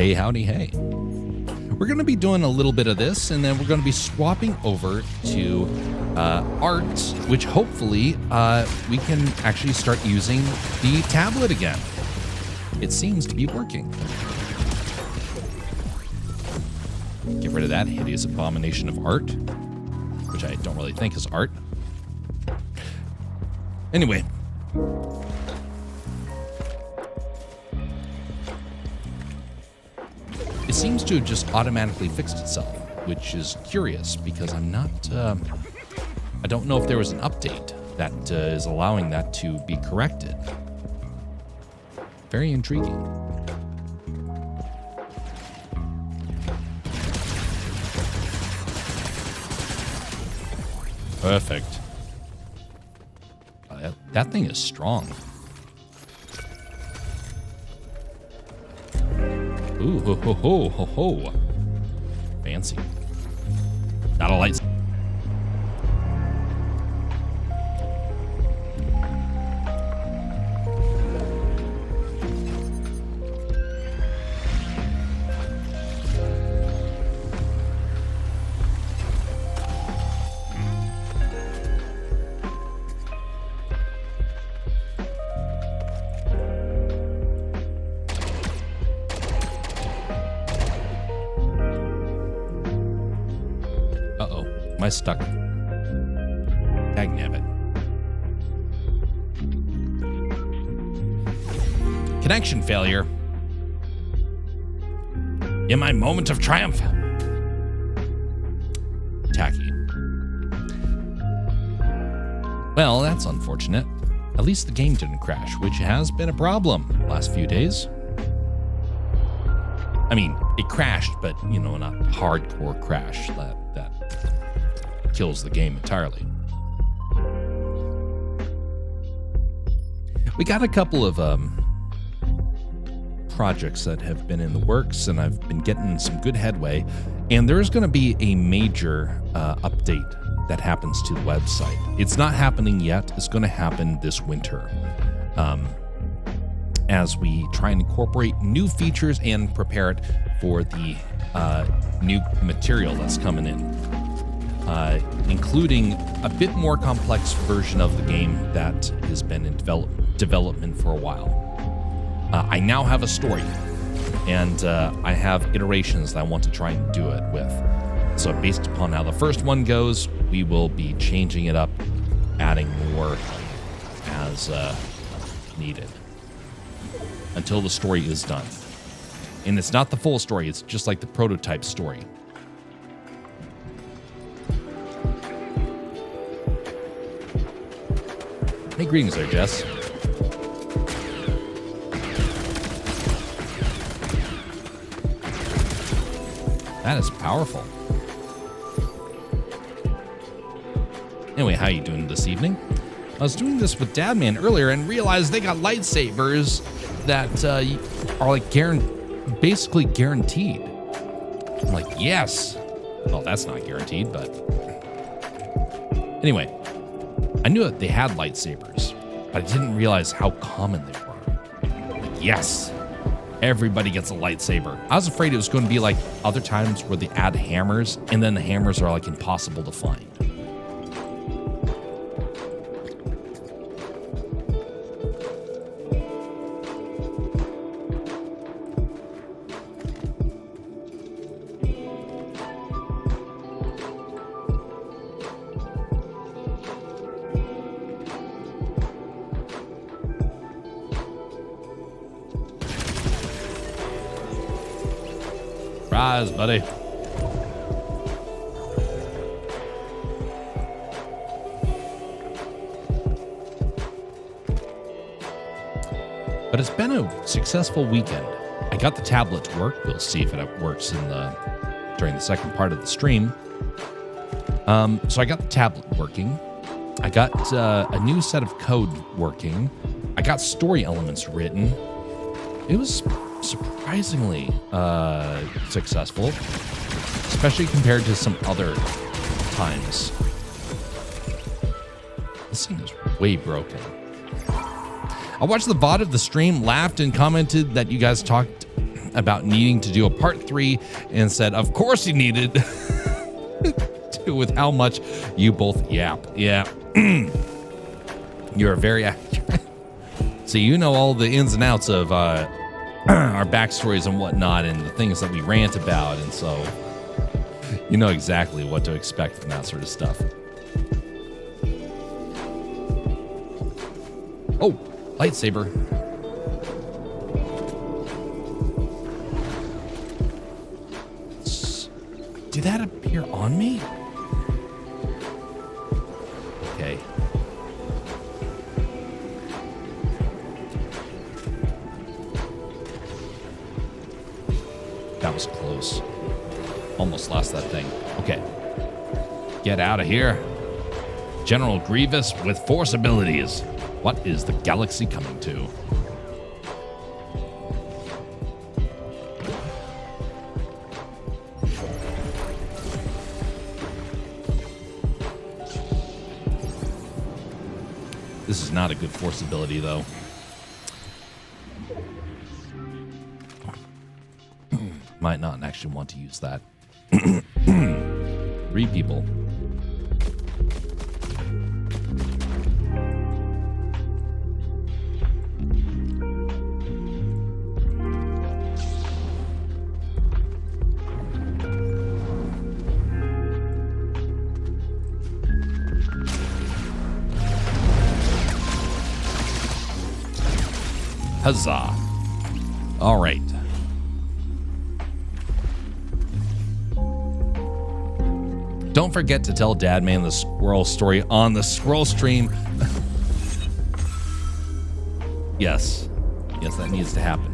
Hey, howdy, hey. We're going to be doing a little bit of this, and then we're going to be swapping over to art, which hopefully we can actually start using the tablet again. It seems to be working. Get rid of that hideous abomination of art, which I don't really think is art. Anyway. It seems to have just automatically fixed itself, which is curious because I'm not, I don't know if there was an update that is allowing that to be corrected. Very intriguing. Perfect. That thing is strong. Ooh, ho, ho, ho, ho, ho. Fancy. Not a light. Am I stuck? Dagnabbit. Connection failure. In my moment of triumph. Tacky. Well, that's unfortunate. At least the game didn't crash, which has been a problem last few days. I mean, it crashed, but, you know, not hardcore crash that kills the game entirely. We got a couple of projects that have been in the works, and I've been getting some good headway, and there's going to be a major update that happens to the website. It's not happening yet. It's going to happen this winter as we try and incorporate new features and prepare it for the new material that's coming in. Including a bit more complex version of the game that has been in development for a while. I now have a story, and I have iterations that I want to try and do it with. So based upon how the first one goes, we will be changing it up, adding more as needed until the story is done. And it's not the full story, it's just like the prototype story. Hey, greetings there, Jess. That is powerful. Anyway, how you doing this evening? I was doing this with Dadman earlier and realized they got lightsabers that are like basically guaranteed. I'm like, yes. Well, that's not guaranteed, but anyway. I knew that they had lightsabers, but I didn't realize how common they were. Like, yes, everybody gets a lightsaber. I was afraid it was going to be like other times where they add hammers, and then the hammers are like impossible to find. Surprise, buddy. But it's been a successful weekend. I got the tablet to work. We'll see if it works during the second part of the stream. So I got the tablet working. I got a new set of code working. I got story elements written. It was surprisingly successful, especially compared to some other times. This thing is way broken. I watched the VOD of the stream, laughed, and commented that you guys talked about needing to do a part 3 and said, of course he needed to, with how much you both yap. Yeah. You're very accurate. So you know all the ins and outs of our backstories and whatnot and the things that we rant about, and so you know exactly what to expect from that sort of stuff. Oh, lightsaber. Did that appear on me? Okay. That was close. Almost lost that thing. Okay. Get out of here. General Grievous with Force abilities. What is the galaxy coming to? This is not a good Force ability, though. Might not actually want to use that. 3 people. Huzzah. All right. Don't forget to tell Dadman the squirrel story on the squirrel stream. Yes. Yes, that needs to happen.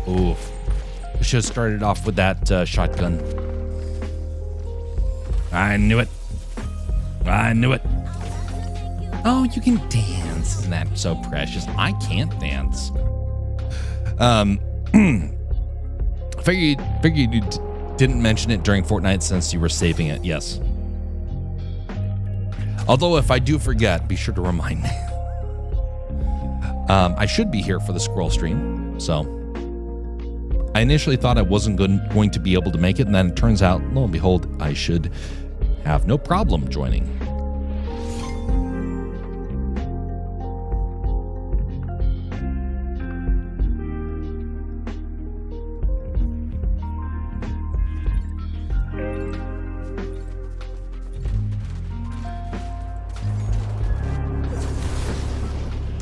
Oof. We should have started off with that shotgun. I knew it. I knew it. Oh, you can dance. Isn't that so precious? I can't dance. Figured you didn't mention it during Fortnite since you were saving it. Yes. Although if I do forget, be sure to remind me. I should be here for the squirrel stream, so I initially thought I wasn't going to be able to make it, and then it turns out, lo and behold, I should have no problem joining.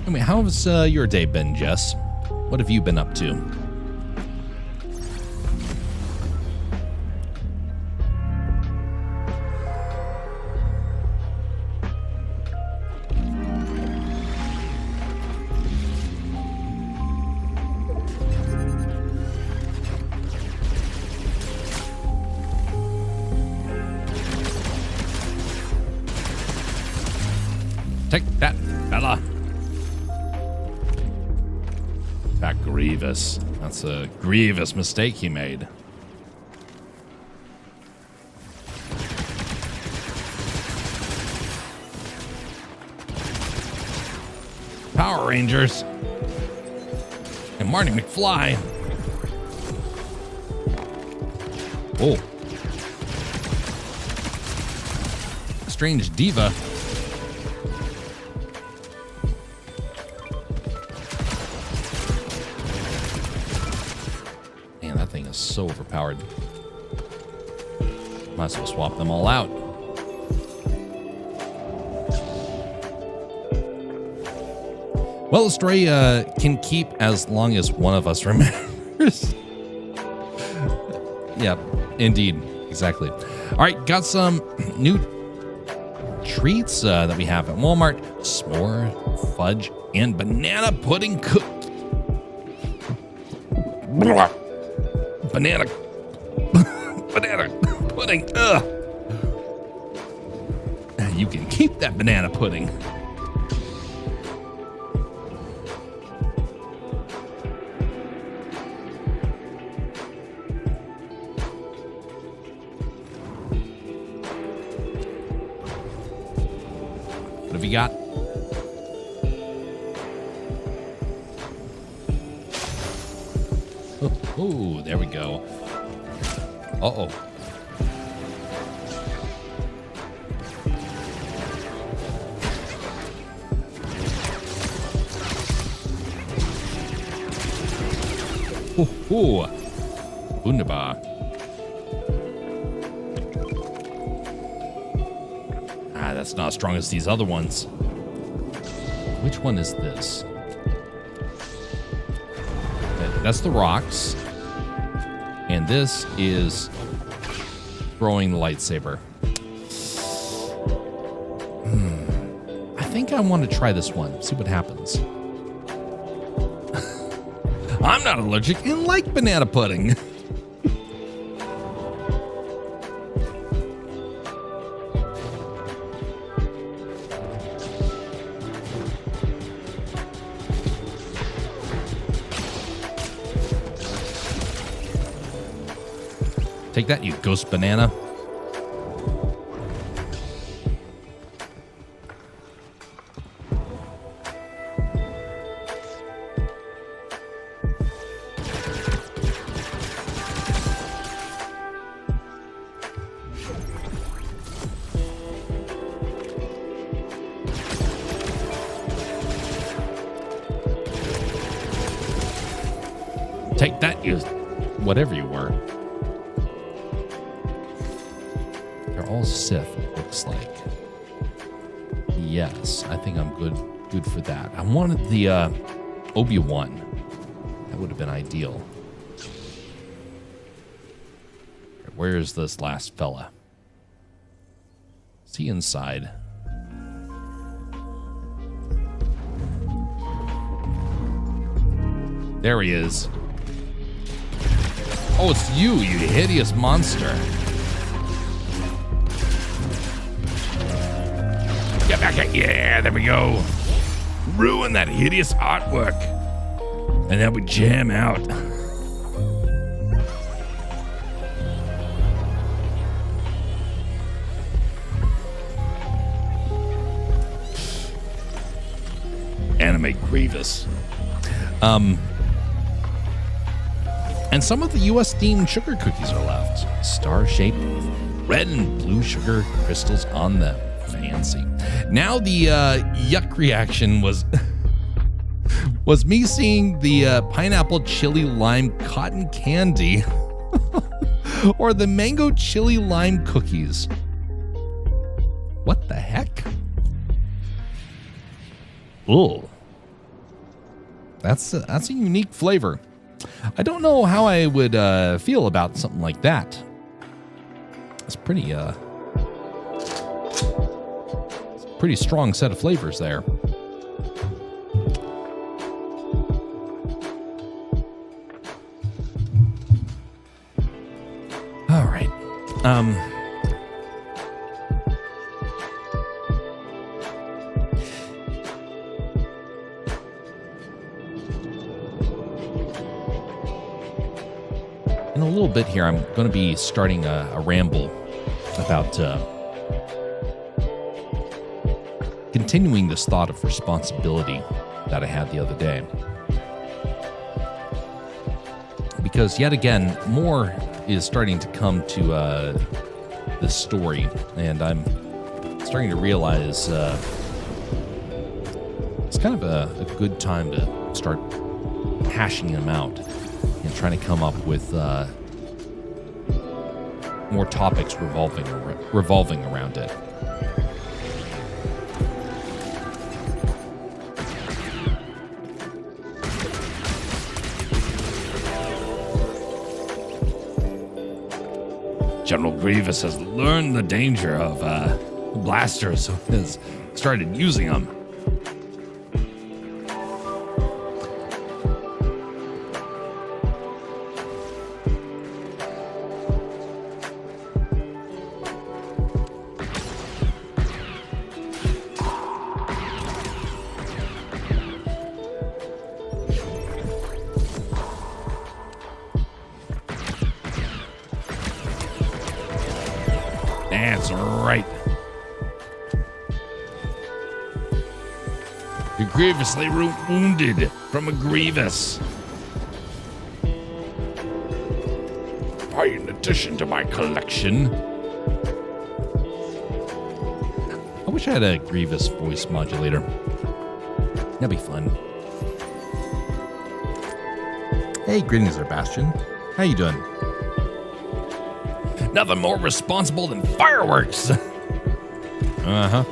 I mean, how has your day been, Jess? What have you been up to? Take that, fella. That Grievous. That's a grievous mistake he made. Power Rangers. And Marty McFly. Oh. Strange diva. Man, that thing is so overpowered. Might as well swap them all out. Well, the story can keep as long as one of us remembers. Yeah, indeed. Exactly. All right, got some new treats that we have at Walmart. S'more, fudge, and banana pudding cookie. Banana. Banana pudding. Ugh. You can keep that banana pudding. What have you got? Oh, there we go. Uh-oh. Oh, wunderbar. Ah, that's not as strong as these other ones. Which one is this? Okay, that's the rocks. And this is throwing the lightsaber. I think I want to try this one. See what happens. I'm not allergic and like banana pudding. Take that, you ghost banana. Take that, you whatever you were. They're all Sith, it looks like. Yes, I think I'm good for that. I wanted the Obi-Wan. That would have been ideal. Where is this last fella? Is he inside? There he is. Oh, it's you hideous monster. Get back at, yeah, there we go. Ruin that hideous artwork. And then we jam out. Anime Grievous. And some of the US themed sugar cookies are left. Star-shaped with red and blue sugar crystals on them. Fancy. Now the yuck reaction was was me seeing the pineapple chili lime cotton candy or the mango chili lime cookies. What the heck? Ooh. That's a unique flavor. I don't know how I would feel about something like that. It's pretty strong set of flavors there. All right. In a little bit here, I'm going to be starting a ramble about continuing this thought of responsibility that I had the other day. Because yet again, more is starting to come to this story, and I'm starting to realize it's kind of a good time to start hashing them out and trying to come up with more topics revolving around it. General Grievous has learned the danger of blasters, so has started using them. That's right. You're grievously wounded from a grievous. In addition to my collection. I wish I had a Grievous voice modulator. That'd be fun. Hey, greetings there, Bastion. How you doing? Nothing more responsible than fireworks. Uh-huh.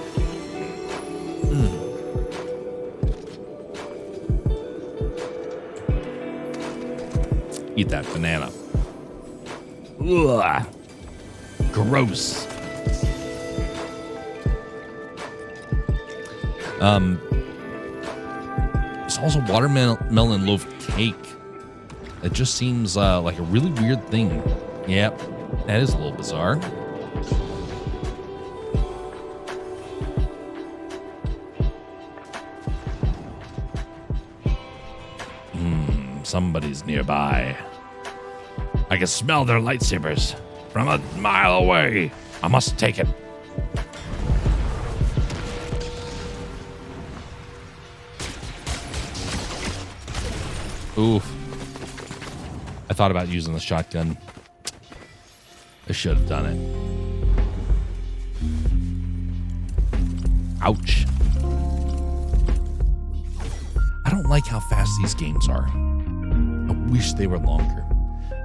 Eat that banana. Ugh. Gross. There's also watermelon loaf cake. It just seems like a really weird thing. Yep, that is a little bizarre. Somebody's nearby. I can smell their lightsabers from a mile away. I must take it. Oof. I thought about using the shotgun. I should have done it. Ouch. I don't like how fast these games are. I wish they were longer.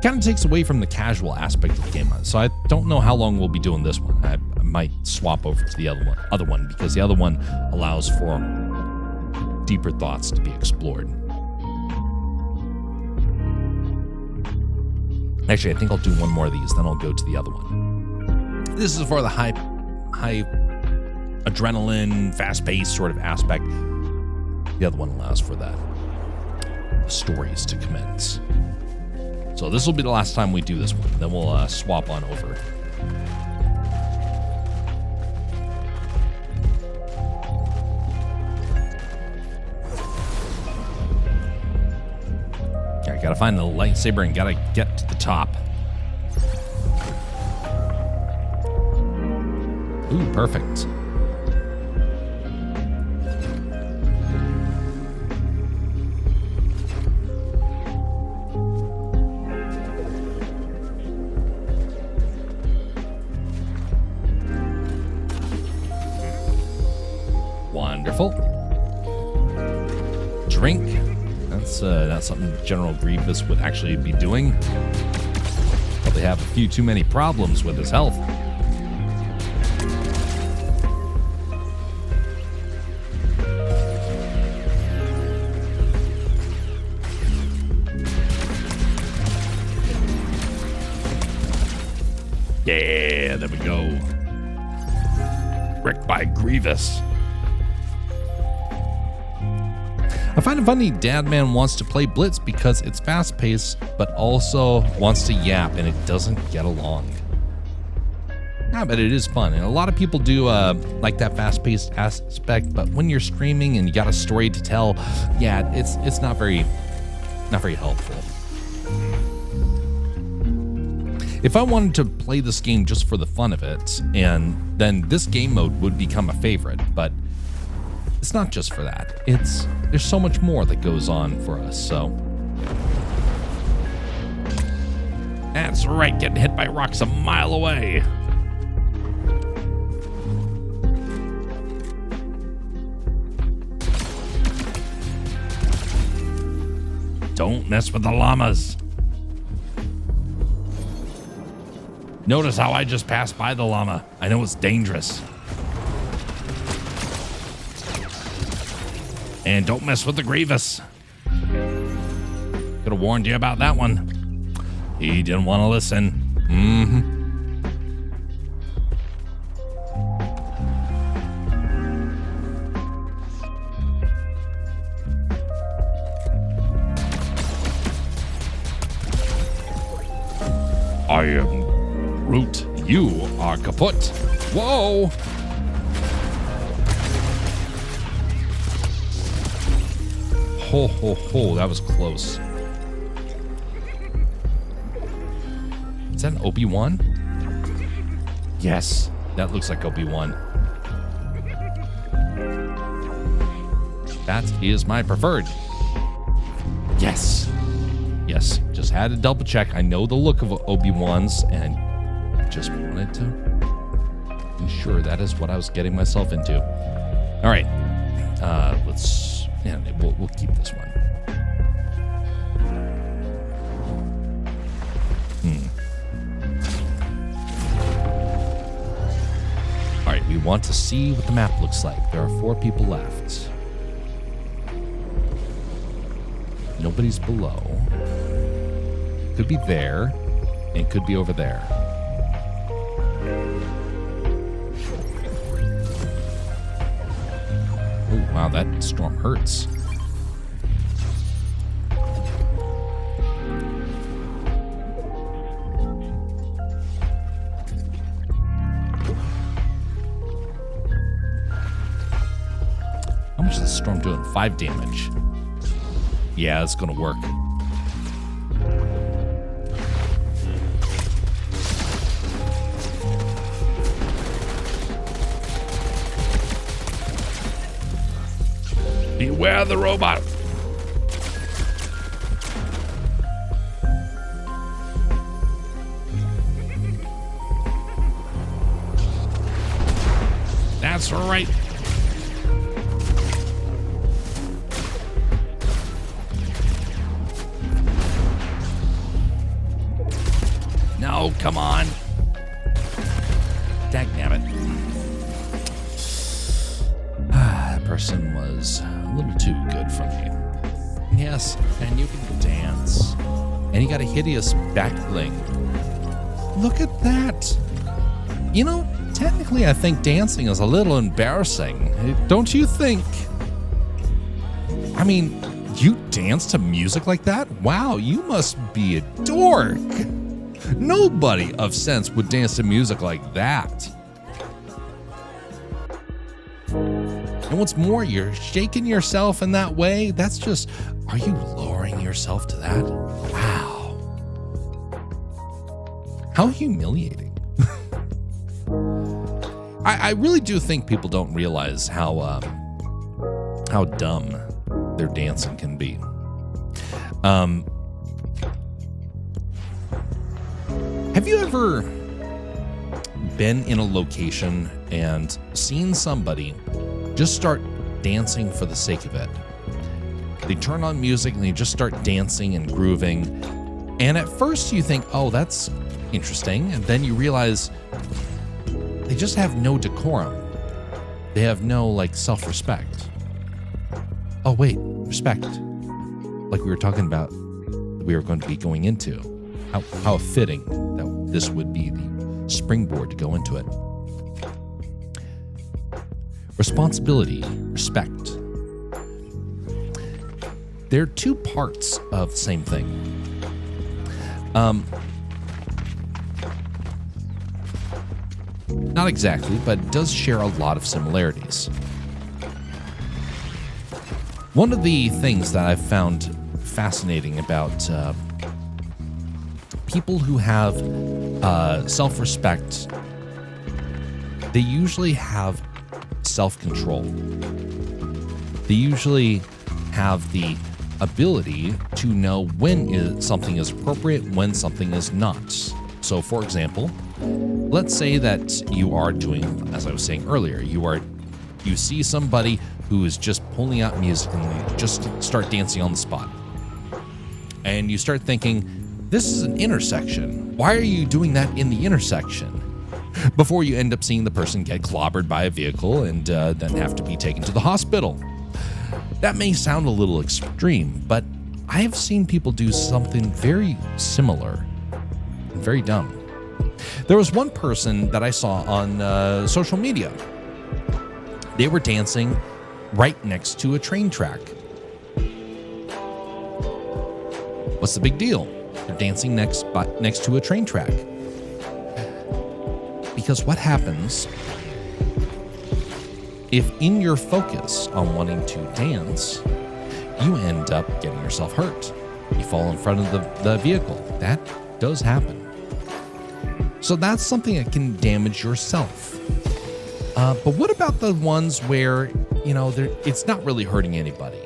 Kind of takes away from the casual aspect of the game. So I don't know how long we'll be doing this one. I might swap over to the other one because the other one allows for deeper thoughts to be explored. Actually, I think I'll do one more of these, then I'll go to the other one. This is for the high adrenaline, fast-paced sort of aspect. The other one allows for that. Stories to commence. So this will be the last time we do this one. Then we'll swap on over. Okay, gotta find the lightsaber and gotta get to the top. Ooh, perfect. Wonderful. Drink. That's not something General Grievous would actually be doing. Probably have a few too many problems with his health. Yeah, there we go. Wrecked by Grievous. I find it funny Dadman wants to play Blitz because it's fast-paced, but also wants to yap and it doesn't get along. Yeah, but it is fun, and a lot of people do like that fast-paced aspect, but when you're streaming and you got a story to tell, yeah, it's not very helpful. If I wanted to play this game just for the fun of it, and then this game mode would become a favorite, but it's not just for that. There's so much more that goes on for us, so. That's right, getting hit by rocks a mile away. Don't mess with the llamas. Notice how I just passed by the llama. I know it's dangerous. And don't mess with the Grievous. Could have warned you about that one. He didn't want to listen. I am Root. You are kaput. Whoa! Ho, ho, ho, that was close. Is that an Obi-Wan? Yes. That looks like Obi-Wan. That is my preferred. Yes. Yes, just had to double check. I know the look of Obi-Wan's and just wanted to ensure that is what I was getting myself into. All right. We'll keep this one. All right, we want to see what the map looks like. There are 4 people left. Nobody's below. Could be there, and could be over there. Oh, wow, that storm hurts. How much is the storm doing? 5 damage. Yeah, it's gonna work. Beware the robot. That's right. No, come on. Dagnabbit. That person was a little too good for me. Yes, and you can dance. And you got a hideous back bling. Look at that. You know, technically I think dancing is a little embarrassing. Don't you think? I mean, you dance to music like that? Wow, you must be a dork. Nobody of sense would dance to music like that. And what's more, you're shaking yourself in that way. That's just, are you lowering yourself to that? Wow. How humiliating. I really do think people don't realize how dumb their dancing can be. Have you ever been in a location and seen somebody just start dancing for the sake of it? They turn on music and they just start dancing and grooving. And at first you think, oh, that's interesting. And then you realize they just have no decorum. They have no self-respect. Oh, wait, respect. Like we were talking about, we were going to be going into. How fitting that this would be the springboard to go into it. Responsibility, respect. They're 2 parts of the same thing. Not exactly, but it does share a lot of similarities. One of the things that I've found fascinating about people who have self-respect, they usually have self-control. They usually have the ability to know when something is appropriate, when something is not. So, for example, let's say that you are doing, as I was saying earlier, you see somebody who is just pulling out music and they just start dancing on the spot. And you start thinking, this is an intersection. Why are you doing that in the intersection? Before you end up seeing the person get clobbered by a vehicle and then have to be taken to the hospital. That may sound a little extreme, but I have seen people do something very similar and very dumb. There was one person that I saw on social media. They were dancing right next to a train track. What's the big deal? They're dancing next to a train track. Because what happens if in your focus on wanting to dance, you end up getting yourself hurt? You fall in front of the vehicle. That does happen. So that's something that can damage yourself. But what about the ones where, it's not really hurting anybody?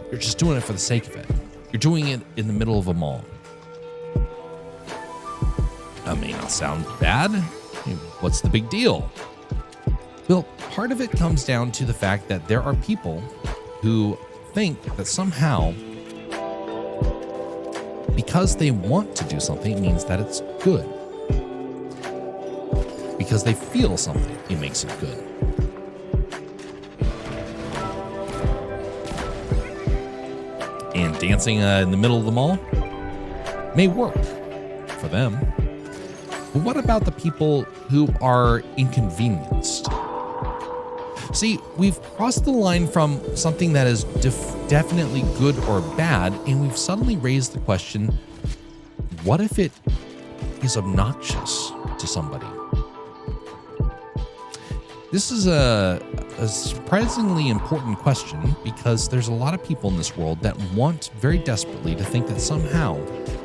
You're just doing it for the sake of it. You're doing it in the middle of a mall. That may not sound bad. What's the big deal? Well, part of it comes down to the fact that there are people who think that somehow, because they want to do something, it means that it's good. Because they feel something, it makes it good. And dancing in the middle of the mall may work for them. But what about the people who are inconvenienced? See, we've crossed the line from something that is definitely good or bad, and we've suddenly raised the question, what if it is obnoxious to somebody? This is a surprisingly important question because there's a lot of people in this world that want very desperately to think that somehow,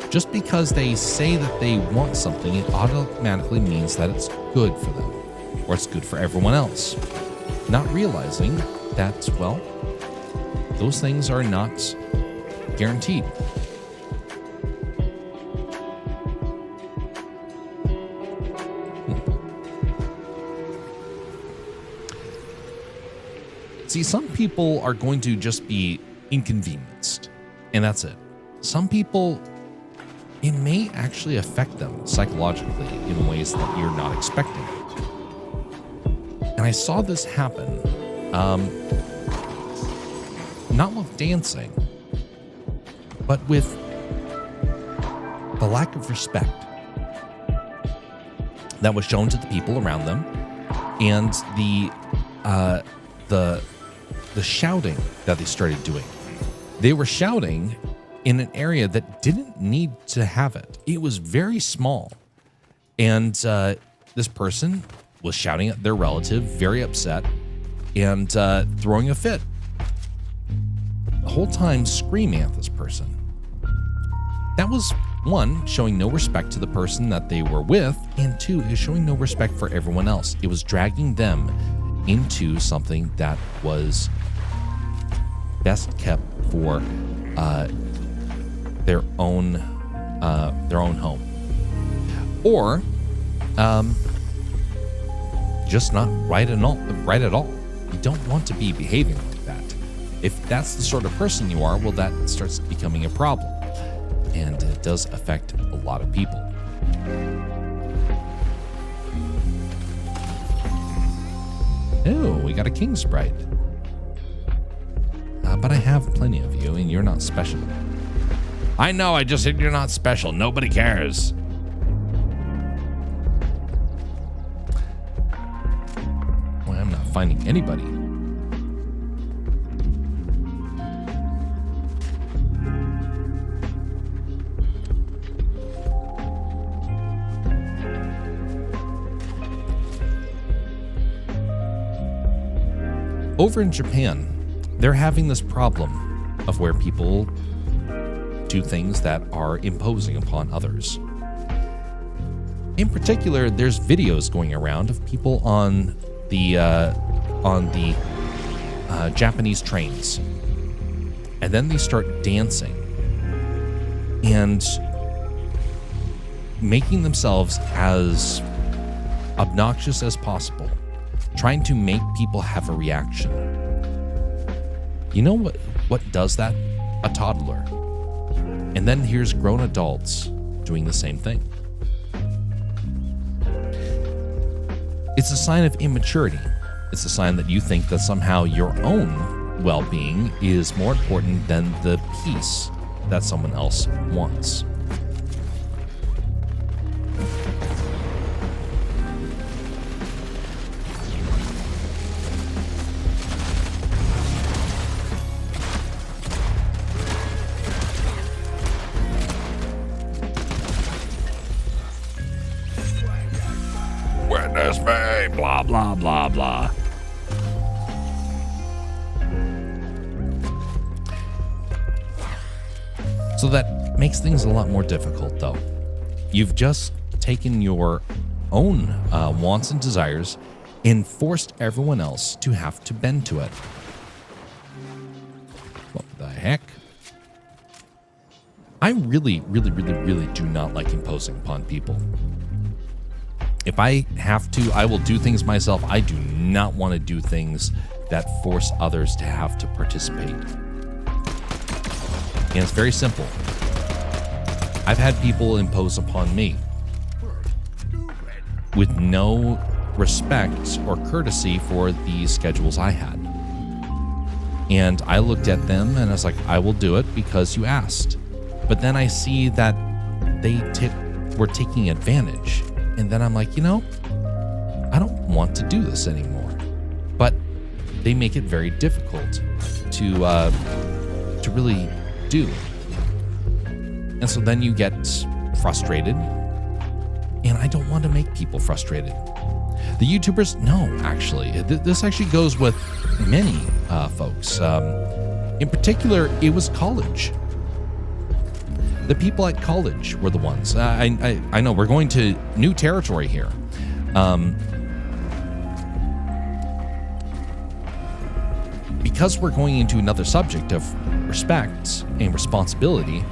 just because they say that they want something, it automatically means that it's good for them or it's good for everyone else. Not realizing that, well, those things are not guaranteed. See, some people are going to just be inconvenienced, and that's it. Some people, it may actually affect them psychologically in ways that you're not expecting. And I saw this happen, not with dancing, but with the lack of respect that was shown to the people around them, and the shouting that they started doing. They were shouting in an area that didn't need to have it. It was very small. And this person was shouting at their relative, very upset, and throwing a fit. The whole time screaming at this person. That was, one, showing no respect to the person that they were with, and two, is showing no respect for everyone else. It was dragging them into something that was best kept for their own home, or just not right at all. You don't want to be behaving like that. If that's the sort of person you are, well, that starts becoming a problem, and it does affect a lot of people. Oh, we got a king sprite. But I have plenty of you, and you're not special. I know, I just said you're not special. Nobody cares. Well, I'm not finding anybody. Over in Japan, they're having this problem of where people do things that are imposing upon others. In particular, there's videos going around of people on the Japanese trains, and then they start dancing and making themselves as obnoxious as possible, trying to make people have a reaction. You know what does that? A toddler. And then here's grown adults doing the same thing. It's a sign of immaturity. It's a sign that you think that somehow your own well-being is more important than the peace that someone else wants. Witness me, blah, blah, blah, blah. So that makes things a lot more difficult, though. You've just taken your own wants and desires and forced everyone else to have to bend to it. What the heck? I really do not like imposing upon people. If I have to, I will do things myself. I do not want to do things that force others to have to participate. And it's very simple. I've had people impose upon me with no respect or courtesy for the schedules I had. And I looked at them and I was like, I will do it because you asked. But then I see that they were taking advantage. And then I'm like, I don't want to do this anymore. But they make it very difficult to really do. And so then you get frustrated. And I don't want to make people frustrated. The YouTubers, no, actually. This actually goes with many folks. In particular, it was college. The people at college were the ones. I know we're going to new territory here. Because we're going into another subject of respect and responsibility,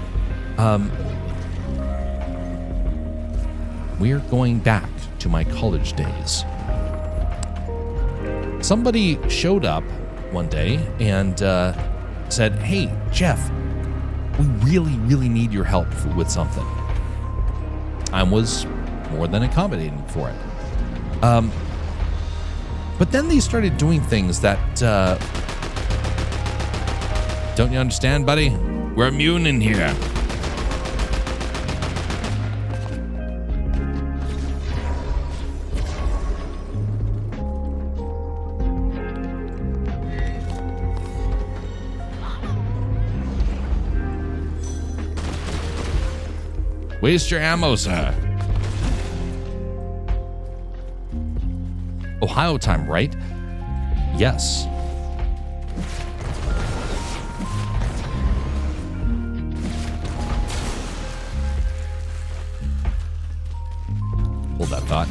we're going back to my college days. Somebody showed up one day and said, "Hey, Jeff, we really need your help with something." I was more than accommodating for it. But then they started doing things that, don't you understand, buddy? We're immune in here. Waste your ammo, sir. Ohio time, right? Yes. Hold that thought.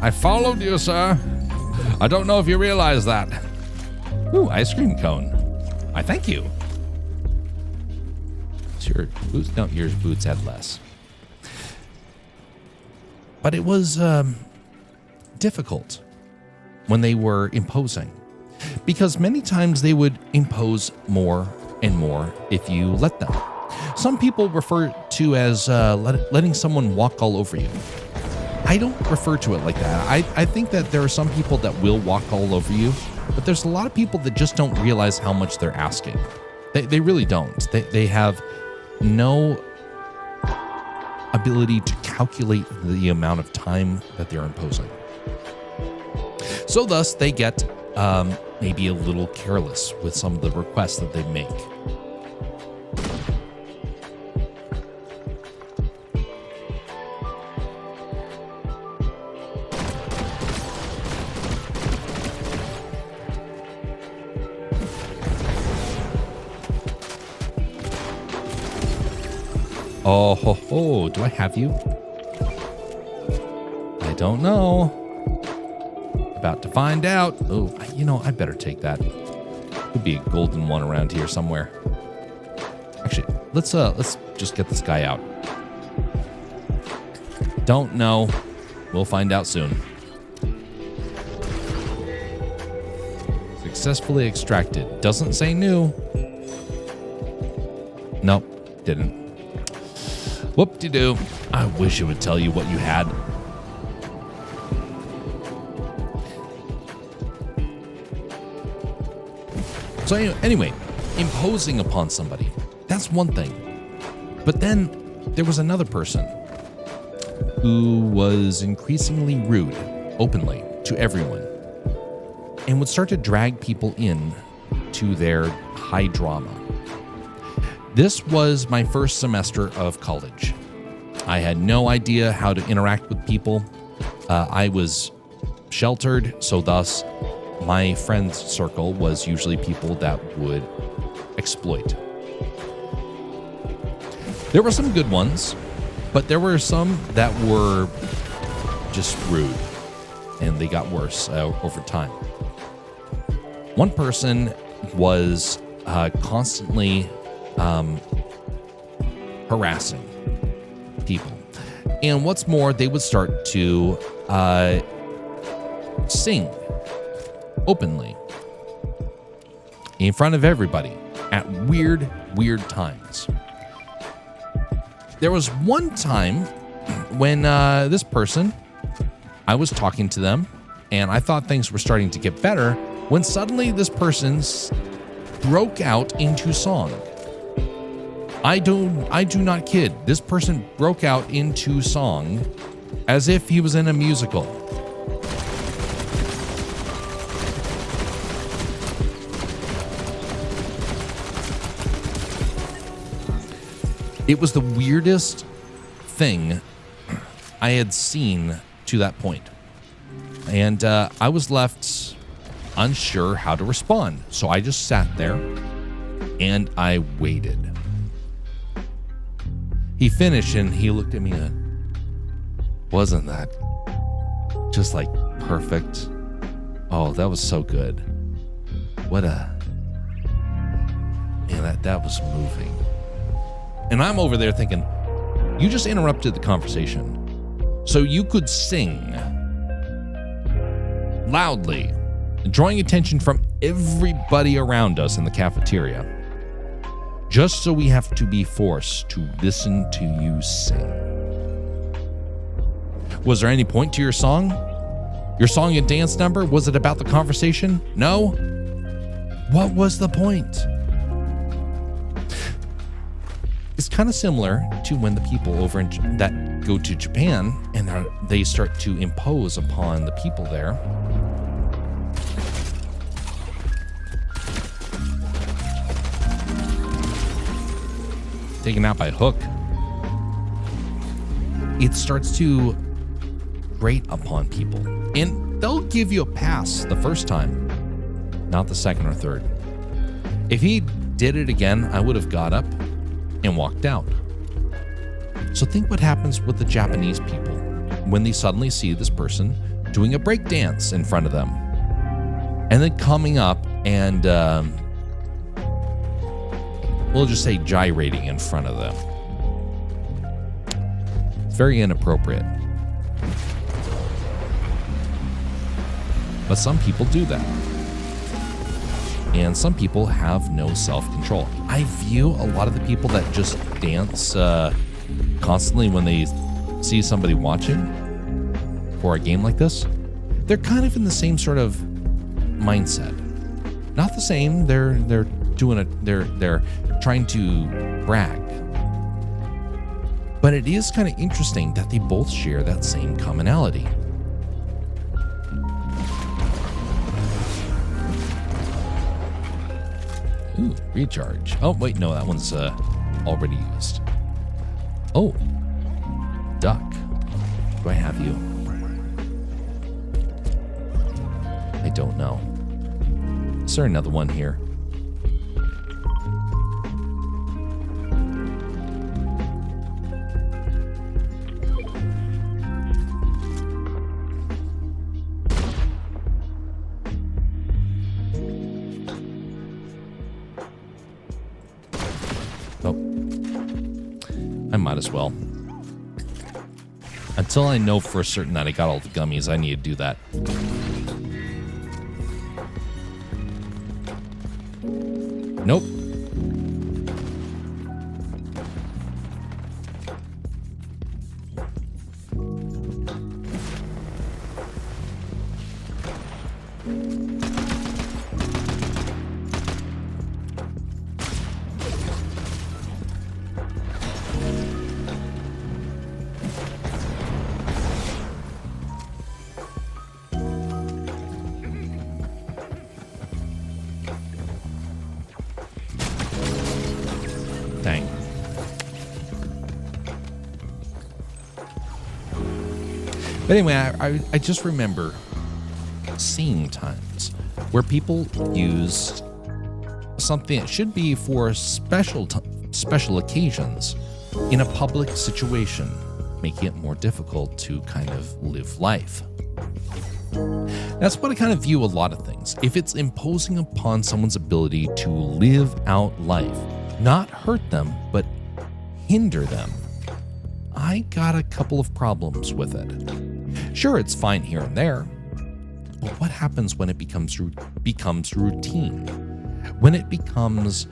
I followed you, sir. I don't know if you realize that. Ooh, ice cream cone. I thank you. Your boots, no, your boots had less. But it was difficult when they were imposing, because many times they would impose more and more if you let them. Some people refer to as letting someone walk all over you. I don't refer to it like that. I think that there are some people that will walk all over you, but there's a lot of people that just don't realize how much they're asking. They really don't. They have no ability to calculate the amount of time that they're imposing. So thus, they get maybe a little careless with some of the requests that they make. Oh, ho, ho. Do I have you? I don't know. About to find out. Oh, I better take that. Could be a golden one around here somewhere. Actually, let's just get this guy out. Don't know. We'll find out soon. Successfully extracted. Doesn't say new. Nope, didn't. Whoop-de-doo. I wish it would tell you what you had. So anyway, imposing upon somebody, that's one thing. But then there was another person who was increasingly rude, openly, to everyone, and would start to drag people in to their high drama. This was my first semester of college. I had no idea how to interact with people. I was sheltered, so thus my friends circle was usually people that would exploit. There were some good ones, but there were some that were just rude, and they got worse over time. One person was constantly harassing people. And what's more, they would start to sing openly in front of everybody at weird times. There was one time when this person, I was talking to them, and I thought things were starting to get better, when suddenly this person broke out into song. I do not kid. This person broke out into song as if he was in a musical. It was the weirdest thing I had seen to that point. And I was left unsure how to respond. So I just sat there and I waited. He finished and he looked at me and, wasn't that just like perfect? Oh, that was so good. Man, that was moving. And I'm over there thinking, you just interrupted the conversation. So you could sing loudly, drawing attention from everybody around us in the cafeteria, just so we have to be forced to listen to you sing. Was there any point to your song? Your song and dance number? Was it about the conversation? No? What was the point? It's kind of similar to when the people over that go to Japan and they start to impose upon the people there. Taken out by hook. It starts to grate upon people. And they'll give you a pass the first time, not the second or third. If he did it again, I would have got up and walked out. So think what happens with the Japanese people when they suddenly see this person doing a break dance in front of them. And then coming up and we'll just say gyrating in front of them. It's very inappropriate. But some people do that. And some people have no self-control. I view a lot of the people that just dance constantly when they see somebody watching for a game like this, they're kind of in the same sort of mindset. Not the same. They're doing it. They're trying to brag. But it is kind of interesting that they both share that same commonality. Ooh, recharge. Oh, wait, no, that one's already used. Oh, duck. Do I have you? I don't know. Is there another one here? I might as well. Until I know for certain that I got all the gummies, I need to do that. Nope. Dang. But anyway, I just remember seeing times where people use something that should be for special occasions in a public situation, making it more difficult to kind of live life. That's what I kind of view a lot of things. If it's imposing upon someone's ability to live out life, not hurt them, but hinder them, I got a couple of problems with it. Sure, it's fine here and there, but what happens when it becomes routine? When it becomes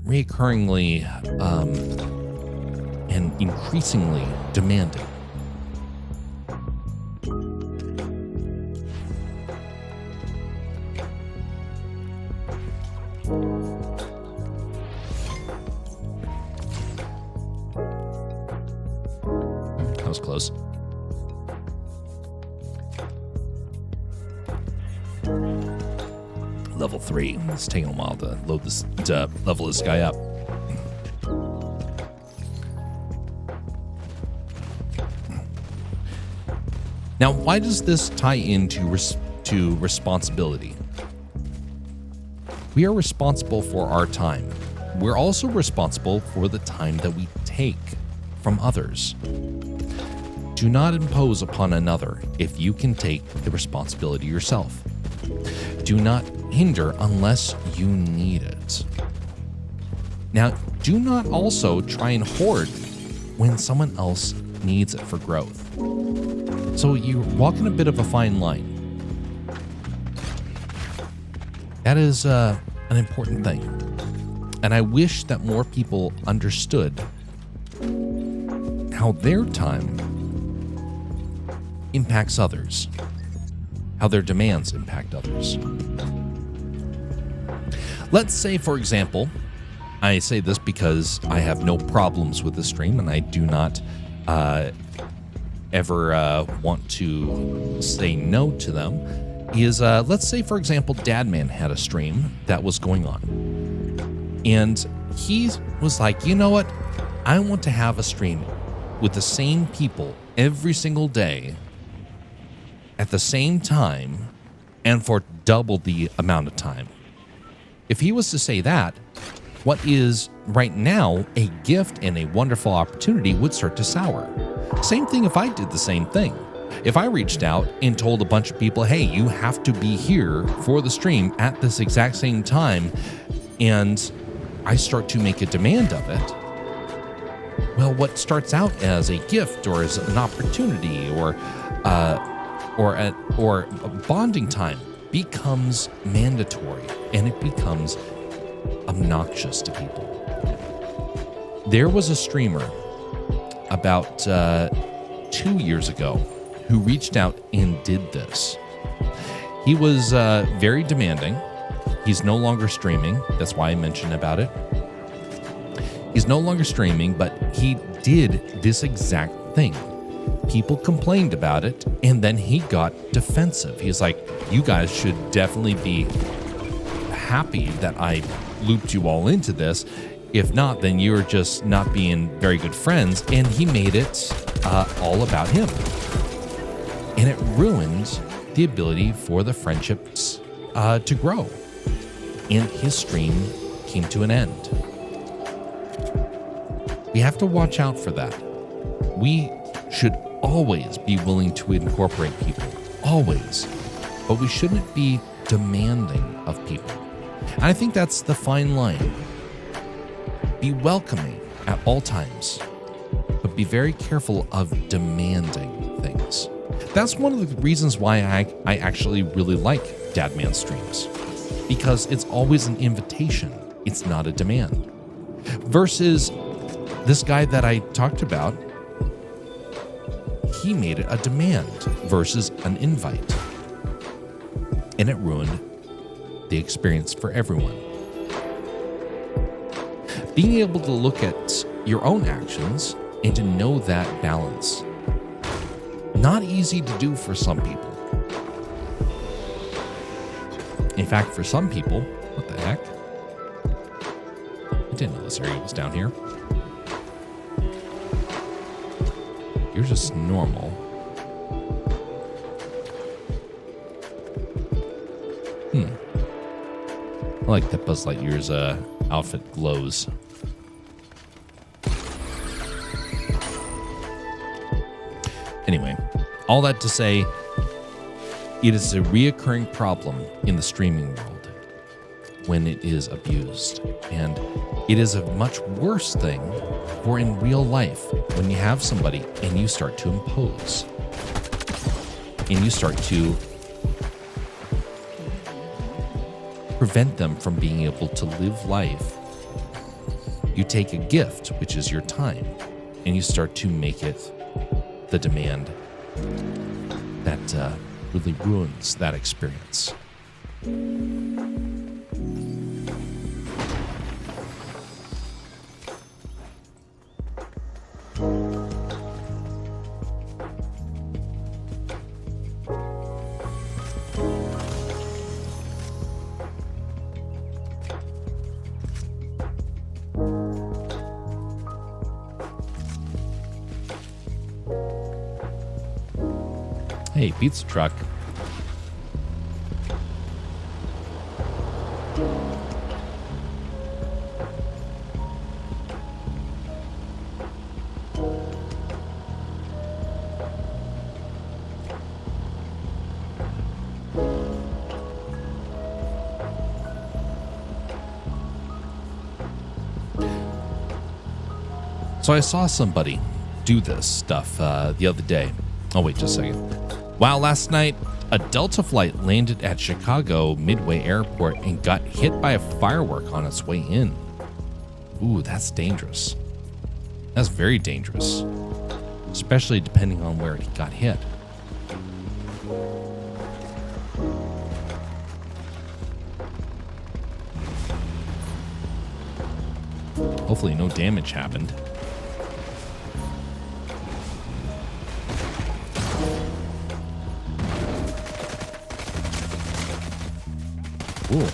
reoccurringly and increasingly demanding? That was close. Level 3. It's taking a while to load this, to level this guy up. Now, why does this tie into responsibility? We are responsible for our time. We're also responsible for the time that we take from others. Do not impose upon another if you can take the responsibility yourself. Do not hinder unless you need it. Now, do not also try and hoard when someone else needs it for growth. So you're walking a bit of a fine line. That is an important thing. And I wish that more people understood how their time impacts others, how their demands impact others. Let's say, for example, I say this because I have no problems with the stream and I do not ever want to say no to them, is let's say, for example, Dadman had a stream that was going on. And he was like, you know what? I want to have a stream with the same people every single day at the same time and for double the amount of time. If he was to say that, what is right now a gift and a wonderful opportunity would start to sour. Same thing if I did the same thing. If I reached out and told a bunch of people, hey, you have to be here for the stream at this exact same time, and I start to make a demand of it, well, what starts out as a gift or as an opportunity or a bonding time becomes mandatory, and it becomes obnoxious to people. There was a streamer about 2 years ago who reached out and did this. He was very demanding. He's no longer streaming. That's why I mentioned about it. He's no longer streaming, but he did this exact thing. People complained about it, and then he got defensive. He's like, you guys should definitely be happy that I looped you all into this. If not, then you're just not being very good friends. And he made it all about him. And it ruined the ability for the friendships to grow. And his stream came to an end. We have to watch out for that. We should always be willing to incorporate people, always. But we shouldn't be demanding of people. And I think that's the fine line. Be welcoming at all times, but be very careful of demanding things. That's one of the reasons why I actually really like Dadman streams, because it's always an invitation. It's not a demand. Versus this guy that I talked about, he made it a demand versus an invite. And it ruined the experience for everyone. Being able to look at your own actions and to know that balance. Not easy to do for some people. In fact, for some people, what the heck? I didn't know this area was down here. You're just normal. I like that Buzz Lightyear's outfit glows. Anyway, all that to say, it is a reoccurring problem in the streaming world when it is abused. And it is a much worse thing for in real life when you have somebody and you start to impose. And you start to prevent them from being able to live life. You take a gift, which is your time, and you start to make it the demand that really ruins that experience. Hey, pizza truck. So I saw somebody do this stuff the other day. Oh, wait just a second. Wow, last night, a Delta flight landed at Chicago Midway Airport and got hit by a firework on its way in. Ooh, that's dangerous. That's very dangerous, especially depending on where it got hit. Hopefully no damage happened. Cool.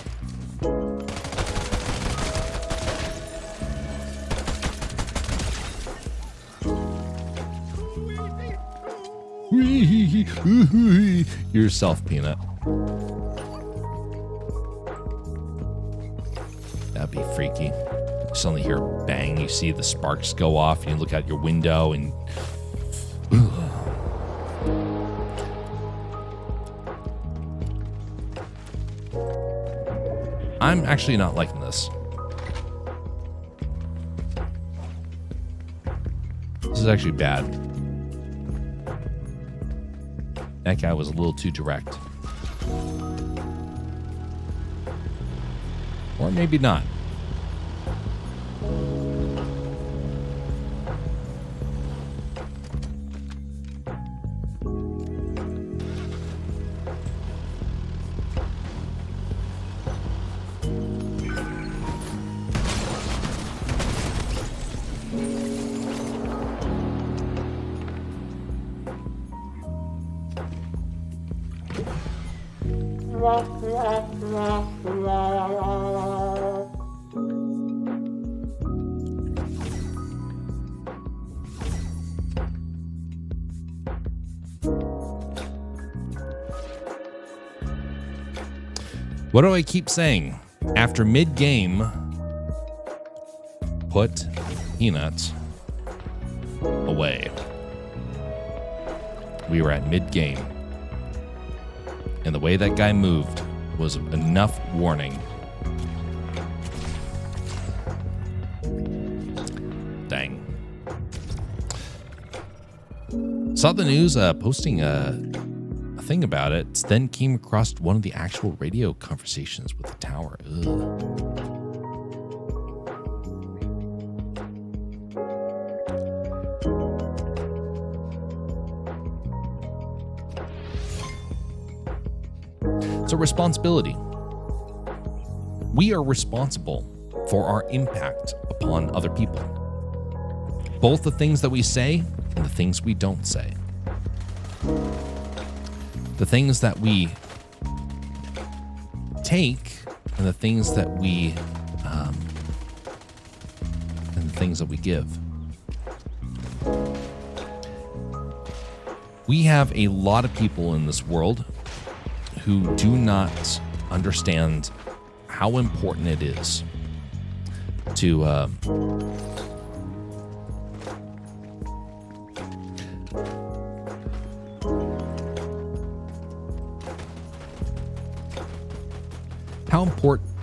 Yourself, Peanut. That'd be freaky. You suddenly hear a bang, you see the sparks go off, and you look out your window and I'm actually not liking this. This is actually bad. That guy was a little too direct. Or maybe not. What do I keep saying? After mid-game, put Peanut away. We were at mid-game, and the way that guy moved was enough warning. Dang. Saw the news posting a thing about it, then came across one of the actual radio conversations with the tower. Ugh. It's a responsibility. We are responsible for our impact upon other people. Both the things that we say and the things we don't say. The things that we take and the things that we give. We have a lot of people in this world who do not understand how important it is to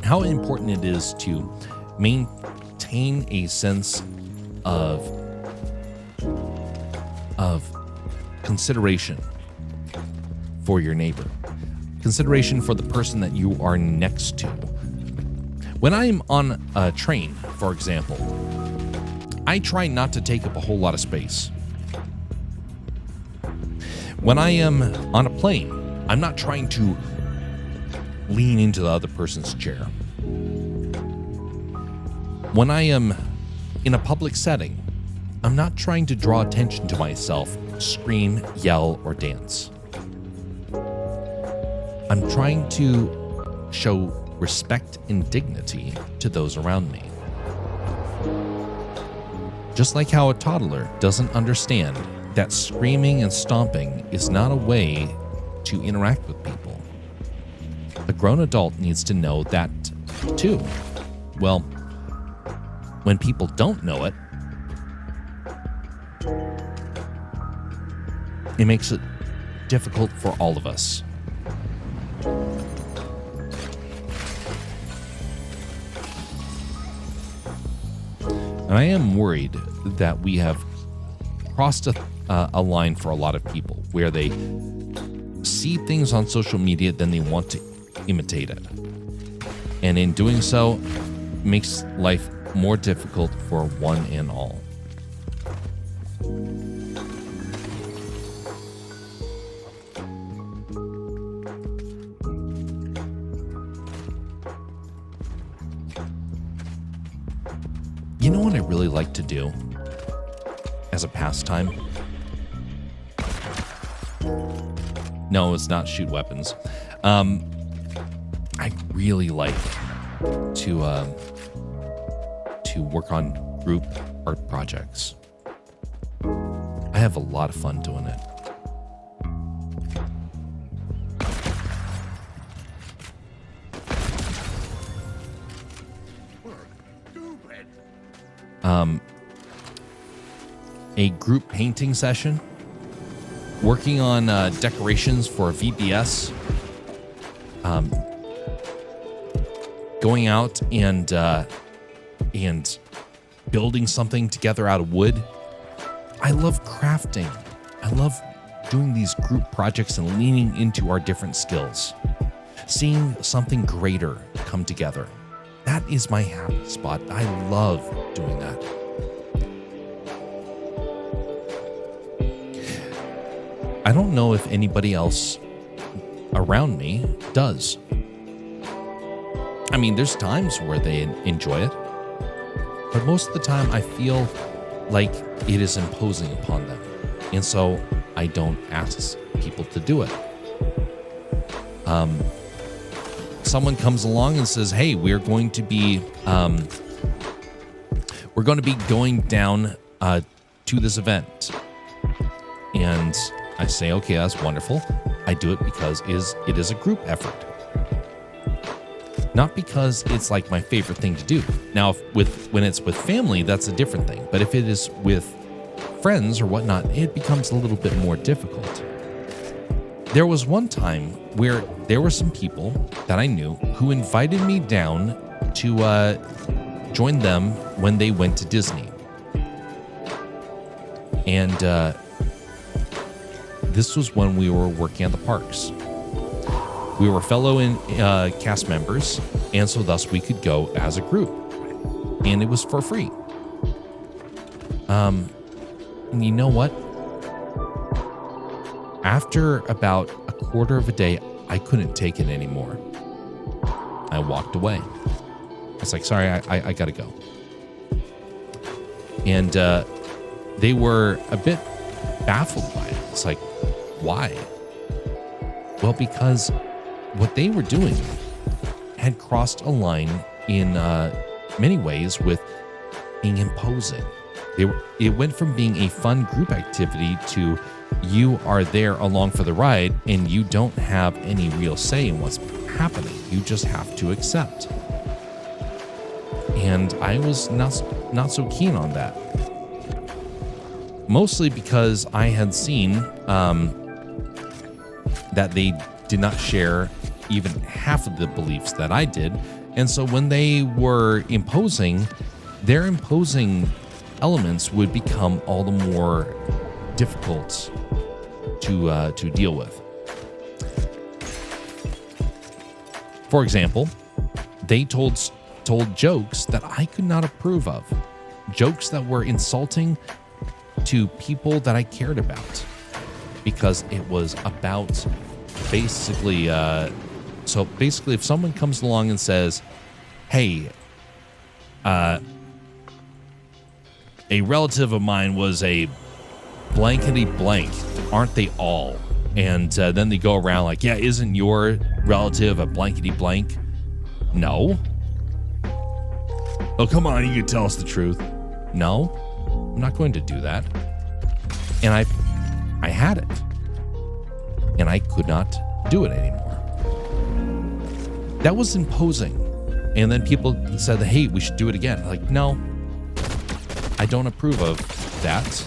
how important it is to maintain a sense of consideration for your neighbor, consideration for the person that you are next to. When I'm on a train, for example, I try not to take up a whole lot of space. When I am on a plane, I'm not trying to lean into the other person's chair. When I am in a public setting, I'm not trying to draw attention to myself, scream, yell, or dance. I'm trying to show respect and dignity to those around me. Just like how a toddler doesn't understand that screaming and stomping is not a way to interact with people, a grown adult needs to know that too. Well, when people don't know it, it makes it difficult for all of us. And I am worried that we have crossed a line for a lot of people where they see things on social media, then they want to imitate it. And in doing so, makes life more difficult for one and all. You know what I really like to do as a pastime? No, it's not shoot weapons. I really like to work on group art projects. I have a lot of fun doing it. A group painting session, working on decorations for VBS, going out and building something together out of wood. I love crafting. I love doing these group projects and leaning into our different skills, seeing something greater come together. That is my happy spot. I love doing that. I don't know if anybody else around me does. I mean, there's times where they enjoy it, but most of the time I feel like it is imposing upon them. And so I don't ask people to do it. Someone comes along and says, hey, we're going to be going down to this event. And I say, okay, that's wonderful. I do it because it is a group effort. Not because it's like my favorite thing to do. Now, when it's with family, that's a different thing. But if it is with friends or whatnot, it becomes a little bit more difficult. There was one time where there were some people that I knew who invited me down to join them when they went to Disney. And this was when we were working at the parks. We were fellow cast members, and so thus we could go as a group. And it was for free. And you know what? After about a quarter of a day, I couldn't take it anymore. I walked away. I was like, sorry, I gotta go. And they were a bit baffled by it. It's like, why? Well, because what they were doing had crossed a line in many ways with being imposing. It went from being a fun group activity to you are there along for the ride and you don't have any real say in what's happening. You just have to accept. And I was not so keen on that. Mostly because I had seen that they did not share even half of the beliefs that I did. And so when they were imposing, their imposing elements would become all the more difficult to deal with. For example, they told jokes that I could not approve of, jokes that were insulting to people that I cared about, because it was about basically. So basically, if someone comes along and says, "Hey, a relative of mine was a blankety blank, aren't they all?" And then they go around like, "Yeah, isn't your relative a blankety blank?" No. Oh, come on, you can tell us the truth. No, I'm not going to do that. And I had it. And I could not do it anymore. That was imposing. And then people said, "Hey, we should do it again." Like, no, I don't approve of that.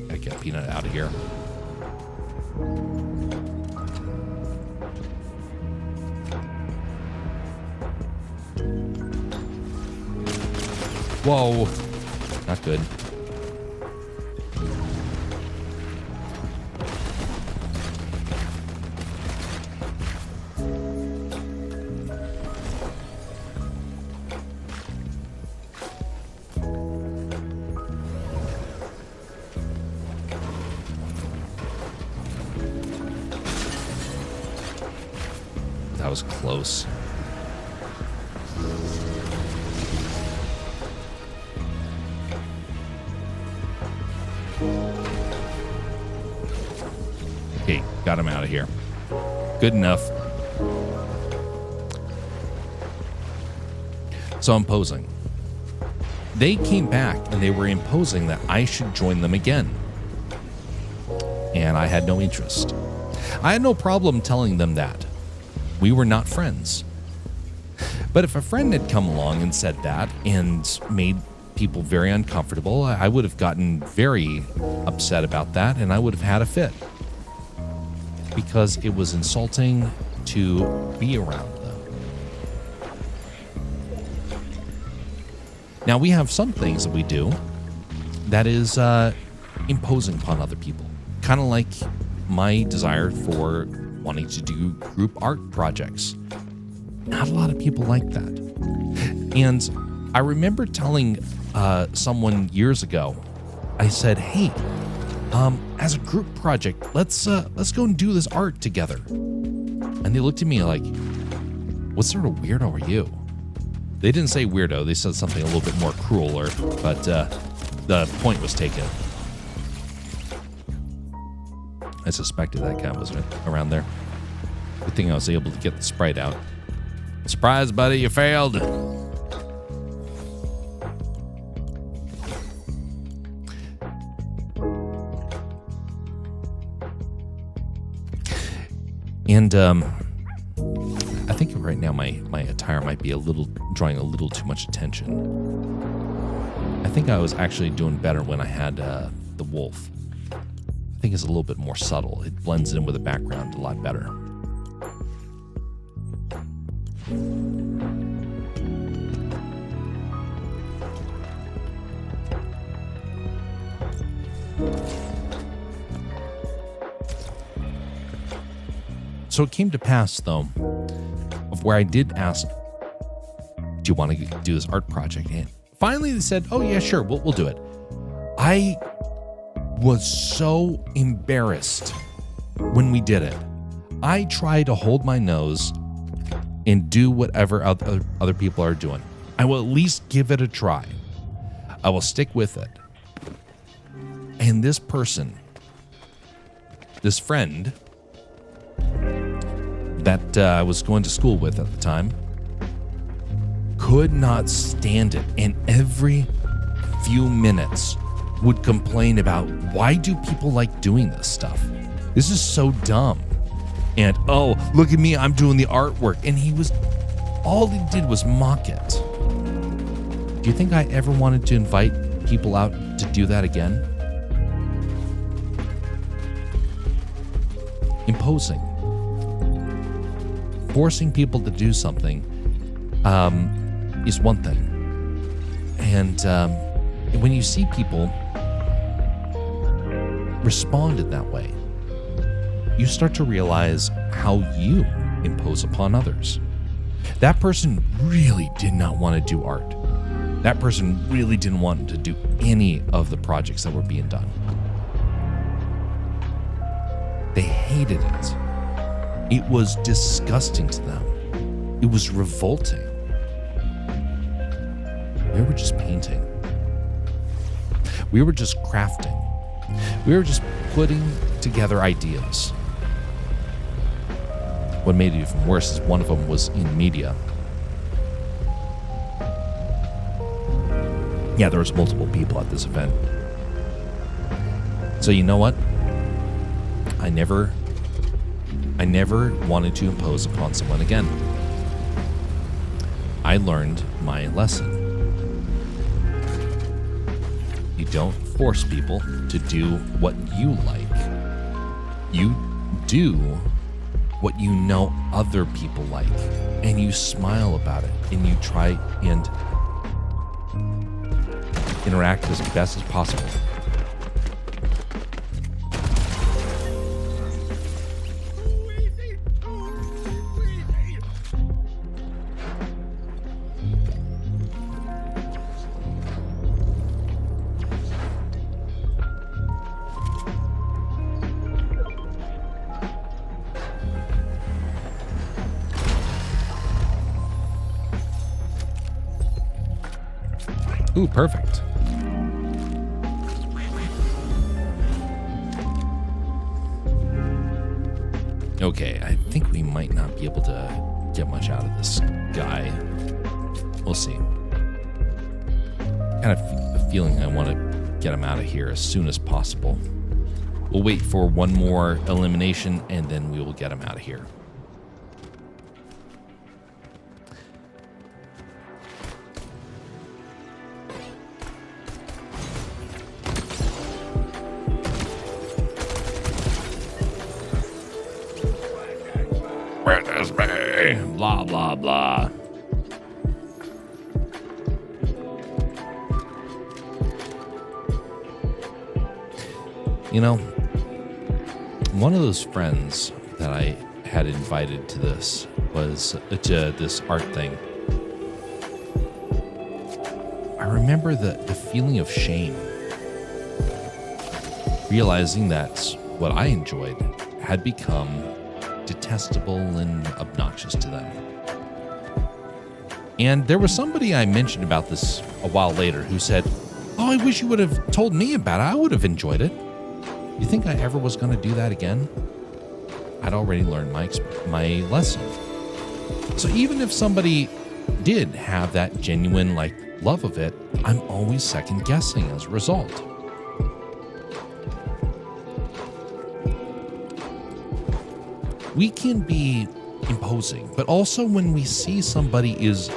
Gotta get Peanut out of here. Whoa, not good. That was close. Okay, got him out of here. Good enough. So I'm posing. They came back and they were imposing that I should join them again. And I had no interest. I had no problem telling them that. We were not friends. But if a friend had come along and said that and made people very uncomfortable, I would have gotten very upset about that, and I would have had a fit. Because it was insulting to be around them. Now, we have some things that we do that is imposing upon other people. Kind of like my desire for wanting to do group art projects. Not a lot of people like that. And I remember telling someone years ago, I said, "Hey, as a group project, let's go and do this art together." And they looked at me like, "What sort of weirdo are you?" They didn't say weirdo. They said something a little bit more crueler, but the point was taken. I suspected that guy was around there. Good thing I was able to get the sprite out. Surprise, buddy, you failed. And I think right now my attire might be drawing a little too much attention. I think I was actually doing better when I had the wolf. I think it's a little bit more subtle. It blends in with the background a lot better. So it came to pass, though, of where I did ask, "Do you want to do this art project?" And finally they said, "Oh yeah, sure, we'll do it." I was so embarrassed when we did it. I try to hold my nose and do whatever other people are doing. I will at least give it a try. I will stick with it. And this person, this friend that I was going to school with at the time, could not stand it. And every few minutes, would complain about, why do people like doing this stuff? This is so dumb. And, oh, look at me, I'm doing the artwork. And all he did was mock it. Do you think I ever wanted to invite people out to do that again? Imposing. Forcing people to do something is one thing. And when you see people respond in that way, you start to realize how you impose upon others. That person really did not want to do art. That person really didn't want to do any of the projects that were being done. They hated it. It was disgusting to them. It was revolting. We were just painting. We were just crafting. We were just putting together ideas. What made it even worse is one of them was in media. Yeah, there was multiple people at this event. So you know what? I never wanted to impose upon someone again. I learned my lesson. You don't force people to do what you like. You do what you know other people like, and you smile about it, and you try and interact as best as possible. Ooh, perfect. Okay, I think we might not be able to get much out of this guy. We'll see. Kind of a feeling I want to get him out of here as soon as possible. We'll wait for one more elimination, and then we will get him out of here. Blah, blah, blah. You know, one of those friends that I had invited to this was to this art thing. I remember the feeling of shame, realizing that what I enjoyed had become detestable and obnoxious to them. And there was somebody I mentioned about this a while later who said, "Oh, I wish you would have told me about it. I would have enjoyed it." You think I ever was going to do that again? I'd already learned my lesson. So even if somebody did have that genuine love of it, I'm always second guessing as a result. We can be imposing, but also when we see somebody is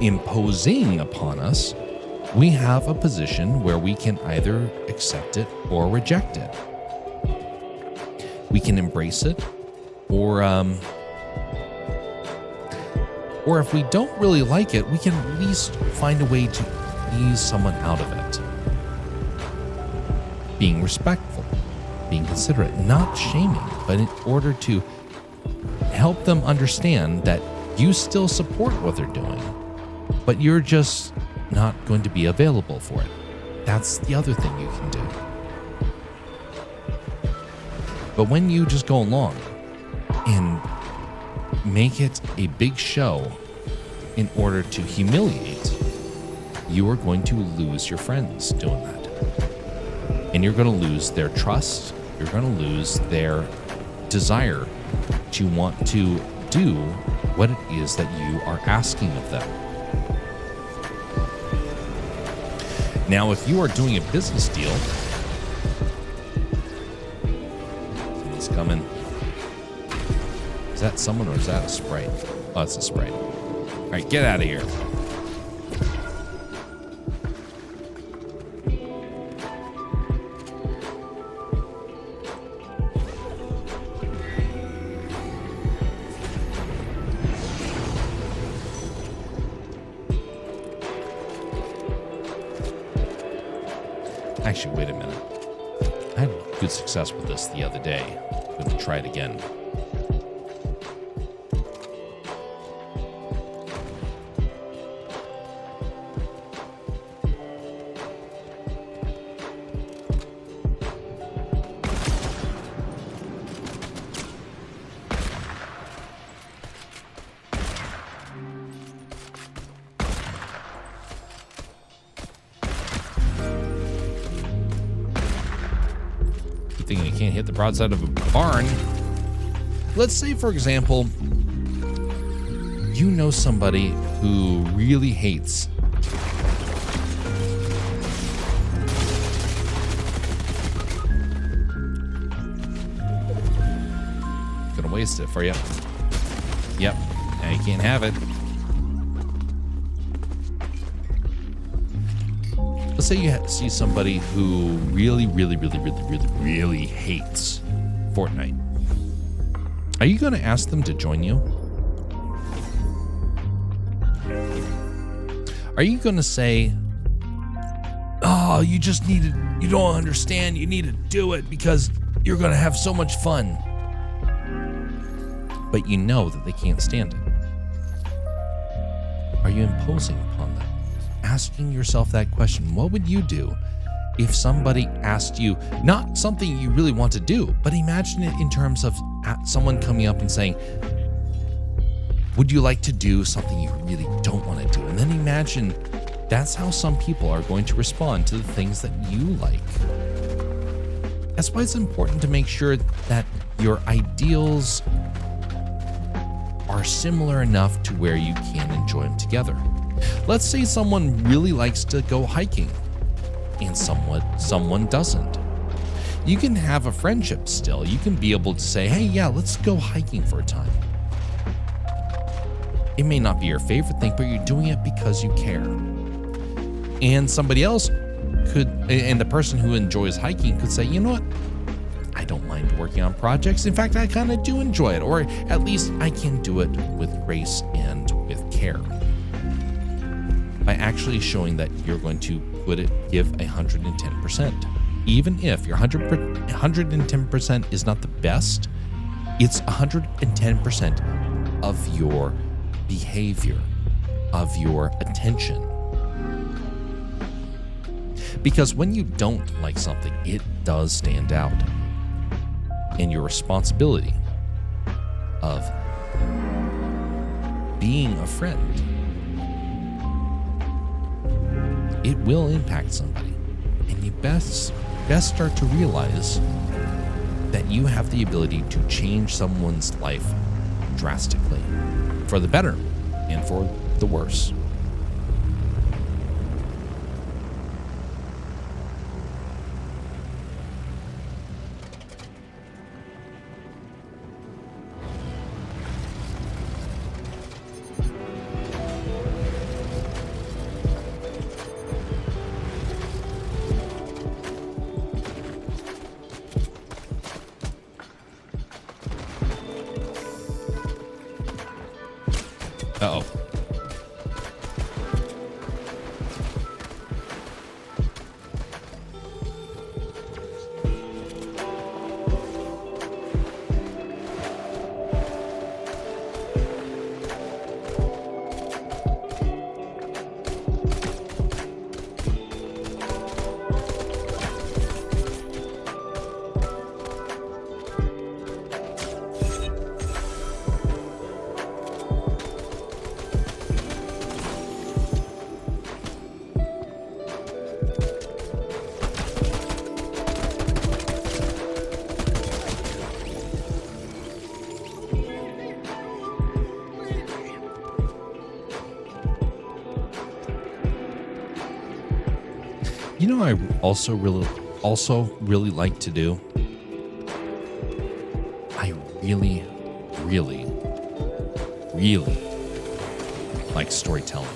imposing upon us, we have a position where we can either accept it or reject it. We can embrace it, or if we don't really like it, we can at least find a way to ease someone out of it. Being respectful, being considerate, not shaming, but in order to help them understand that you still support what they're doing, but you're just not going to be available for it. That's the other thing you can do. But when you just go along and make it a big show in order to humiliate, you are going to lose your friends doing that. And you're going to lose their trust. You're going to lose their desire to want to do what it is that you are asking of them. Now, if you are doing a business deal, someone's coming. Is that someone or is that a sprite? Oh, it's a sprite. All right, get out of here. Actually, wait a minute. I had good success with this the other day. I'm going to try it again. Thinking you can't hit the broadside of a barn. Let's say, for example, you know somebody who really hates gonna waste it for you. Yep, now you can't have it. Let's say you see somebody who really hates Fortnite. Are you going to ask them to join you? Are you going to say, oh, you don't understand, you need to do it because you're going to have so much fun. But you know that they can't stand it. Are you imposing upon them? Asking yourself that question, what would you do if somebody asked you, not something you really want to do, but imagine it in terms of someone coming up and saying, would you like to do something you really don't want to do? And then imagine that's how some people are going to respond to the things that you like. That's why it's important to make sure that your ideals are similar enough to where you can enjoy them together. Let's say someone really likes to go hiking and someone doesn't. You can have a friendship still. You can be able to say, hey, yeah, let's go hiking for a time. It may not be your favorite thing, but you're doing it because you care. And somebody else and the person who enjoys hiking could say, you know what? I don't mind working on projects. In fact, I kind of do enjoy it, or at least I can do it with grace and with care. By actually showing that you're going to give 110%. Even if your 110% is not the best, it's 110% of your behavior, of your attention. Because when you don't like something, it does stand out. And your responsibility of being a friend, it will impact somebody. And you best start to realize that you have the ability to change someone's life drastically, for the better and for the worse. Uh-oh. I also really like to do? I really, really, really like storytelling.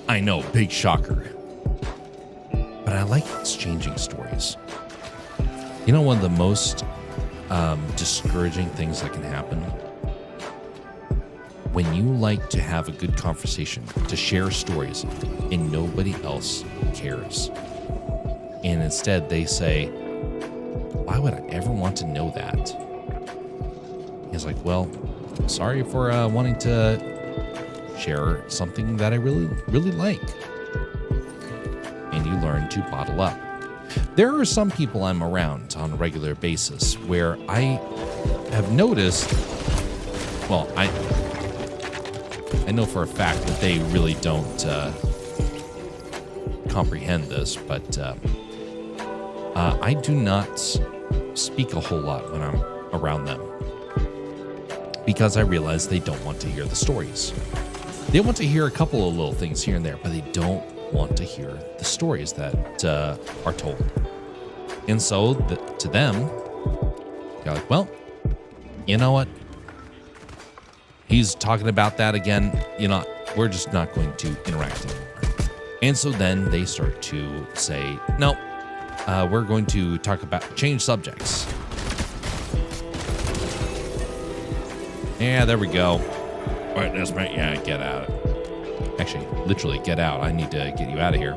I know, big shocker. But I like exchanging stories. One of the most discouraging things that can happen when you like to have a good conversation, to share stories, and nobody else cares. And instead they say, why would I ever want to know that? He's like, well, sorry for wanting to share something that I really, really like. And you learn to bottle up. There are some people I'm around on a regular basis where I have noticed, well, I know for a fact that they really don't comprehend this, but I do not speak a whole lot when I'm around them because I realize they don't want to hear the stories. They want to hear a couple of little things here and there, but they don't want to hear the stories that are told. And so to them, they're like, well, you know what? He's talking about that again. We're just not going to interact anymore. And so then they start to say, no, we're going to change subjects. Yeah, there we go. All right, that's right. Yeah, get out. Actually, literally get out. I need to get you out of here.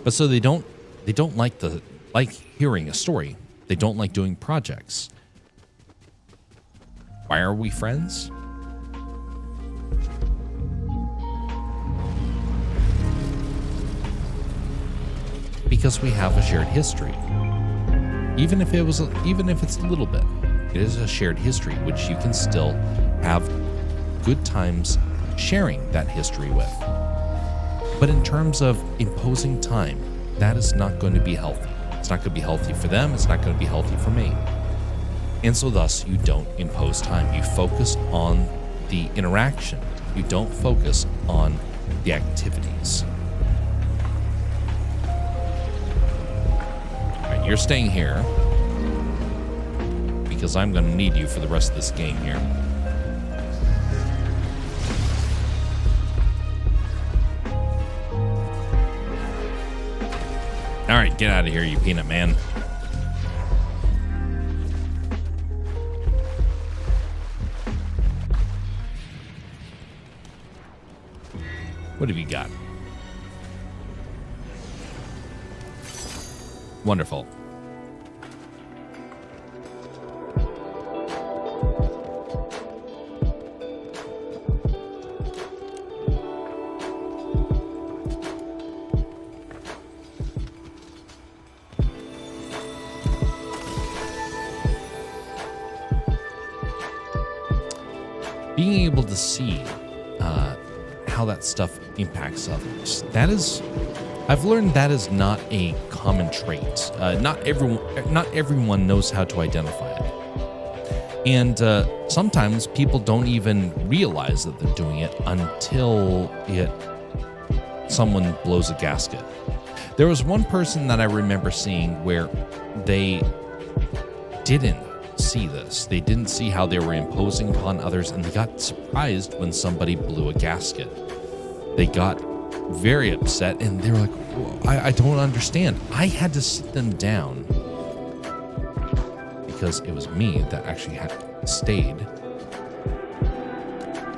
But so they don't like hearing a story. They don't like doing projects. Why are we friends? Because we have a shared history. Even if it's a little bit, it is a shared history which you can still have good times sharing that history with. But in terms of imposing time, that is not going to be healthy. It's not going to be healthy for them. It's not going to be healthy for me. And so thus, you don't impose time. You focus on the interaction. You don't focus on the activities. All right, you're staying here because I'm going to need you for the rest of this game here. All right, get out of here, you peanut man. What have you got? Wonderful. Being able to see how that stuff impacts others. I've learned that is not a common trait. Not everyone knows how to identify it. And sometimes people don't even realize that they're doing it until someone blows a gasket. There was one person that I remember seeing where they didn't see this. They didn't see how they were imposing upon others, and they got surprised when somebody blew a gasket. They got very upset, and they were like, I don't understand. I had to sit them down because it was me that actually had stayed,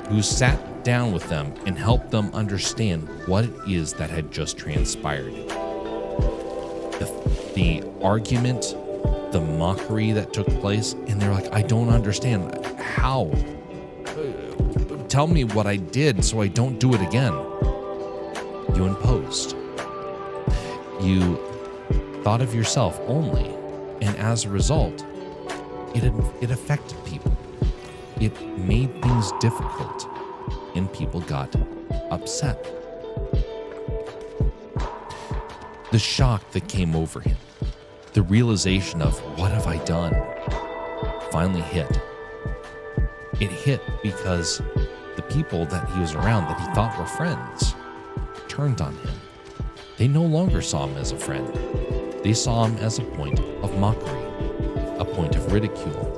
who sat down with them and helped them understand what it is that had just transpired. The argument, the mockery that took place, and they're like, I don't understand. How? Tell me what I did so I don't do it again. You imposed. You thought of yourself only, and as a result, it affected people. It made things difficult, and people got upset. The shock that came over him, the realization of what have I done, finally hit. It hit because the people that he was around that he thought were friends turned on him. They no longer saw him as a friend. They saw him as a point of mockery, a point of ridicule.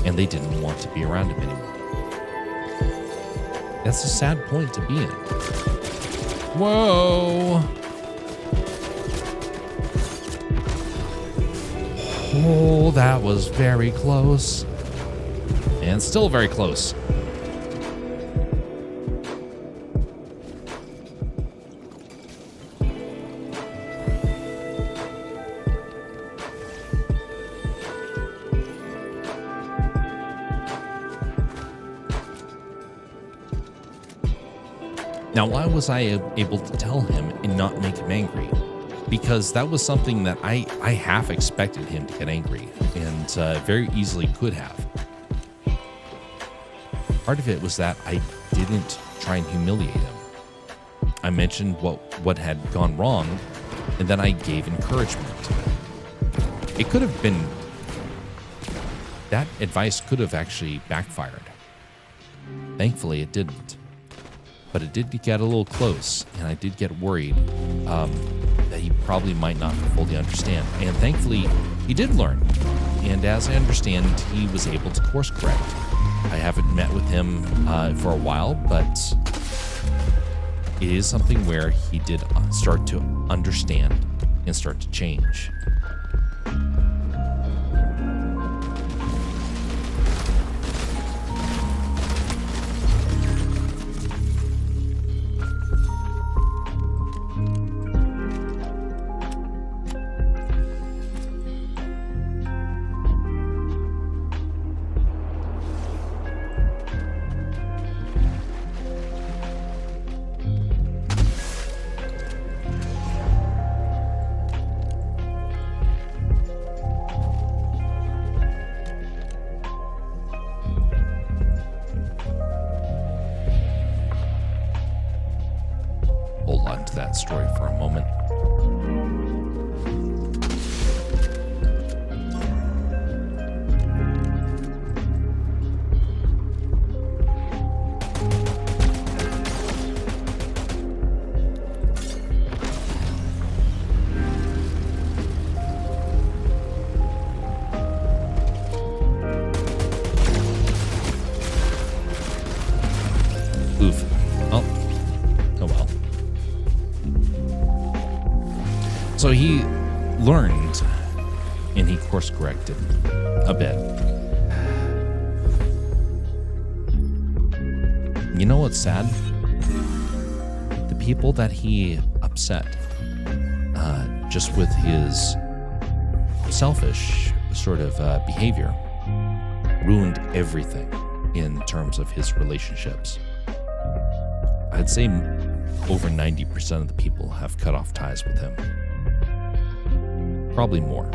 And they didn't want to be around him anymore. That's a sad point to be in. Whoa! Oh, that was very close. And still very close. Now, why was I able to tell him and not make him angry? Because that was something that I half expected him to get angry, and very easily could have. Part of it was that I didn't try and humiliate him. I mentioned what had gone wrong, and then I gave encouragement. It could have been... That advice could have actually backfired. Thankfully, it didn't. But it did get a little close, and I did get worried that he probably might not fully understand. And thankfully, he did learn. And as I understand, he was able to course correct. I haven't met with him for a while, but it is something where he did start to understand and start to change. Hold on to that story for a moment. Oof. Oh well. So he learned and he course corrected a bit. You know what's sad? The people that he upset, just with his selfish sort of behavior, ruined everything in terms of his relationships. I'd say over 90% of the people have cut off ties with him. Probably more.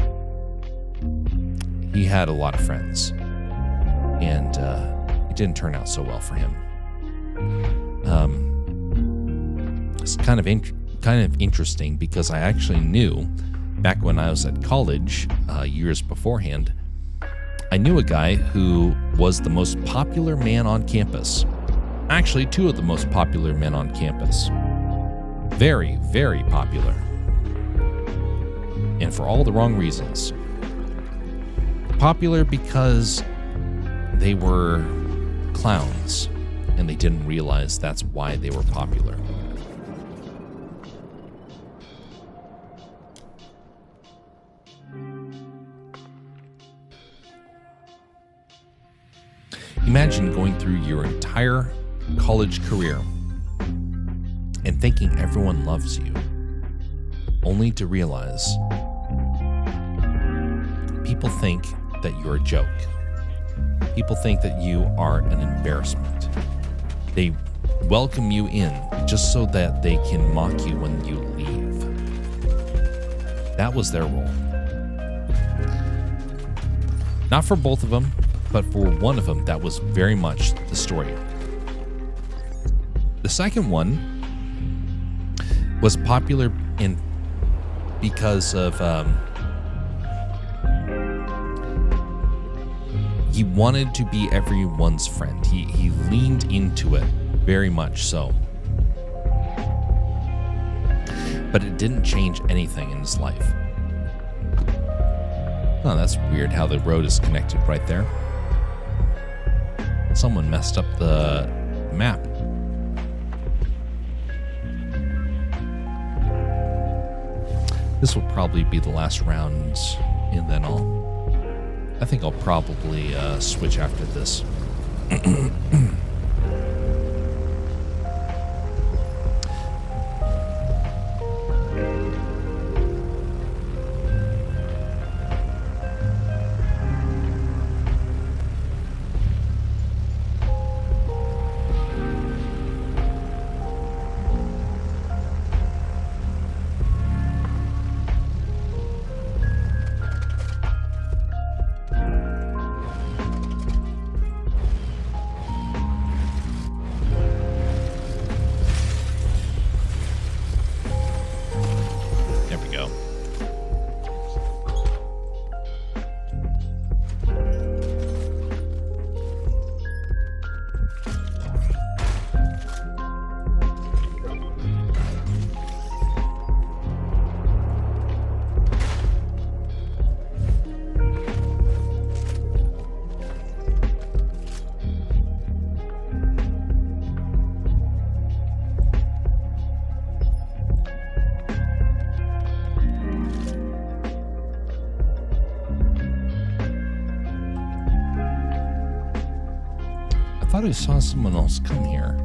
He had a lot of friends, and it didn't turn out so well for him. It's kind of interesting because I actually knew back when I was at college, years beforehand, I knew a guy who was the most popular man on campus. Actually, two of the most popular men on campus. Very, very popular. And for all the wrong reasons. Popular because they were clowns, and they didn't realize that's why they were popular. Imagine going through your entire college career and thinking everyone loves you, only to realize people think that you're a joke. People think that you are an embarrassment. They welcome you in just so that they can mock you when you leave. That was their role. Not for both of them, but for one of them, that was very much the story. The second one was popular because of he wanted to be everyone's friend. He leaned into it very much so. But it didn't change anything in his life. Oh, that's weird how the road is connected right there. Someone messed up the map. This will probably be the last round, and then I think I'll probably switch after this. I thought I saw someone else come here.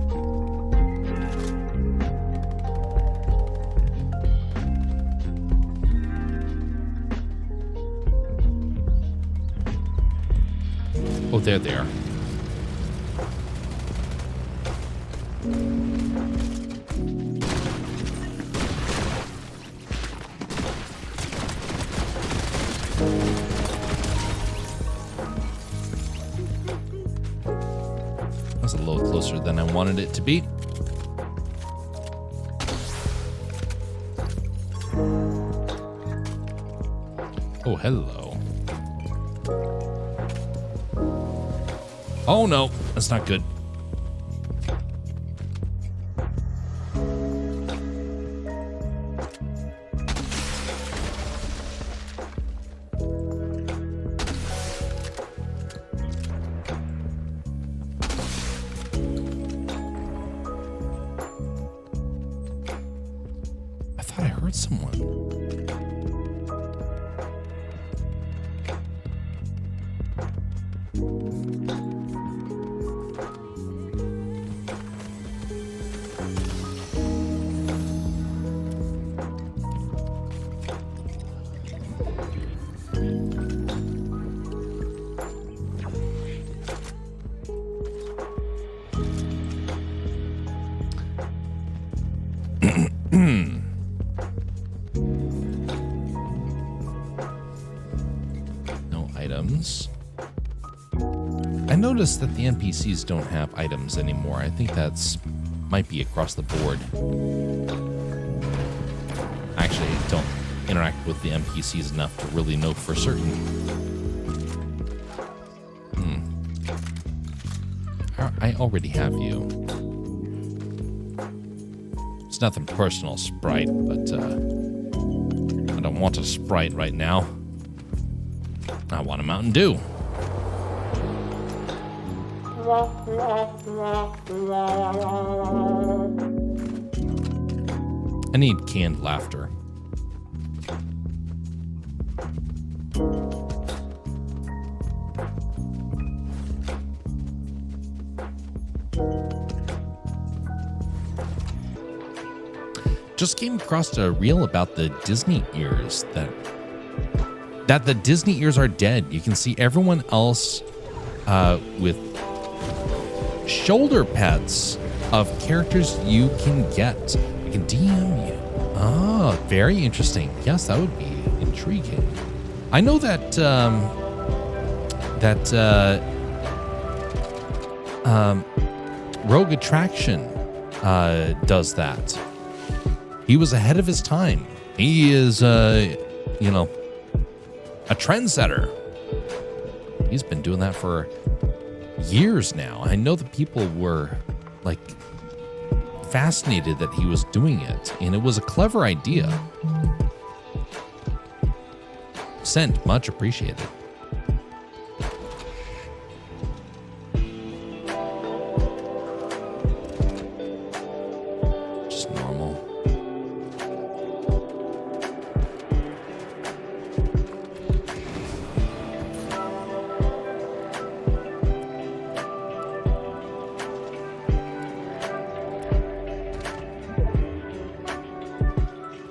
Oh, they're there. That's a little closer than I wanted it to be. Oh, hello. Oh, no. That's not good. I thought I heard someone. No items. I noticed that the NPCs don't have items anymore. I think that's might be across the board. Actually, I don't interact with the NPCs enough to really know for certain. I already have you. It's nothing personal, Sprite, but I don't want a Sprite right now. I want a Mountain Dew. I need canned laughter. Just came across a reel about the Disney ears that the Disney ears are dead. You can see everyone else with shoulder pads of characters you can get. I can DM you. Ah, very interesting. Yes, that would be intriguing. I know that Rogue Attraction does that. He was ahead of his time. He is, you know, a trendsetter. He's been doing that for years now. I know that people were like fascinated that he was doing it, and it was a clever idea. Sent, much appreciated. Just normal.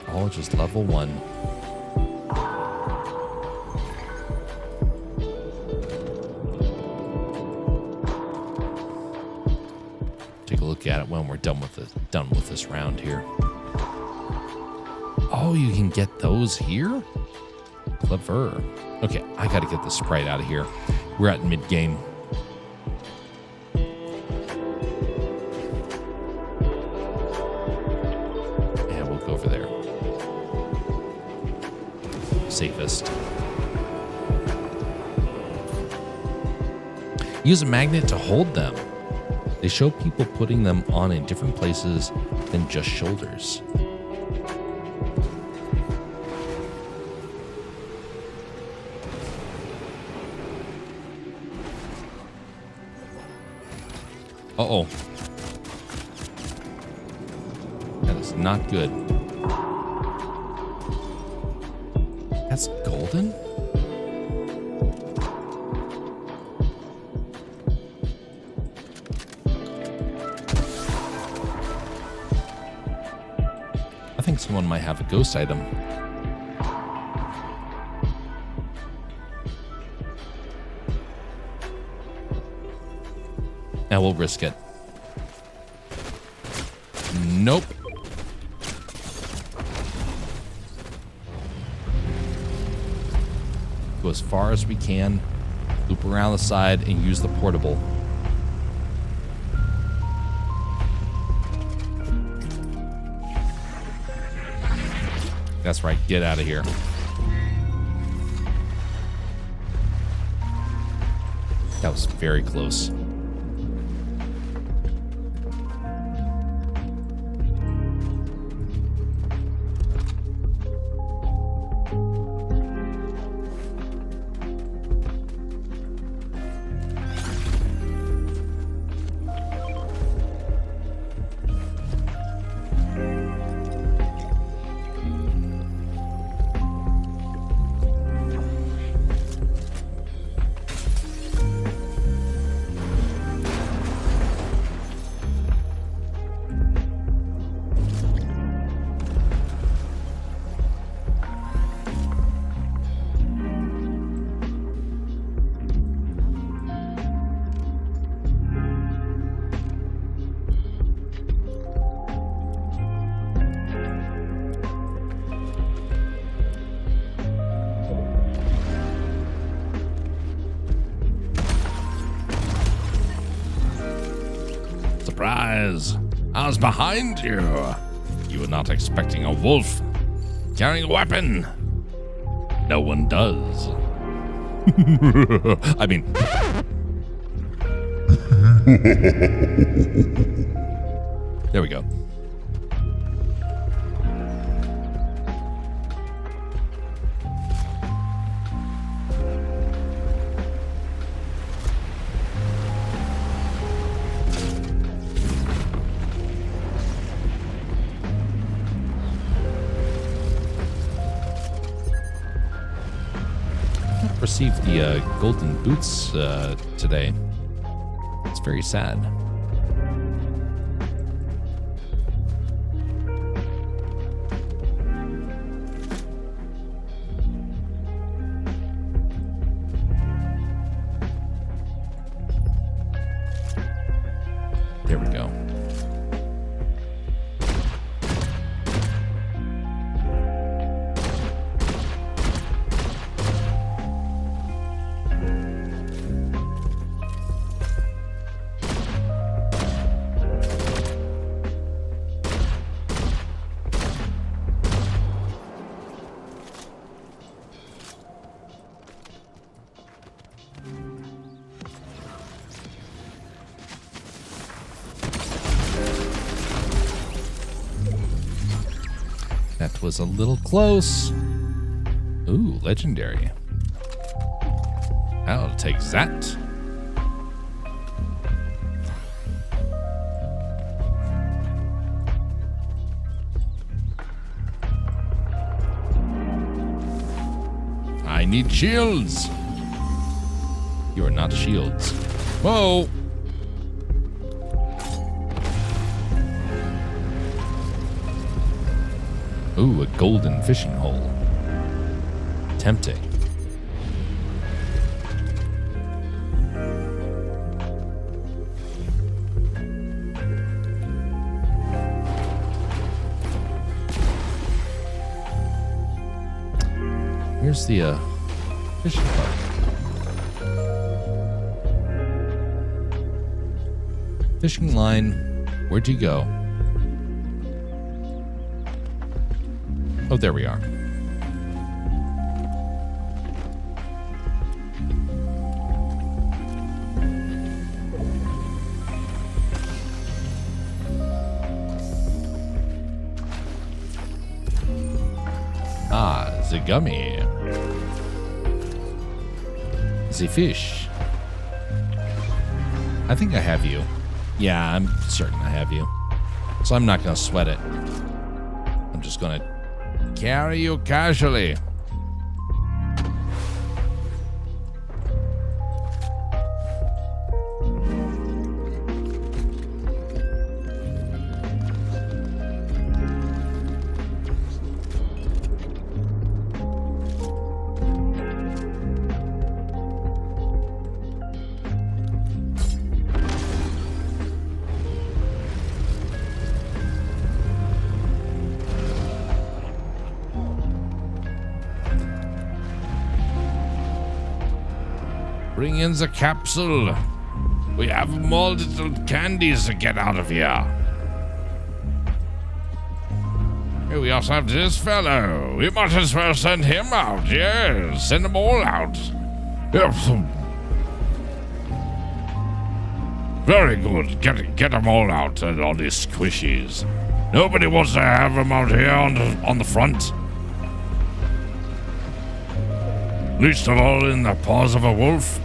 All just level 1. Take a look at it when we're done with this round here. Oh, you can get those here? Clever. Okay, I gotta get the sprite out of here. We're at mid-game. Yeah, we'll go over there. Safest. Use a magnet to hold them. They show people putting them on in different places than just shoulders. Uh-oh. That is not good. That's golden? I think someone might have a ghost item. Now we'll risk it. Nope. Go as far as we can, loop around the side, and use the portable. That's right, get out of here. That was very close. Surprise! I was behind you. You were not expecting a wolf carrying a weapon. No one does. I mean... There we go. Received the golden boots today. It's very sad. There we go. was a little close. Ooh, legendary. I'll take that. I need shields. You are not shields. Whoa. Ooh, a golden fishing hole. Tempting. Here's the fishing boat. Fishing line, where'd you go? Oh, there we are. Ah, the gummy. The fish. I think I have you. Yeah, I'm certain I have you. So I'm not going to sweat it. I'm just going to carry you casually. Bring in the capsule. We have more little candies to get out of here. Here we also have this fellow. We might as well send him out. Yes, send them all out. Yes. Very good. Get them all out, all these squishies. Nobody wants to have them out here on the front. Least of all in the paws of a wolf.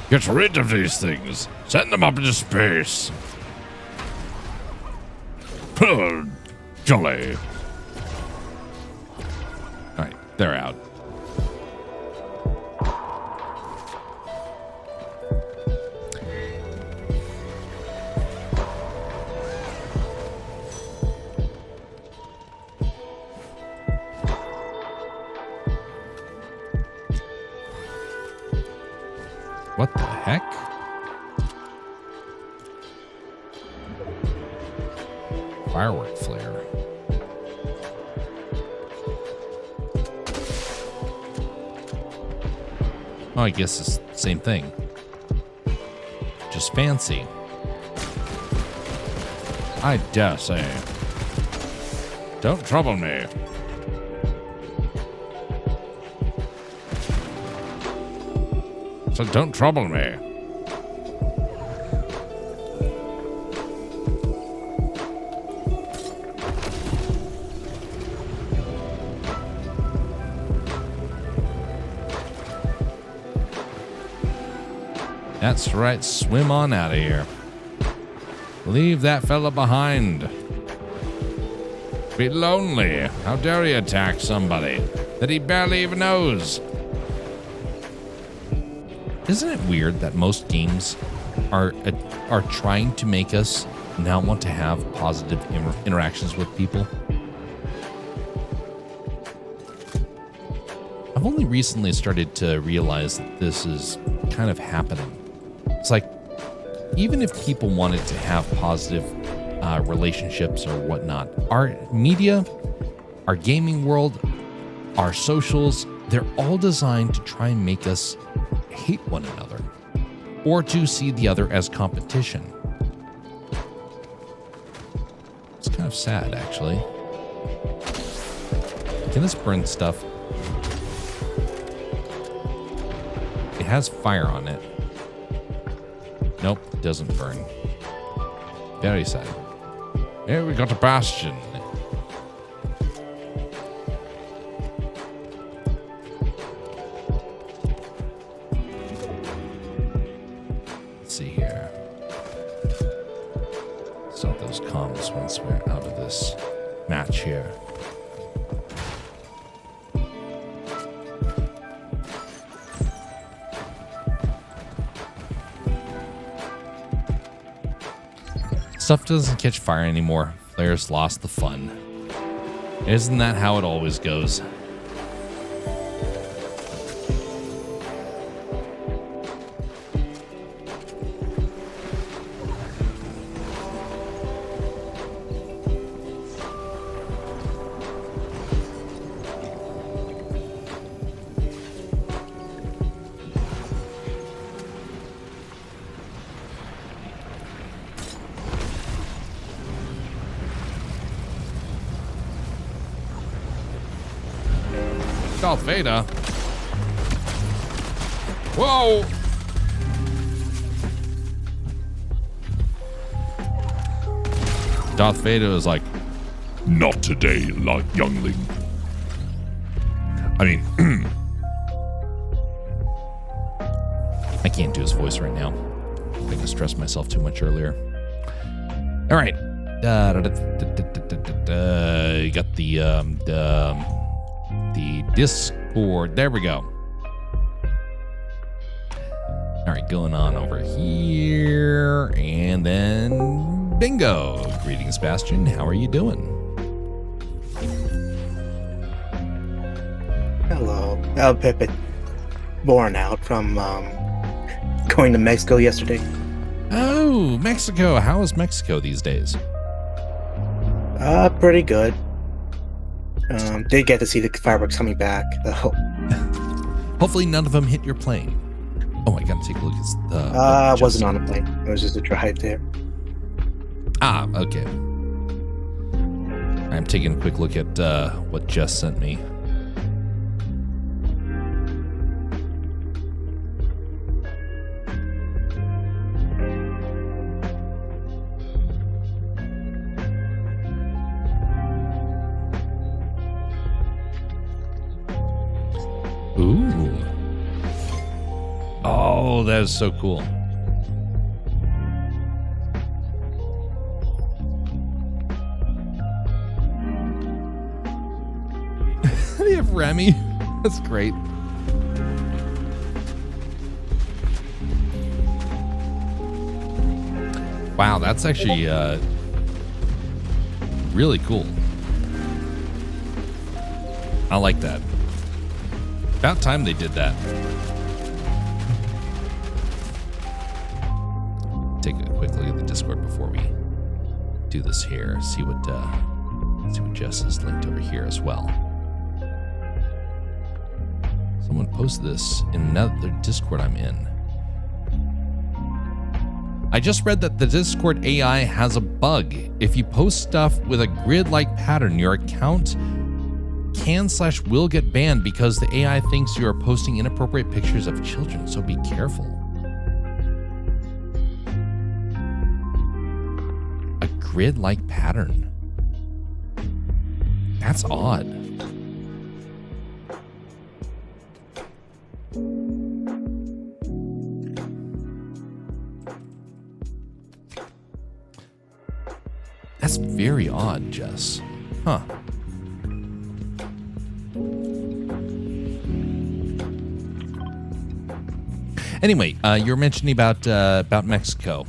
Get rid of these things. Send them up into space. Jolly. Alright, they're out. What the heck? Firework flare. Oh, I guess it's the same thing. Just fancy. I dare say. Don't trouble me. So don't trouble me. That's right, swim on out of here. Leave that fella behind. Be lonely. How dare he attack somebody that he barely even knows? Isn't it weird that most games are trying to make us now want to have positive interactions with people? I've only recently started to realize that this is kind of happening. It's like, even if people wanted to have positive relationships or whatnot, our media, our gaming world, our socials, they're all designed to try and make us hate one another or to see the other as competition. It's kind of sad, actually. Can this burn stuff? It has fire on it. Nope, it doesn't burn. Very sad. Here we got a bastion. Let's see here. Start those comms once we're out of this match here. Stuff doesn't catch fire anymore. Players lost the fun. Isn't that how it always goes? Darth Vader. Whoa! Darth Vader is like, not today, youngling. I mean, I can't do his voice right now. I think I stressed myself too much earlier. All right. You got the Discord. There we go. All right, going on over here. And then bingo. Greetings, Bastion. How are you doing? Hello. Pepe. Born out from going to Mexico yesterday. Oh, Mexico. How is Mexico these days? Pretty good. Did get to see the fireworks coming back, though. Hopefully none of them hit your plane. Oh, I gotta take a look at the... I wasn't on a plane. It was just a drive there. Ah, okay. I'm taking a quick look at what Jess sent me. Ooh. Oh, that is so cool. They have Remy. That's great. Wow, that's actually really cool. I like that. About time they did that. Take a quick look at the Discord before we do this here. See what Jess has linked over here as well. Someone posted this in another Discord I'm in. I just read that the Discord AI has a bug. If you post stuff with a grid-like pattern, your account can/will get banned because the AI thinks you are posting inappropriate pictures of children, so be careful. A grid-like pattern. That's odd. That's very odd, Jess. Huh. Anyway, you were mentioning about Mexico.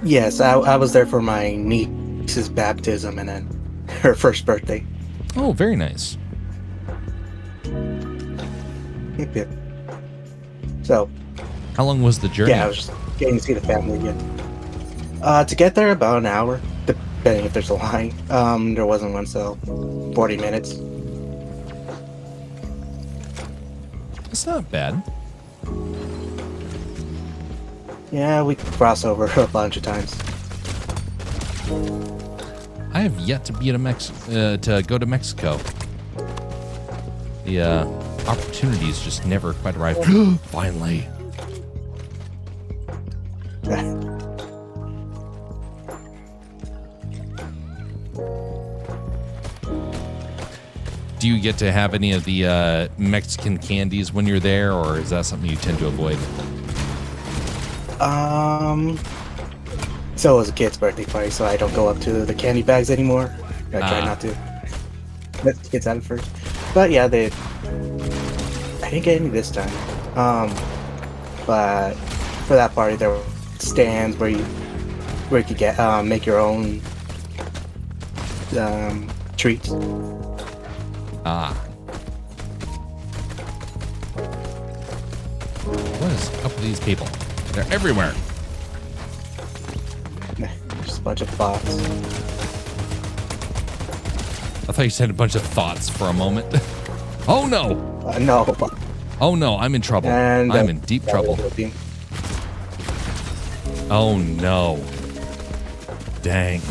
Yes, I was there for my niece's baptism and then her first birthday. Oh, very nice. Yep, yep. So, how long was the journey? yeah, I was just getting to see the family again. To get there, about an hour, depending if there's a line. There wasn't one, so 40 minutes. It's not bad. Yeah, we cross over a bunch of times. I have yet to be to go to Mexico. The opportunities just never quite arrived. Finally. Do you get to have any of the Mexican candies when you're there, or is that something you tend to avoid? So it was a kid's birthday party, so I don't go up to the candy bags anymore. I try not to. Let the kids have it first. But yeah, I didn't get any this time. But for that party, there were stands where you could get make your own treats. What is up with these people? They're everywhere. Just a bunch of bots. I thought you said a bunch of thoughts for a moment. Oh no! No. Oh no, I'm in trouble. And, I'm in deep trouble. Oh no. Dang.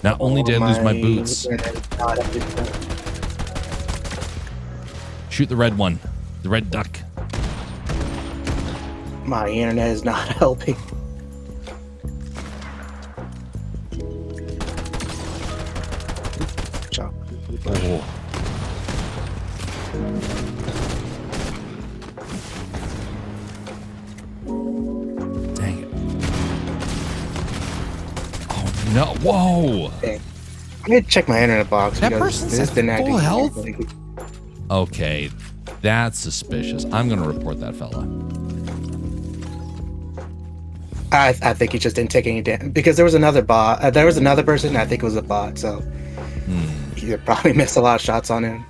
Not only did I lose my boots. Shoot the red one. The red duck. My internet is not helping. Oh. Dang it. Oh no. Whoa. Dang. I'm gonna check my internet box. That because person's this at didn't full health? actually- Okay. That's suspicious. I'm going to report that fella. I think he just didn't take any damage because there was another bot. There was another person. I think it was a bot, so he probably missed a lot of shots on him.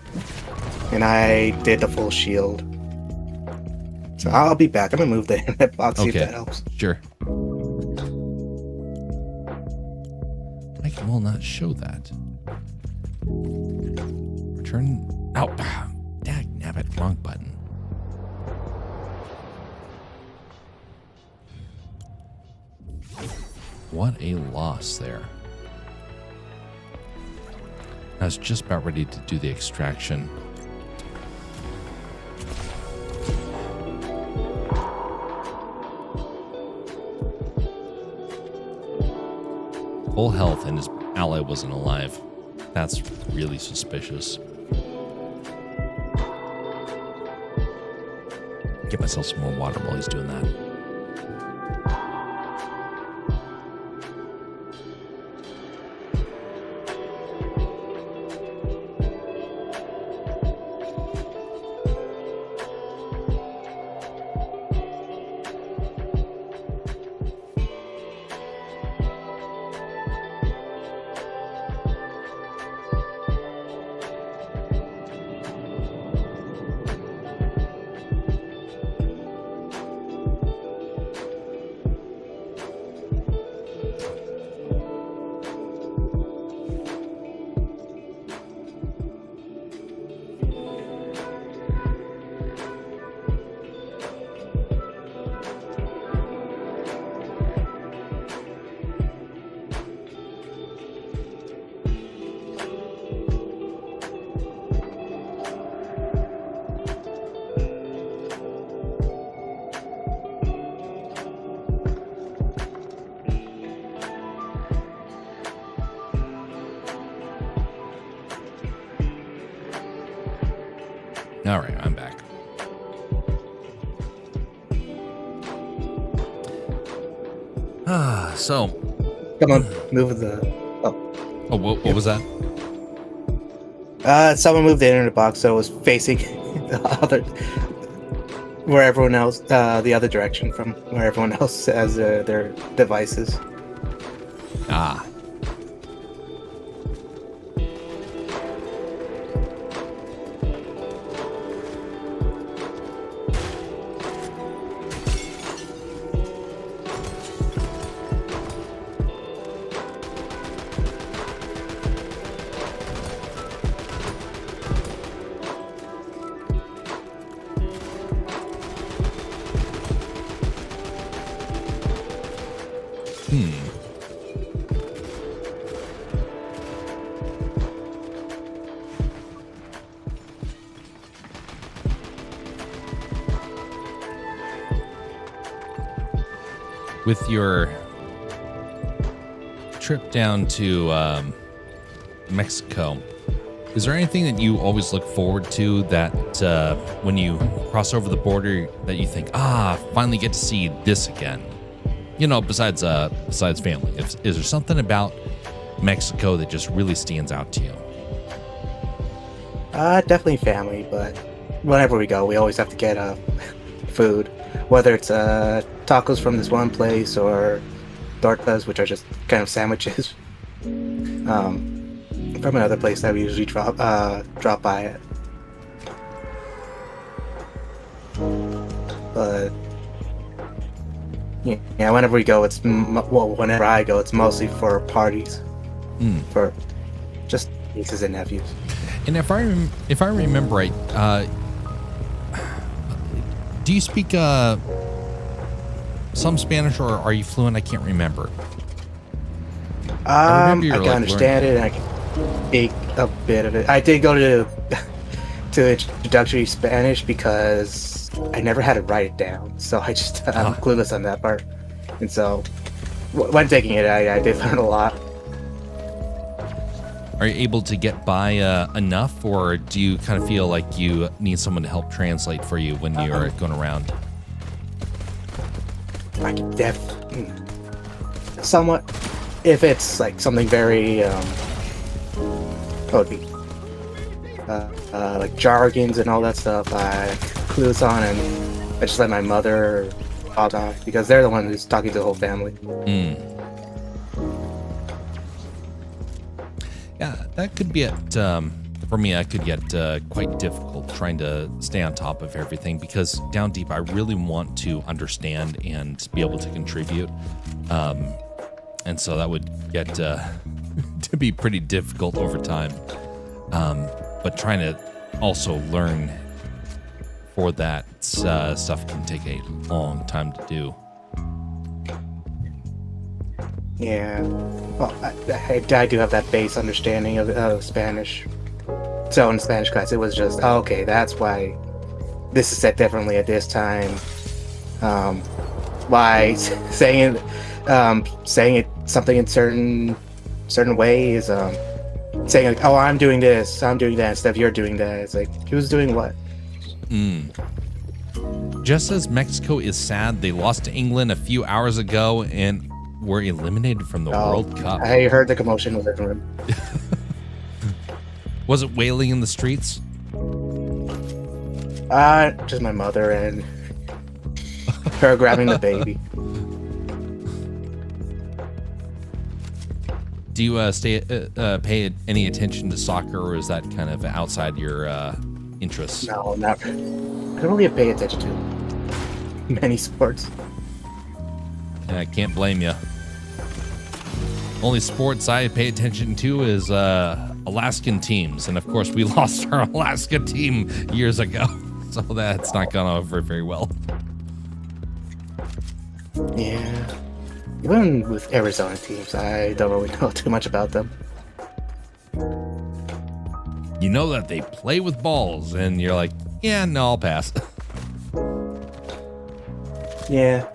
And I did the full shield, so I'll be back. I'm gonna move the internet box. See if that helps. Sure. I will not show that. Return. Oh, dagnabbit, wrong button. What a loss there. I was just about ready to do the extraction. Full health and his ally wasn't alive. That's really suspicious. Get myself some more water while he's doing that. All right, I'm back. So. Come on, move the. Oh, what was that? Someone moved the internet box so it was facing the other, where everyone else, the other direction from where everyone else has their devices. Ah. with your trip down to Mexico, is there anything that you always look forward to that when you cross over the border that you think, finally get to see this again? You know, besides family, is there something about Mexico that just really stands out to you? Definitely family, but whenever we go, we always have to get food, whether it's tacos from this one place or tortas, which are just kind of sandwiches, from another place that we usually drop by at. But yeah, whenever we go, whenever I go, it's mostly for parties, for just nieces and nephews. And if I remember right, do you speak some Spanish, or are you fluent? I can't remember. I can understand it, and I can speak a bit of it. I did go to introductory Spanish because I never had to write it down, so I'm clueless on that part. And so, when taking it, I did learn a lot. Are you able to get by enough, or do you kind of feel like you need someone to help translate for you when you're going around? I can somewhat, if it's like something very, what would be, like jargons and all that stuff, I clueless on, and I just let my mother talk, because they're the one who's talking to the whole family. Yeah, that could be for me, I could get quite difficult trying to stay on top of everything, because down deep, I really want to understand and be able to contribute. And so that would get to be pretty difficult over time. But trying to also learn for that stuff can take a long time to do. Yeah, well, I do have that base understanding of Spanish. So in Spanish class, it was just, okay, that's why this is said differently at this time. Why saying it something in certain way is saying like, oh, I'm doing this, I'm doing that, instead of you're doing that. It's like, who's doing what? Just as Mexico is sad, they lost to England a few hours ago and were eliminated from the World Cup. I heard the commotion with everyone. Was it wailing in the streets? Just my mother and her grabbing the baby. Do you pay any attention to soccer, or is that kind of outside your interests? No, not. I don't really pay attention to many sports. I can't blame you. Only sports I pay attention to is Alaskan teams, and of course we lost our Alaska team years ago, so that's not gone over very well. Yeah, even with Arizona teams, I don't really know too much about them. You know that they play with balls, and you're like, yeah, no, I'll pass. Yeah.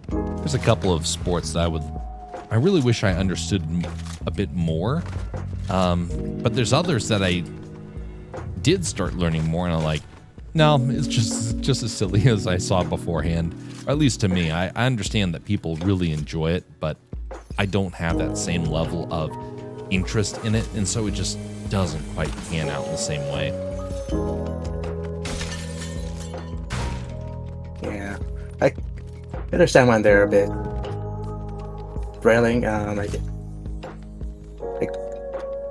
There's a couple of sports that I really wish I understood a bit more. But there's others that I did start learning more, and I'm like, no, it's just as silly as I saw beforehand. Or at least to me, I understand that people really enjoy it, but I don't have that same level of interest in it, and so it just doesn't quite pan out in the same way. Yeah, I understand when they're a bit railing.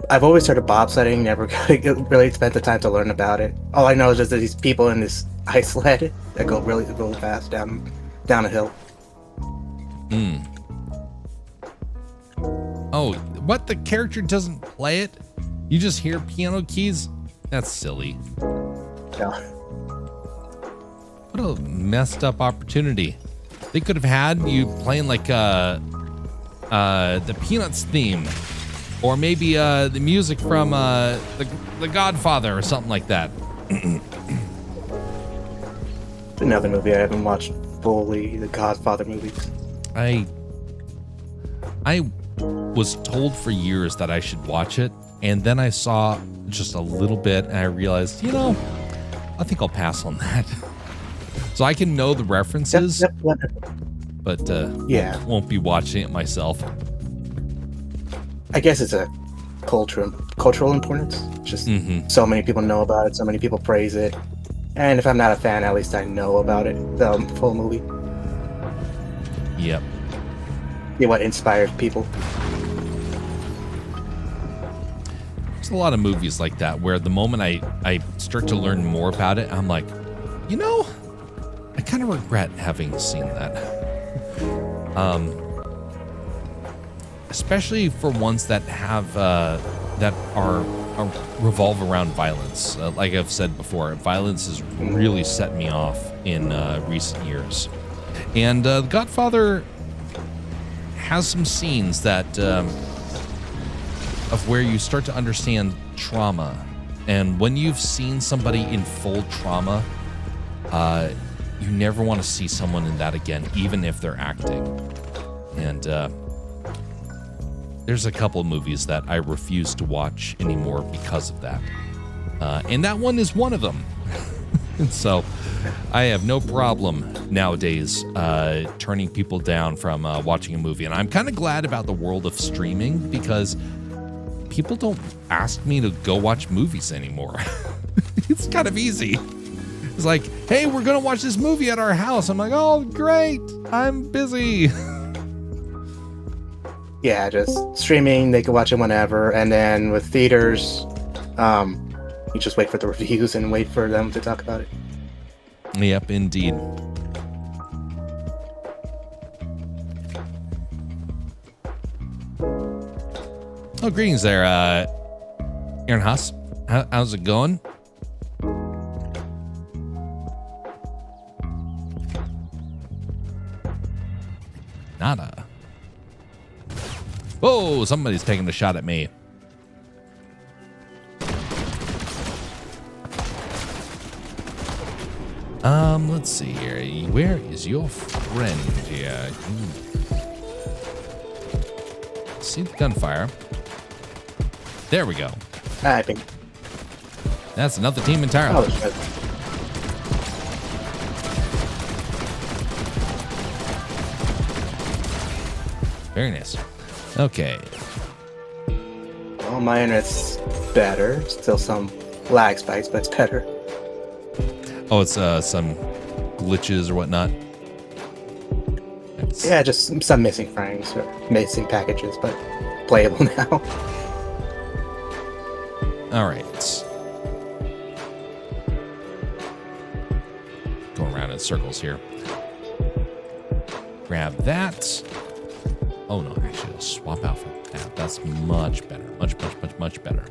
I've always heard of bobsledding, never really spent the time to learn about it. All I know is just that these people in this ice sled that go really fast down a hill. Oh, what? The character doesn't play it? You just hear piano keys? That's silly. Yeah. What a messed up opportunity. They could have had you playing like the Peanuts theme, or maybe the music from the Godfather or something like that. Another movie I haven't watched fully, the Godfather movies. I was told for years that I should watch it, and then I saw just a little bit, and I realized, I think I'll pass on that. So I can know the references, but yeah, won't be watching it myself. I guess it's a cultural importance. Just so many people know about it, so many people praise it, and if I'm not a fan, at least I know about it. The full movie. Yep. Yeah, what inspires people. There's a lot of movies like that where the moment I start to learn more about it, I'm like, I kind of regret having seen that. Especially for ones that have that are revolve around violence. Like I've said before, violence has really set me off in recent years. And The Godfather has some scenes that of where you start to understand trauma. And when you've seen somebody in full trauma, you never want to see someone in that again, even if they're acting. And there's a couple of movies that I refuse to watch anymore because of that. And that one is one of them. And so I have no problem nowadays turning people down from watching a movie. And I'm kind of glad about the world of streaming because people don't ask me to go watch movies anymore. It's kind of easy. It's like, hey, we're going to watch this movie at our house. I'm like, oh, great. I'm busy. Yeah, just streaming, they can watch it whenever. And then with theaters, you just wait for the reviews and wait for them to talk about it. Yep, indeed. Oh, greetings there, Aaron Haas. How's it going? Nada. Whoa, somebody's taking a shot at me. Let's see here. Where is your friend here? See the gunfire. There we go. I think. That's another team entirely. Oh, shit. Very nice. Okay. Well, my internet's better. Still some lag spikes, but it's better. Oh, it's some glitches or whatnot. Yeah, just some missing frames or missing packages, but playable now. All right. Going around in circles here. Grab that. Oh no, actually, I'll swap out for that. That's much better. Much better.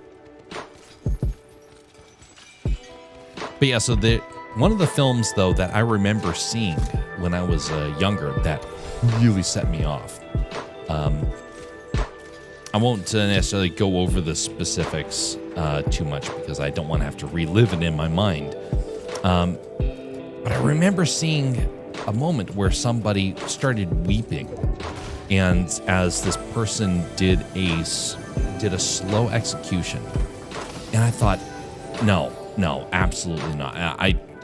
But yeah, so one of the films, though, that I remember seeing when I was younger that really set me off. I won't necessarily go over the specifics too much because I don't want to have to relive it in my mind. But I remember seeing a moment where somebody started weeping. And as this person did a slow execution. And I thought, no, absolutely not.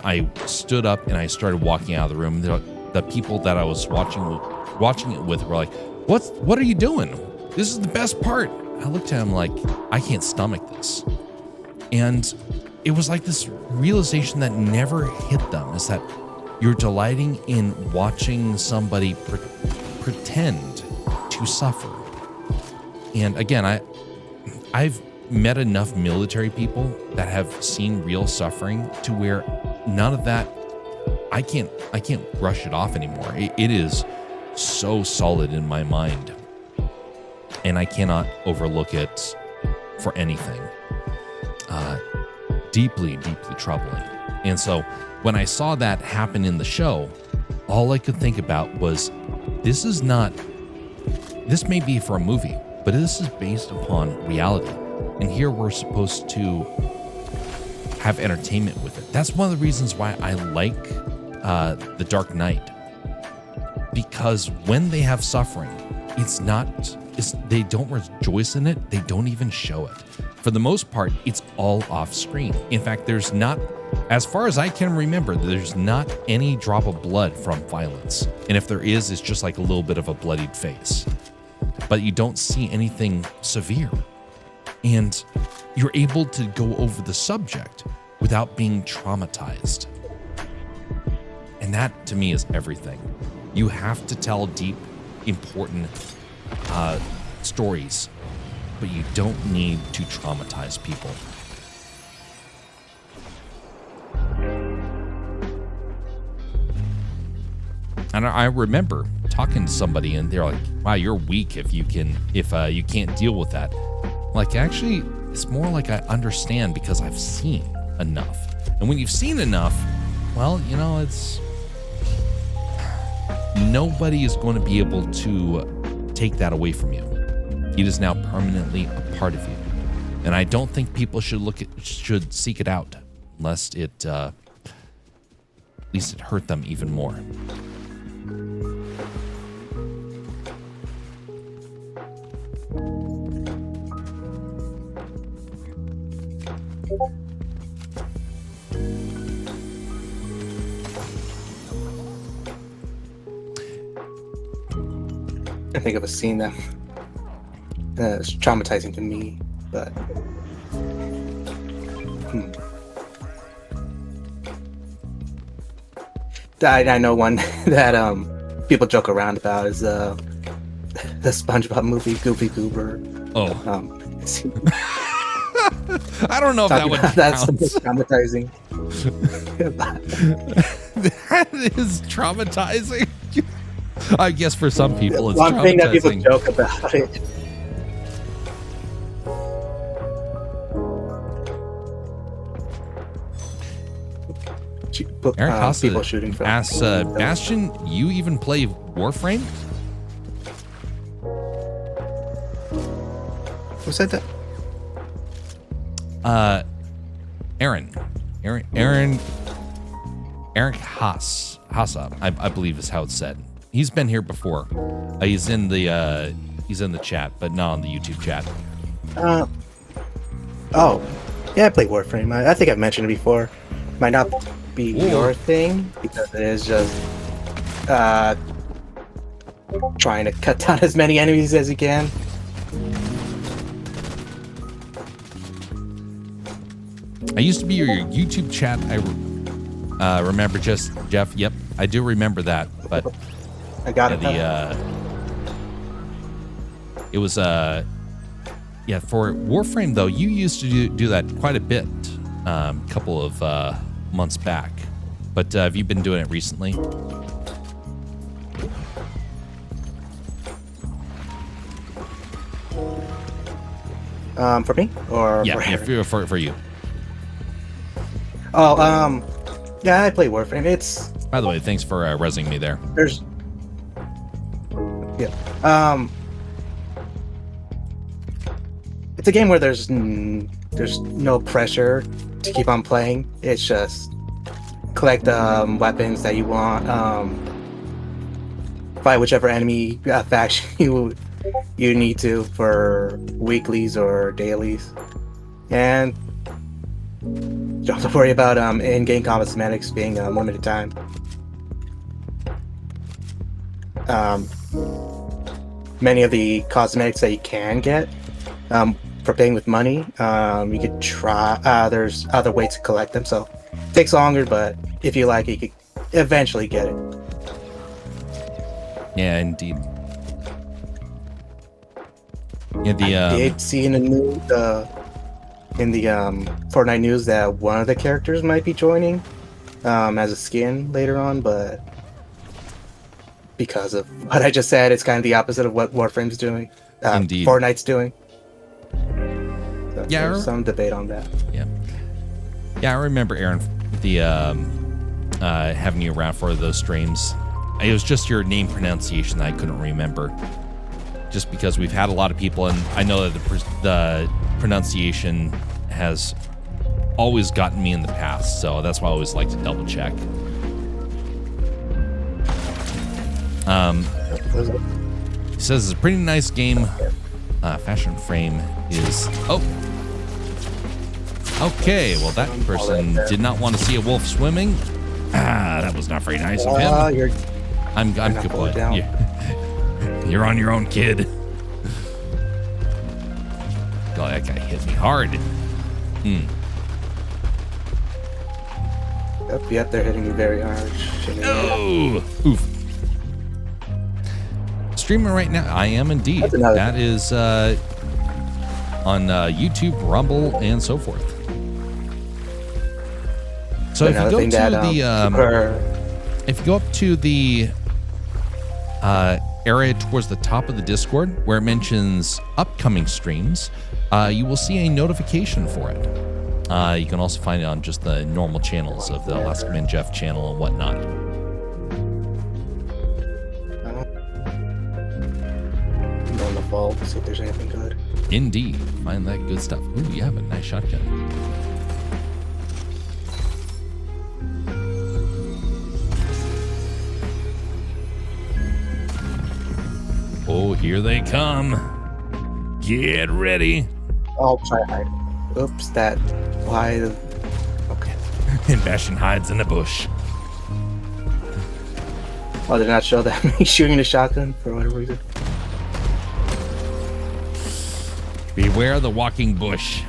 I stood up and I started walking out of the room. The people that I was watching it with were like, what are you doing? This is the best part. I looked at him like, I can't stomach this. And it was like this realization that never hit them, is that you're delighting in watching somebody pretend to suffer. And again, I've met enough military people that have seen real suffering to where none of that, I can't brush it off anymore. It is so solid in my mind, and I cannot overlook it for anything. Deeply troubling. And so when I saw that happen in the show, all I could think about was, this may be for a movie, but this is based upon reality. And here we're supposed to have entertainment with it. That's one of the reasons why I like the Dark Knight, because when they have suffering, they don't rejoice in it. They don't even show it. For the most part, it's all off screen. In fact, there's not, as far as I can remember, there's not any drop of blood from violence. And if there is, it's just like a little bit of a bloodied face. But you don't see anything severe. And you're able to go over the subject without being traumatized. And that, to me, is everything. You have to tell deep, important stories, but you don't need to traumatize people. And I remember talking to somebody, and they're like, "Wow, you're weak if you can't deal with that." Like, actually, it's more like I understand because I've seen enough. And when you've seen enough, well, it's nobody is going to be able to take that away from you. It is now permanently a part of you. And I don't think people should seek it out lest it at least it hurt them even more. I think of a scene that is traumatizing to me, but I know one that people joke around about is the SpongeBob movie Goofy Goober. Oh, I don't know if that would count. That's traumatizing. That is traumatizing. I guess for some people it's one traumatizing. thing that people joke about it. Eric Haas people shooting from asks, Bastion, you even play Warframe? Who said that? Eric Hassa, I believe is how it's said. He's been here before. He's in the chat, but not on the YouTube chat. Oh, yeah, I play Warframe. I think I've mentioned it before. Might not be your thing because it is just trying to cut down as many enemies as you can. I used to be your YouTube chat. I remember just Jeff. Yep, I do remember that. But I got it. It was for Warframe though. You used to do that quite a bit, a couple of months back. But have you been doing it recently? For me or for you. Oh, yeah, I play Warframe. It's, by the way, thanks for resing me there. It's a game where there's no pressure to keep on playing. It's just collect weapons that you want, fight whichever enemy faction you need to for weeklies or dailies, and don't have to worry about in-game cosmetics being limited time. Many of the cosmetics that you can get for paying with money, you could try. There's other ways to collect them, so it takes longer, but if you like it, you could eventually get it. Yeah, indeed. Yeah, I did see in the news, in the Fortnite news, that one of the characters might be joining as a skin later on, but because of what I just said, it's kind of the opposite of what Warframe's doing. Indeed. Fortnite's doing. So yeah, there's some debate on that. Yeah, I remember Aaron, having you around for those streams. It was just your name pronunciation that I couldn't remember. Just because we've had a lot of people, and I know that the pronunciation has always gotten me in the past, so that's why I always like to double check. He says it's a pretty nice game. Fashion frame is... Oh! Okay, well that person did not want to see a wolf swimming. That was not very nice of him. I'm good boy. You're on your own, kid. God, that guy hit me hard. Yep, they're hitting you very hard. Oh! Oof. Streaming right now. I am indeed. That is on YouTube, Rumble, and so forth. So if you go to if you go up to the area towards the top of the Discord where it mentions upcoming streams, you will see a notification for it. You can also find it on just the normal channels of the Alaska Man Jeff channel and whatnot. Go in the vault, see if there's anything good. Indeed, find that good stuff. Ooh, you have a nice shotgun. Oh, here they come. Get ready. I'll try hide. Oops, that. Why? Okay. And Bastion hides in the bush. Oh, did not show that me shooting the shotgun for whatever reason. Beware the walking bush.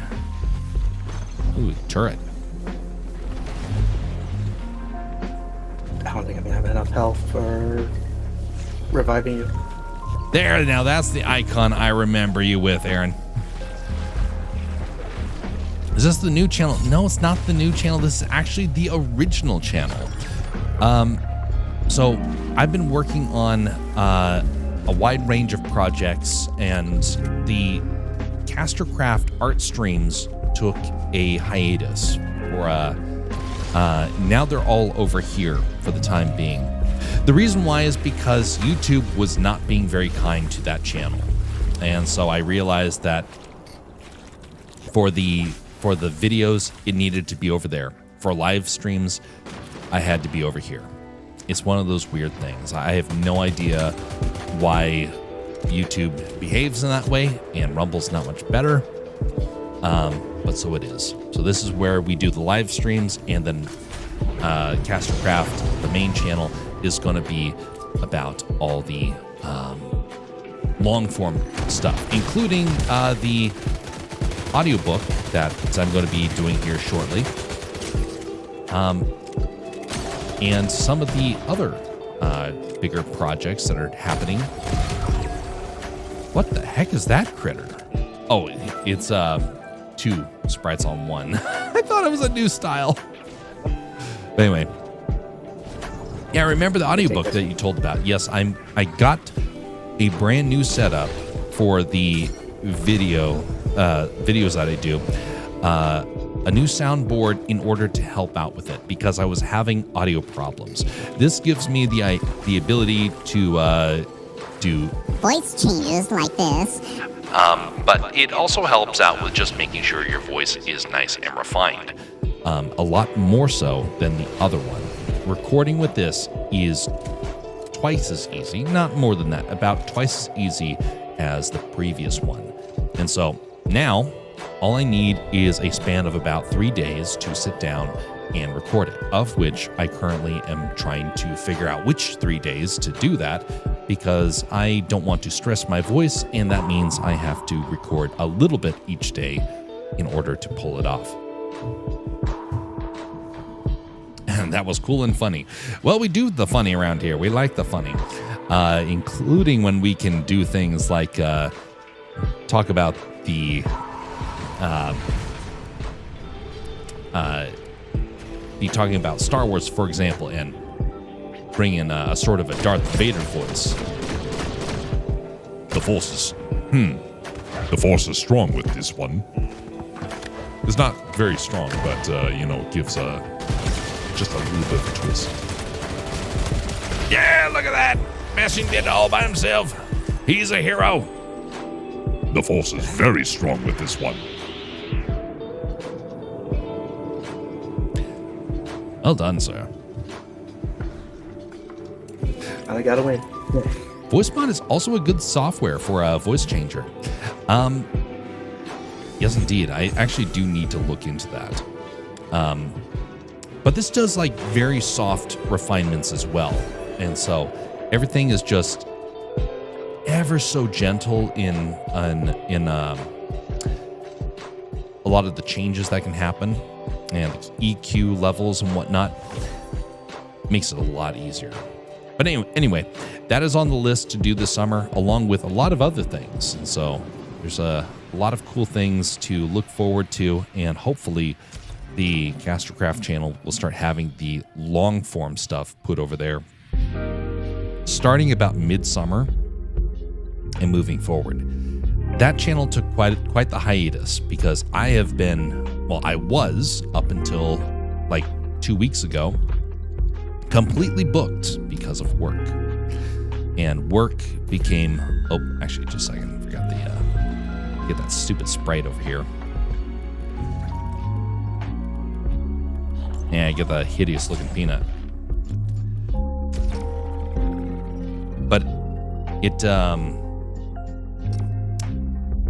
Ooh, turret. I don't think I'm gonna have enough health for reviving you. There, now that's the icon I remember you with, Aaron. Is this the new channel? No, it's not the new channel. This is actually the original channel. So I've been working on a wide range of projects, and the Castercraft art streams took a hiatus. Now they're all over here for the time being. The reason why is because YouTube was not being very kind to that channel. And so I realized that for the videos, it needed to be over there. For live streams, I had to be over here. It's one of those weird things. I have no idea why YouTube behaves in that way, and Rumble's not much better. But so it is. So this is where we do the live streams, and then Castercraft, the main channel, is going to be about all the long-form stuff, including the audiobook that I'm going to be doing here shortly, and some of the other bigger projects that are happening. What the heck is that critter? Oh, it's 2 sprites on 1. I thought it was a new style. But anyway. Yeah, remember the audiobook that you told about? Yes, I got a brand new setup for the videos that I do. A new soundboard in order to help out with it because I was having audio problems. This gives me the ability to do voice changes like this. But it also helps out with just making sure your voice is nice and refined. A lot more so than the other one. Recording with this is twice as easy, not more than that, about twice as easy as the previous one. And so now all I need is a span of about 3 days to sit down and record it, of which I currently am trying to figure out which 3 days to do that because I don't want to stress my voice, and that means I have to record a little bit each day in order to pull it off. And that was cool and funny. Well, we do the funny around here. We like the funny, including when we can do things like talk about the be talking about Star Wars, for example, and bring in a sort of a Darth Vader voice. The Force is strong with this one. It's not very strong, but it gives just a little bit of a twist. Yeah, look at that! Bastion did it all by himself. He's a hero. The Force is very strong with this one. Well done, sir. I gotta win. VoiceMod is also a good software for a voice changer. Yes, indeed. I actually do need to look into that. But this does like very soft refinements as well. And so everything is just ever so gentle in a lot of the changes that can happen, and EQ levels and whatnot. Makes it a lot easier. But anyway, that is on the list to do this summer, along with a lot of other things. And so there's a lot of cool things to look forward to, and hopefully the Gastrocraft channel will start having the long form stuff put over there starting about midsummer and moving forward. That channel took quite the hiatus because I was up until like 2 weeks ago completely booked because of work. And work became, actually just a second, I forgot the get that stupid Sprite over here. Yeah, I get the hideous looking peanut. But it I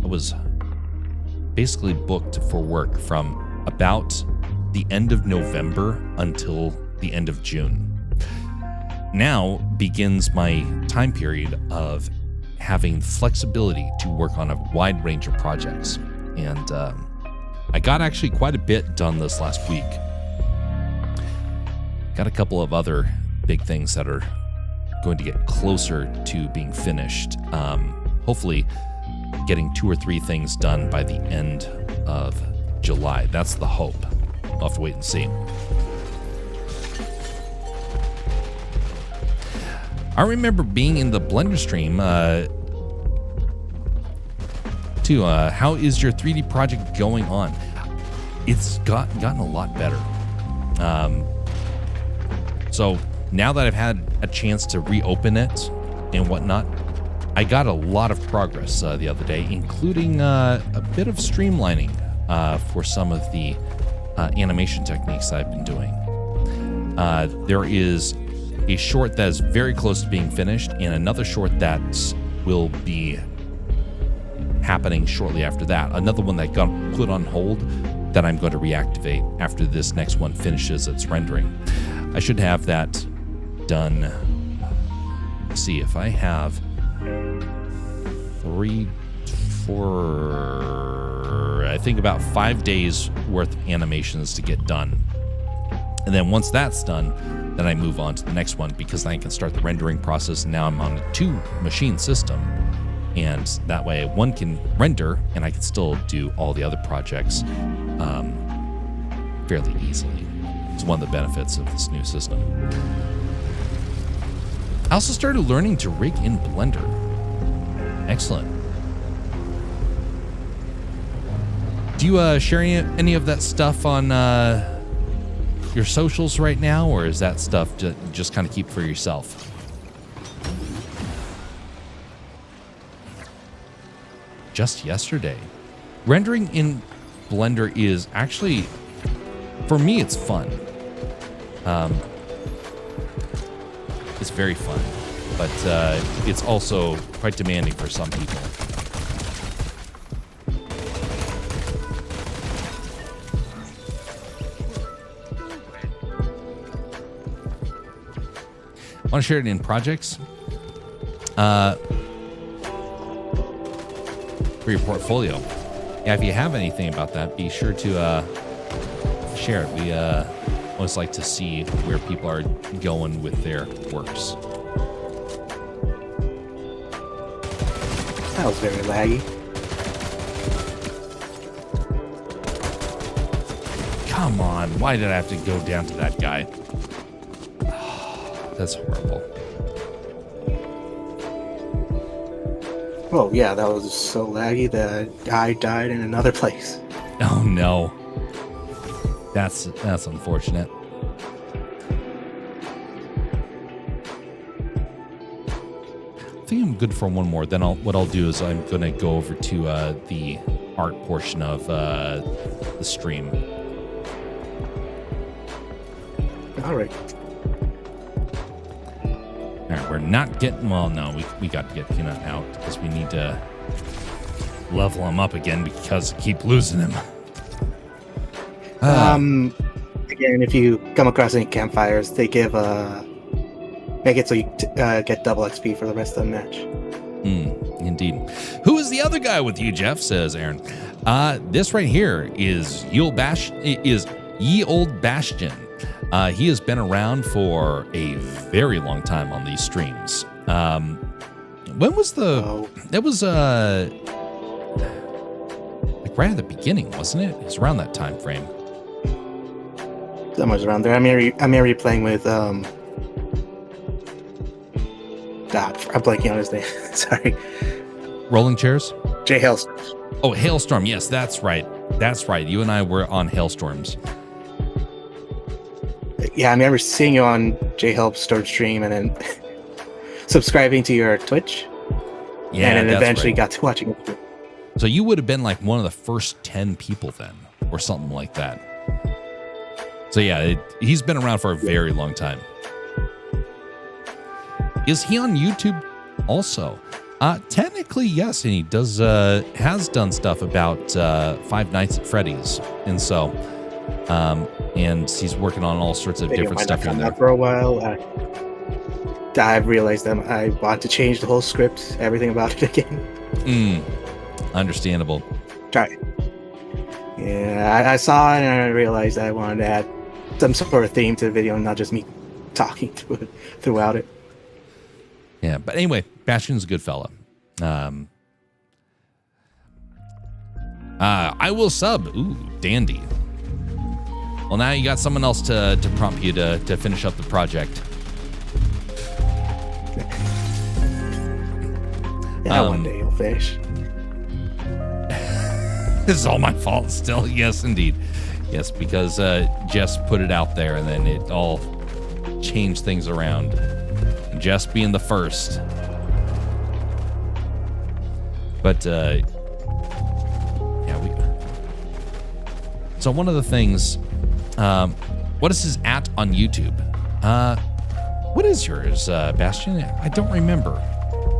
was basically booked for work from about the end of November until the end of June. Now begins my time period of having flexibility to work on a wide range of projects. And I got actually quite a bit done this last week. Got a couple of other big things that are going to get closer to being finished. Hopefully getting 2 or 3 things done by the end of July. That's the hope. I'll have to wait and see. I remember being in the Blender stream too. How is your 3D project going on? It's gotten a lot better. So now that I've had a chance to reopen it and whatnot, I got a lot of progress the other day, including a bit of streamlining for some of the animation techniques I've been doing. There is a short that is very close to being finished, and another short that will be happening shortly after that. Another one that got put on hold that I'm going to reactivate after this next one finishes its rendering. I should have that done. Let's see if I have 3, 4, I think about 5 days worth of animations to get done. And then once that's done, then I move on to the next one, because then I can start the rendering process. And now I'm on a 2-machine system, and that way one can render and I can still do all the other projects fairly easily. It's one of the benefits of this new system. I also started learning to rig in Blender. Excellent. Do you share any of that stuff on your socials right now, or is that stuff just kind of keep for yourself? Just yesterday. Rendering in Blender is actually, for me, it's fun. It's very fun, but it's also quite demanding for some people. Want to share it in projects for your portfolio? Yeah, if you have anything about that, be sure to share it. We always like to see where people are going with their works. That was very laggy. Come on, why did I have to go down to that guy? That's horrible. Oh yeah, that was so laggy that I died in another place. Oh no. That's unfortunate. I think I'm good for one more. Then what I'll do is I'm gonna go over to the art portion of the stream. All right. All right, we're not getting... Well, no, we got to get Peanut out because we need to level him up again because I keep losing him. Again, if you come across any campfires, they give make it so you get double XP for the rest of the match. Indeed. Who is the other guy with you, Jeff? Says Aaron. This right here is Ye Old Bastion. He has been around for a very long time on these streams. When was that was like right at the beginning, wasn't it? It was around that time frame. Somewhere around there. I'm already playing with God, I'm blanking on his name. Sorry. Rolling Chairs? Jay Hailstorm. Oh, Hailstorm. Yes, that's right. That's right. You and I were on Hailstorms. Yeah, I remember seeing you on Jay Hailstorm stream and then subscribing to your Twitch. Yeah, and then that's eventually right. got to watching it. So you would have been like one of the first 10 people then, or something like that. So yeah, he's been around for a very long time. Is he on YouTube also? Technically, yes, and he does has done stuff about Five Nights at Freddy's, and so and he's working on all sorts of different stuff in there. For a while, I've realized that I want to change the whole script, everything about it again. Understandable. Try. Yeah, I saw it and I realized I wanted to add some sort of theme to the video and not just me talking throughout it. Yeah, but anyway, Bastion's a good fella. I will sub. Ooh, dandy. Well, now you got someone else to prompt you to finish up the project. Yeah, one day you'll finish. This is all my fault still. Yes, indeed. Yes, because Jess put it out there and then it all changed things around. Jess being the first. But, yeah, so one of the things, what is his @ on YouTube? What is yours, Bastion? I don't remember.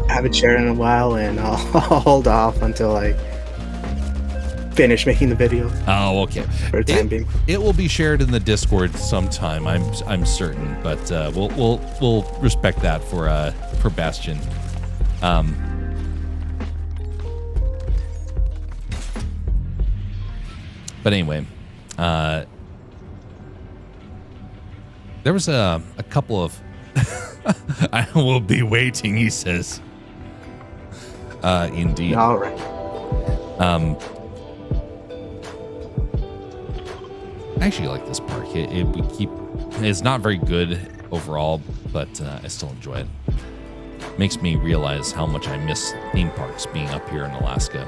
I haven't shared in a while and I'll hold off until I finish making the video. Oh, okay. For the time being. It will be shared in the Discord sometime. I'm certain, but we'll respect that for Bastion. But anyway, there was a couple of. I will be waiting, he says. Indeed. All right. I actually like this park. It's not very good overall, but I still enjoy it. Makes me realize how much I miss theme parks being up here in Alaska.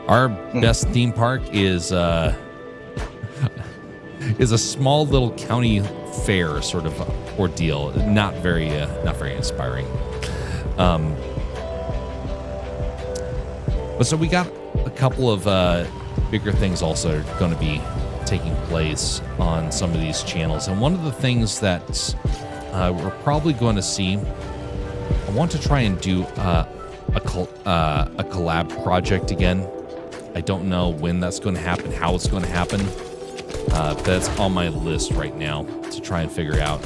Our best theme park is a small little county fair sort of ordeal. Not very inspiring. But so we got a couple of bigger things also going to be taking place on some of these channels, and one of the things that we're probably going to see, I want to try and do a collab project again. I don't know when that's going to happen, how it's going to happen. That's on my list right now to try and figure out.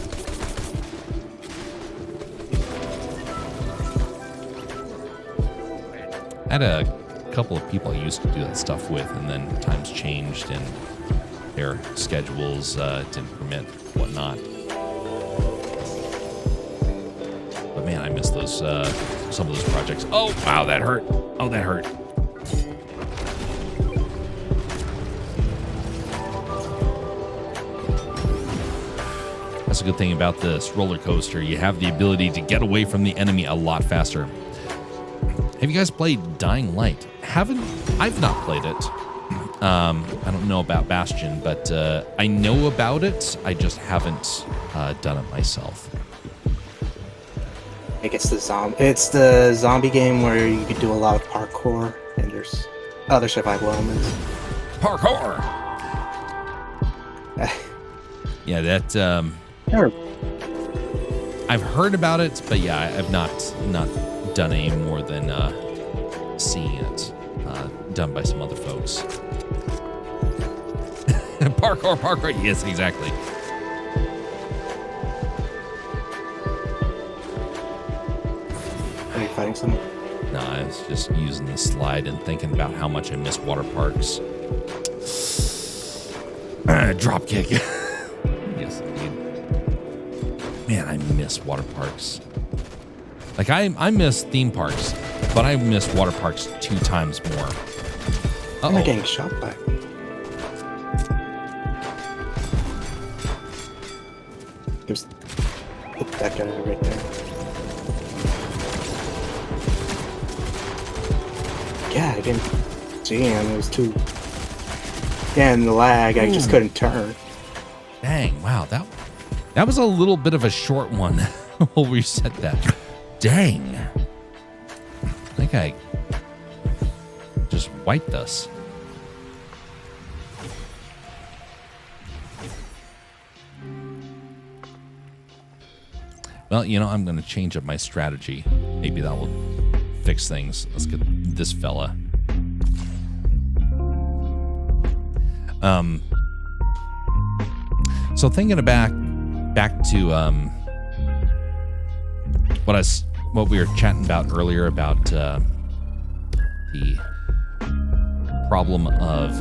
I had a couple of people I used to do that stuff with, and then times changed and their schedules didn't permit whatnot. But man, I miss those some of those projects. Oh wow, that hurt. Oh, that hurt. That's a good thing about this roller coaster. You have the ability to get away from the enemy a lot faster. Have you guys played Dying Light? I've not played it. I don't know about Bastion, but I know about it. I just haven't done it myself. I think it's the zombie game where you can do a lot of parkour and there's other survival elements. Parkour. Yeah, that. Sure. I've heard about it, but yeah, I've not done any more than seeing it done by some other folks. Parkour. Yes, exactly. Are you fighting someone? No, I was just using the slide and thinking about how much I miss water parks. Drop kick. Yes, indeed. Man, I miss water parks. Like, I miss theme parks, but I miss water parks 2 times more. I'm not getting shot by. There's that guy right there. Yeah, I didn't see him. It was too. Yeah, and the lag, I just couldn't turn. Dang, wow, that was a little bit of a short one. We'll reset that. Dang. I think I just wiped us. Well, you know, I'm going to change up my strategy. Maybe that will fix things. Let's get this fella. So thinking back to what we were chatting about earlier about the problem of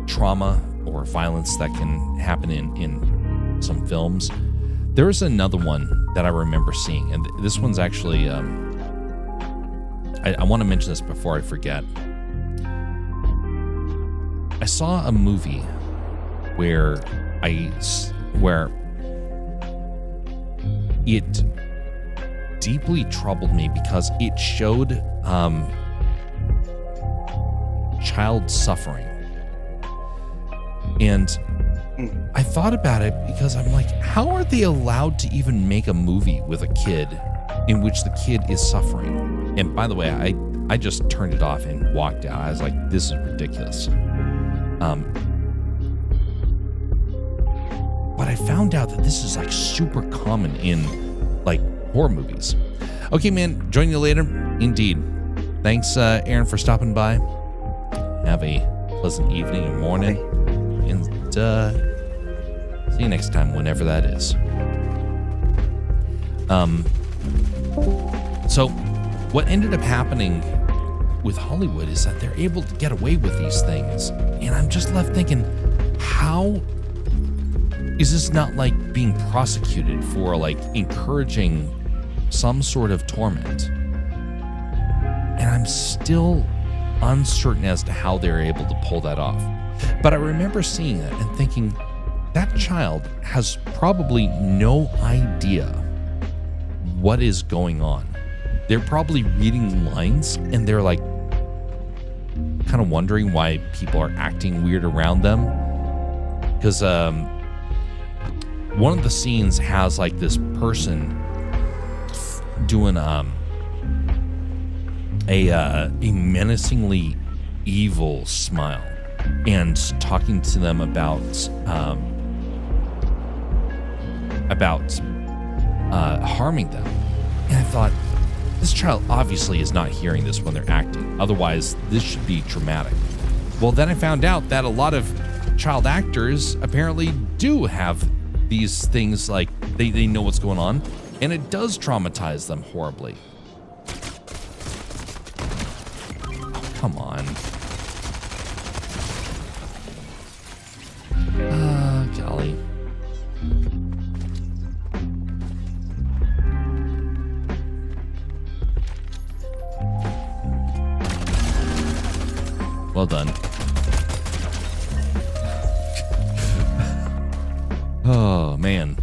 trauma or violence that can happen in some films. There is another one that I remember seeing, and this one's actually I want to mention this before I forget. I saw a movie where it deeply troubled me because it showed child suffering. And I thought about it because I'm like, how are they allowed to even make a movie with a kid in which the kid is suffering? And by the way, I just turned it off and walked out. I was like, this is ridiculous. But I found out that this is like super common in like horror movies. Okay, man, join you later. Indeed. Thanks, Aaron, for stopping by. Have a pleasant evening and morning. And see you next time, whenever that is. So what ended up happening with Hollywood is that they're able to get away with these things. And I'm just left thinking, how is this not like being prosecuted for like encouraging some sort of torment? And I'm still uncertain as to how they're able to pull that off. But I remember seeing it and thinking, that child has probably no idea what is going on. They're probably reading lines and they're like kind of wondering why people are acting weird around them. Because one of the scenes has like this person doing a menacingly evil smile and talking to them about harming them. And I thought, this child obviously is not hearing this when they're acting. Otherwise, this should be traumatic. Well, then I found out that a lot of child actors apparently do have these things, like they know what's going on, and it does traumatize them horribly. Oh, come on. Golly. Well done. Oh, man.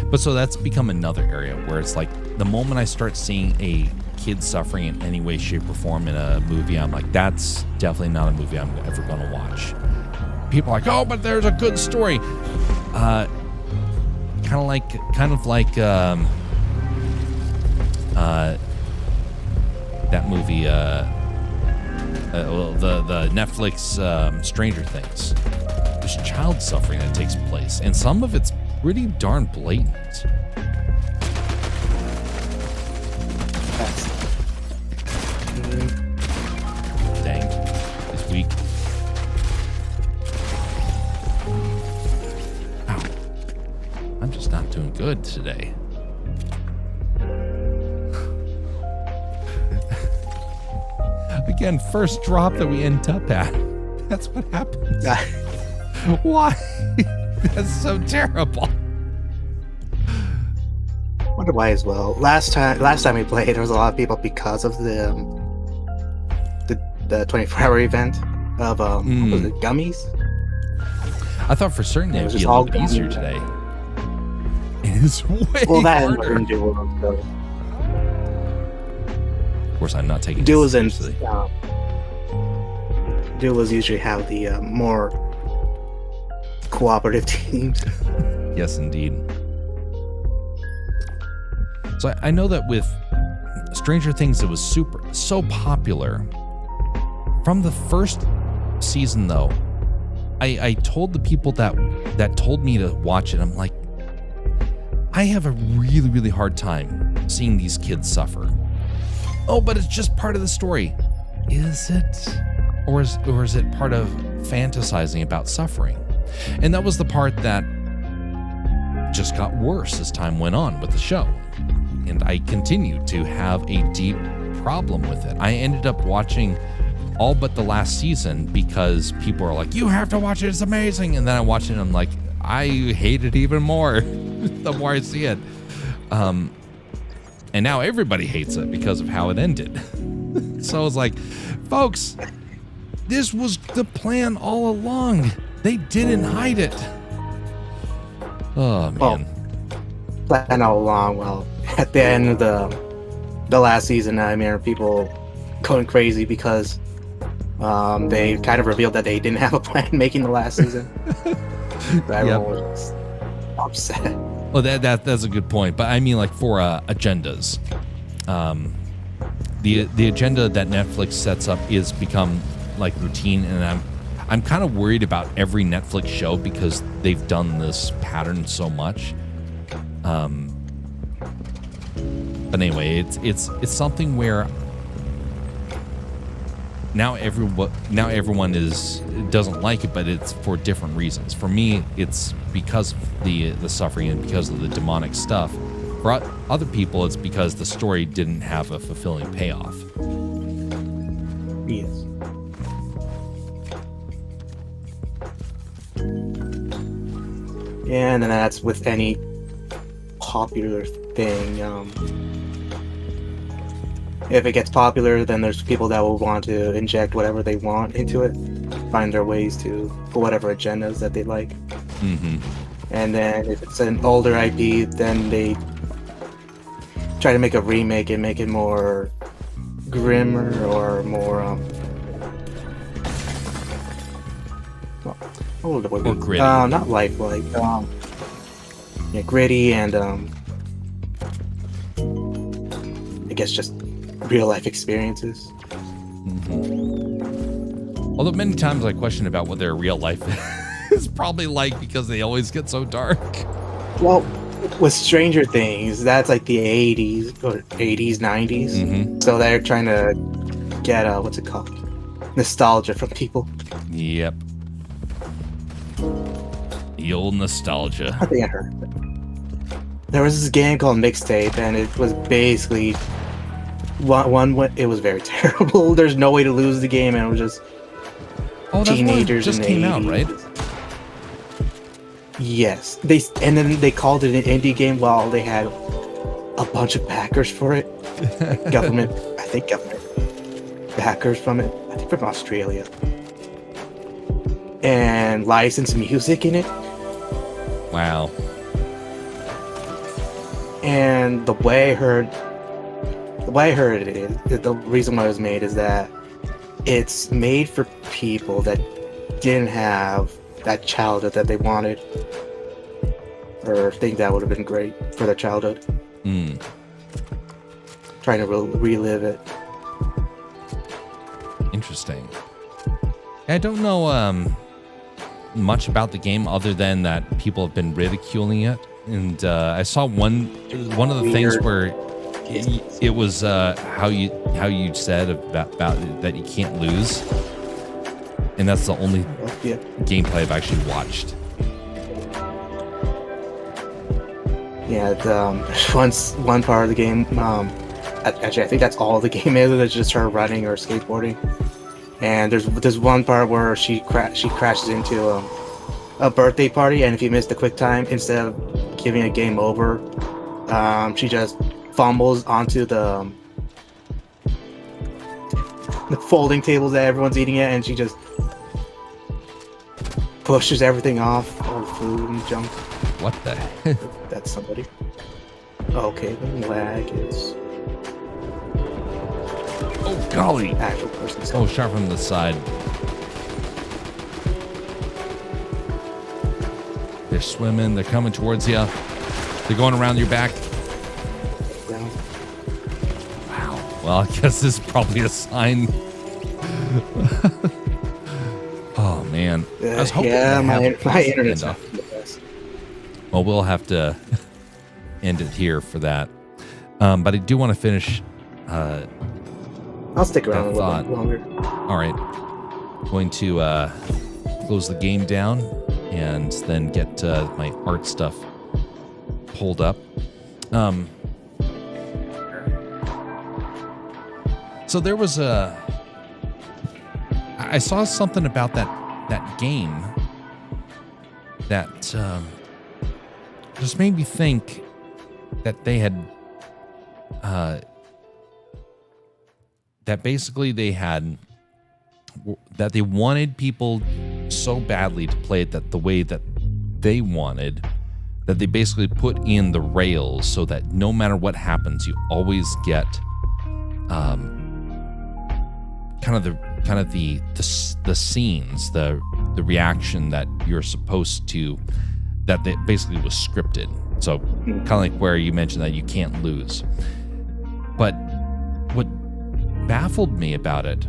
But so that's become another area where it's like the moment I start seeing a kid suffering in any way, shape, or form in a movie, I'm like, that's definitely not a movie I'm ever going to watch. People are like, oh, but there's a good story. Kind of like that movie, the Netflix Stranger Things. There's child suffering that takes place, and some of it's pretty darn blatant. Dang, he's weak. Ow. I'm just not doing good today. Again, first drop that we end up at. That's what happens. Why? That's so terrible. Wonder why as well. Last time we played, there was a lot of people because of the 24-hour event of what was it, gummies? I thought for certain it would be a little bit easier today. It is way harder. Of course, I'm not taking duos it seriously. Duos usually have the more cooperative teams. Yes, indeed. So I know that with Stranger Things, it was so popular. From the first season, though, I told the people that told me to watch it, I'm like, I have a really, really hard time seeing these kids suffer. Oh, but it's just part of the story. Is it? Or is it part of fantasizing about suffering? And that was the part that just got worse as time went on with the show. And I continued to have a deep problem with it. I ended up watching all but the last season because people are like, you have to watch it, it's amazing. And then I watched it and I'm like, I hate it even more the more I see it. And now everybody hates it because of how it ended. So I was like, folks, this was the plan all along. They didn't hide it. Oh, man. Plan all along. Well, at the end of the last season, I mean, people going crazy because they kind of revealed that they didn't have a plan making the last season. So everyone was upset. Well, that's a good point. But I mean, like, for agendas. The agenda that Netflix sets up is become like routine, and I'm kind of worried about every Netflix show because they've done this pattern so much. But anyway, it's something where now everyone doesn't like it, but it's for different reasons. For me, it's because of the suffering and because of the demonic stuff. For other people, it's because the story didn't have a fulfilling payoff. Yes. And then that's with any popular thing. If it gets popular, then there's people that will want to inject whatever they want into it, find their ways to for whatever agendas that they like. Mm-hmm. And then if it's an older IP, then they try to make a remake and make it more grimmer or more or gritty. Not lifelike. Yeah, gritty and I guess just real life experiences. Mm-hmm. Although many times I question about what their real life is probably like because they always get so dark. Well, with Stranger Things, that's like the 80s or 80s, 90s. Mm-hmm. So they're trying to get what's it called? Nostalgia from people. Yep. The old nostalgia. I think I heard. There was this game called Mixtape, and it was basically it was very terrible. There's no way to lose the game, and it was just teenagers just in the came 80s. out, right? Yes, and then they called it an indie game while they had a bunch of backers for it. government backers from it. I think from Australia, and licensed music in it. Wow. And the way I heard it is the reason why it was made is that it's made for people that didn't have that childhood that they wanted or think that would have been great for their childhood. Mm. Trying to relive it. Interesting. I don't know much about the game other than that people have been ridiculing it, and I saw one of the things where it was how you said about that you can't lose, and that's the only gameplay I've actually watched. Yeah, there's one part of the game. Actually, I think that's all the game is. It's just her running or skateboarding. And there's one part where she crashes into a birthday party, and if you miss the quick time, instead of giving a game over, she just fumbles onto the folding tables that everyone's eating at, and she just pushes everything off, all the food and junk. What the heck? That's somebody. Okay, the lag is. Oh golly! Actual person. Oh, shot from the side. They're swimming. They're coming towards you. They're going around your back. Yeah. Wow. Well, I guess this is probably a sign. Oh man. I was hoping my internet's not not the best. Well, we'll have to end it here for that. But I do want to finish. I'll stick around a little thought. bit longer. All right. Going to close the game down and then get my art stuff pulled up. So there was I saw something about that game that just made me think that they had that basically they had that they wanted people so badly to play it that the way that they wanted, that they basically put in the rails so that no matter what happens, you always get kind of the scenes, the reaction that you're supposed to, that they basically was scripted. So kind of like where you mentioned that you can't lose. But what baffled me about it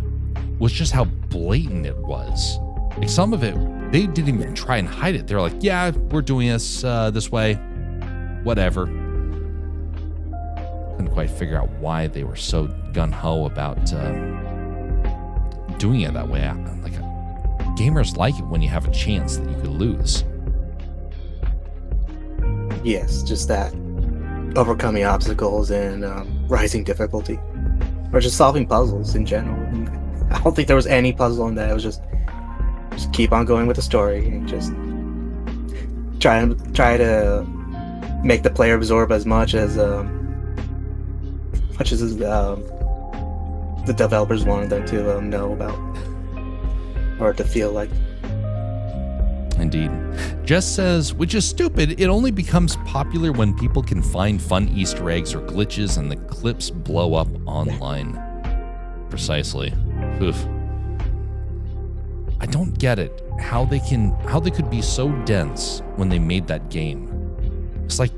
was just how blatant it was. Like some of it, they didn't even try and hide it. They're like, yeah, we're doing this this way, whatever. Couldn't quite figure out why they were so gung-ho about doing it that way. Like, gamers like it when you have a chance that you could lose. Yes, just that overcoming obstacles and rising difficulty, or just solving puzzles in general. I don't think there was any puzzle in that. It was just keep on going with the story and just try to make the player absorb as much as the developers wanted them to know about or to feel like. Indeed. Jess says, which is stupid, it only becomes popular when people can find fun Easter eggs or glitches and the clips blow up online. Precisely. Oof. I don't get it. How they could be so dense when they made that game. It's like,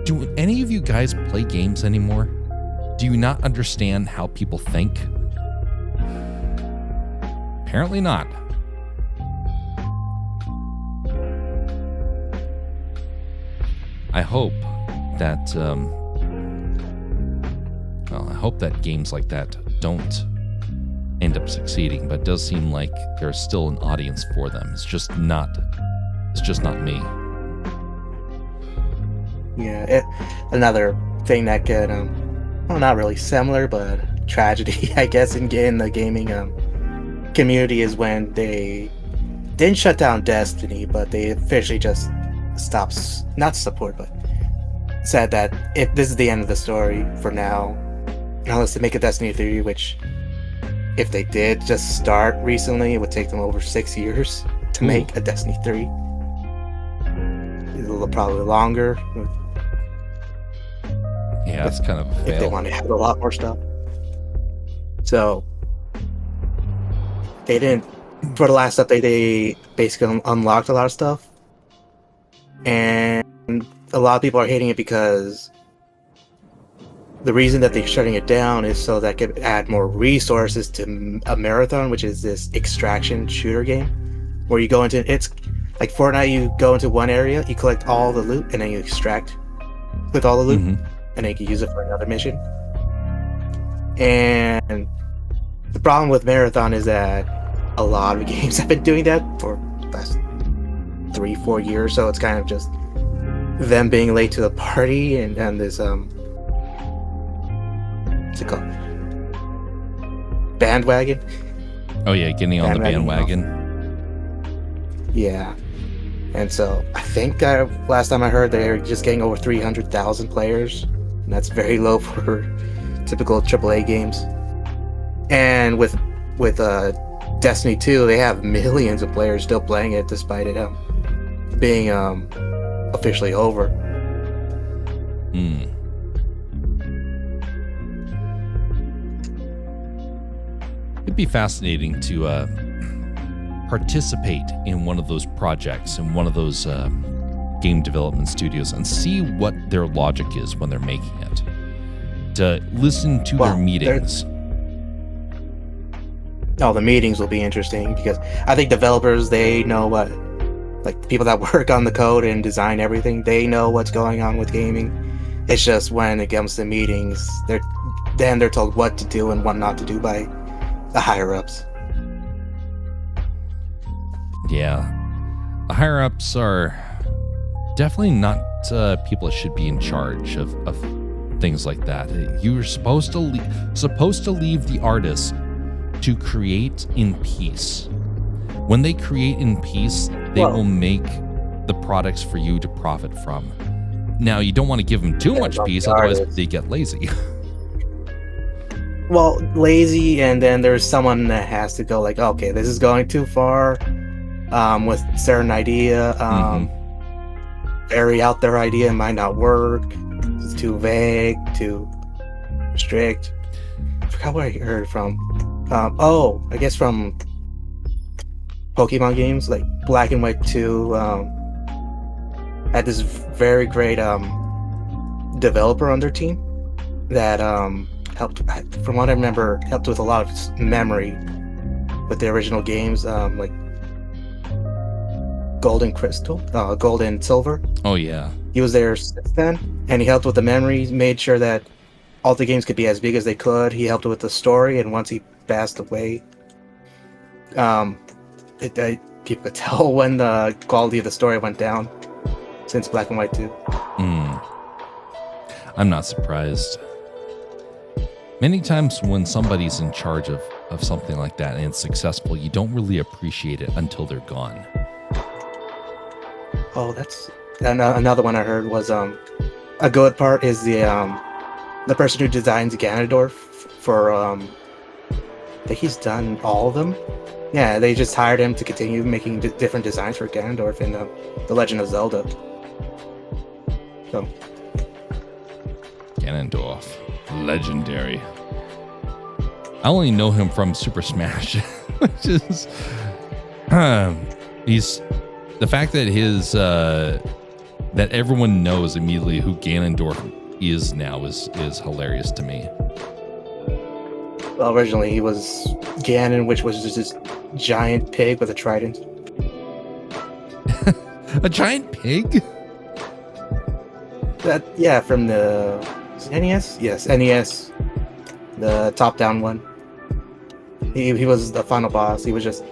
do any of you guys play games anymore? Do you not understand how people think? Apparently not. I hope that, I hope that games like that don't end up succeeding, but it does seem like there's still an audience for them. It's just not me. Yeah, another thing that could, well, not really similar, but tragedy, I guess, in the gaming community is when they didn't shut down Destiny, but they officially just stopped, not support, but said that this is the end of the story for now, unless they make a Destiny 3, which, if they did just start recently, it would take them over 6 years to make a Destiny 3. It'll probably longer. Yeah, that's kind of a fail. If they want to have a lot more stuff. So, they didn't, for the last update, they basically unlocked a lot of stuff. And a lot of people are hating it because the reason that they're shutting it down is so that could add more resources to a Marathon, which is this extraction shooter game, where you go into it's like Fortnite. You go into one area, you collect all the loot, and then you extract with all the loot, and then you can use it for another mission. And the problem with Marathon is that a lot of games have been doing that for the last 3-4 years, so it's kind of just them being late to the party, and this what's it called? Bandwagon. Oh yeah, getting on the bandwagon. Yeah, and so I think last time I heard they were just getting over 300,000 players, and that's very low for typical AAA games. And with Destiny 2, they have millions of players still playing it despite it being officially over. It'd be fascinating to participate in one of those projects, in one of those game development studios, and see what their logic is when they're making it. To listen to their meetings. The meetings will be interesting because I think developers, they know what, like the people that work on the code and design everything, they know what's going on with gaming. It's just when it comes to meetings, they're told what to do and what not to do by the higher ups. Yeah, the higher ups are definitely not people that should be in charge of things like that. You're supposed to leave the artist to create in peace. When they create in peace, they will make the products for you to profit from. Now, you don't want to give them too much peace, otherwise they get lazy. Well, lazy, and then there's someone that has to go like, okay, this is going too far with certain idea. Very out there idea might not work. It's too vague, too strict. I forgot where I heard from. I guess from Pokemon games, like Black and White 2 had this very great developer on their team that helped, from what I remember, helped with a lot of memory with the original games, like Gold and Silver. Oh yeah. He was there since then, and he helped with the memories, made sure that all the games could be as big as they could. He helped with the story, and once he passed away, people could tell when the quality of the story went down since Black and White 2. I'm not surprised. Many times when somebody's in charge of something like that and it's successful, you don't really appreciate it until they're gone. Oh, that's another one I heard was a good part is the person who designs Ganondorf for I think he's done all of them. Yeah, they just hired him to continue making different designs for Ganondorf in The Legend of Zelda. So Ganondorf, legendary. I only know him from Super Smash, which is he's the fact that that everyone knows immediately who Ganondorf is now is hilarious to me. Well, originally he was Ganon, which was just this giant pig with a trident. A giant pig? From the NES? Yes, NES. The top-down one. He was the final boss. He was just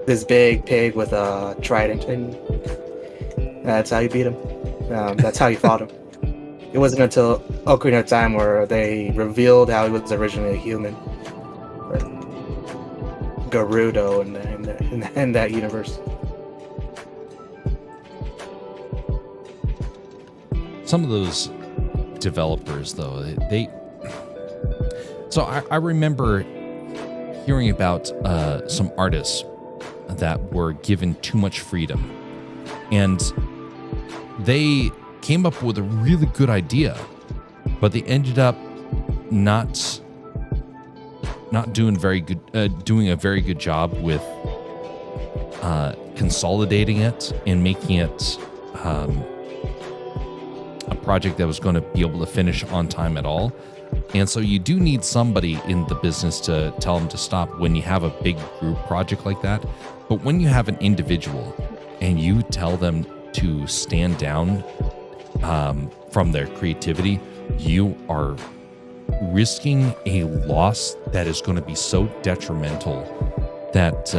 this big pig with a trident, and that's how you beat him. That's how you fought him. It wasn't until Ocarina of Time where they revealed how he was originally a human. Or Gerudo in that universe. Some of those developers, though, So I remember hearing about some artists that were given too much freedom, and they came up with a really good idea, but they ended up not doing doing a very good job with consolidating it and making it a project that was going to be able to finish on time at all. And so you do need somebody in the business to tell them to stop when you have a big group project like that. But when you have an individual and you tell them to stand down from their creativity, you are risking a loss that is going to be so detrimental that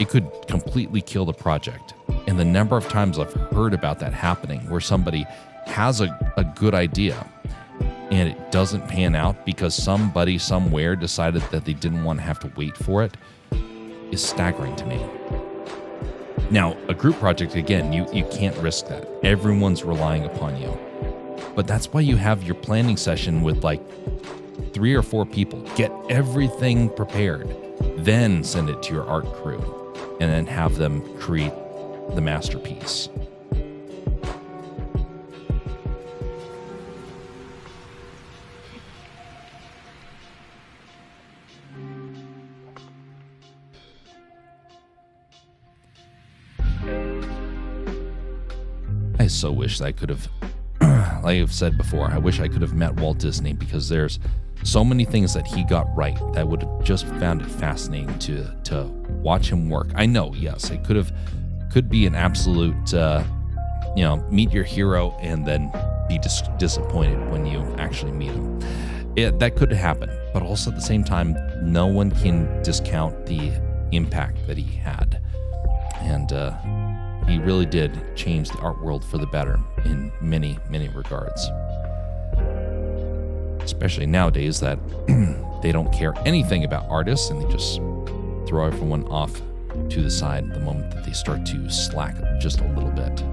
it could completely kill the project. And the number of times I've heard about that happening where somebody has a good idea and it doesn't pan out because somebody somewhere decided that they didn't want to have to wait for it is staggering to me. Now, a group project, again, you can't risk that. Everyone's relying upon you. But that's why you have your planning session with like 3 or 4 people. Get everything prepared, then send it to your art crew, and then have them create the masterpiece. I so wish that I could have, like I've said before, I wish I could have met Walt Disney, because there's so many things that he got right that I would have just found it fascinating to watch him work. I know, yes, it could be an absolute, meet your hero and then be disappointed when you actually meet him. That could happen, but also at the same time, no one can discount the impact that he had. And he really did change the art world for the better in many, many regards. Especially nowadays that they don't care anything about artists and they just throw everyone off to the side the moment that they start to slack just a little bit.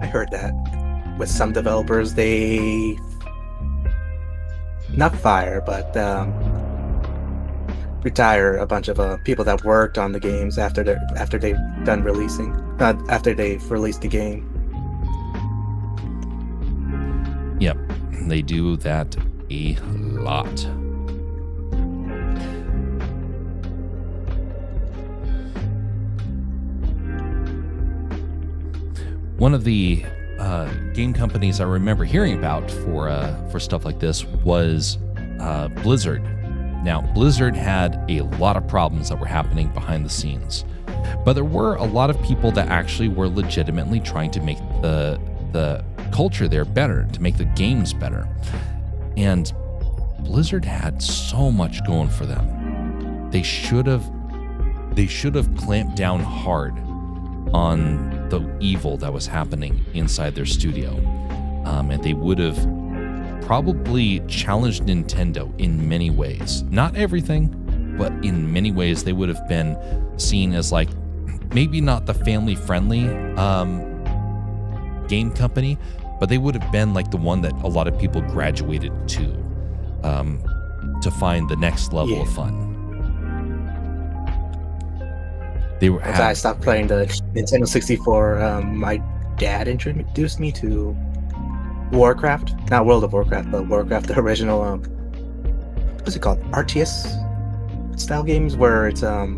I heard that with some developers, they not fire, but retire a bunch of people that worked on the games after they've done releasing, after they've released the game. Yep, they do that a lot. One of the game companies I remember hearing about for stuff like this was Blizzard. Now, Blizzard had a lot of problems that were happening behind the scenes, but there were a lot of people that actually were legitimately trying to make the culture there better, to make the games better. And Blizzard had so much going for them. They should have clamped down hard on the evil that was happening inside their studio, and they would have probably challenged Nintendo in many ways. Not everything, but in many ways they would have been seen as like maybe not the family-friendly game company, but they would have been like the one that a lot of people graduated to find the next level of fun. As I stopped playing the Nintendo 64, my dad introduced me to Warcraft, not World of Warcraft, but Warcraft, the original, what's it called? RTS style games where it's like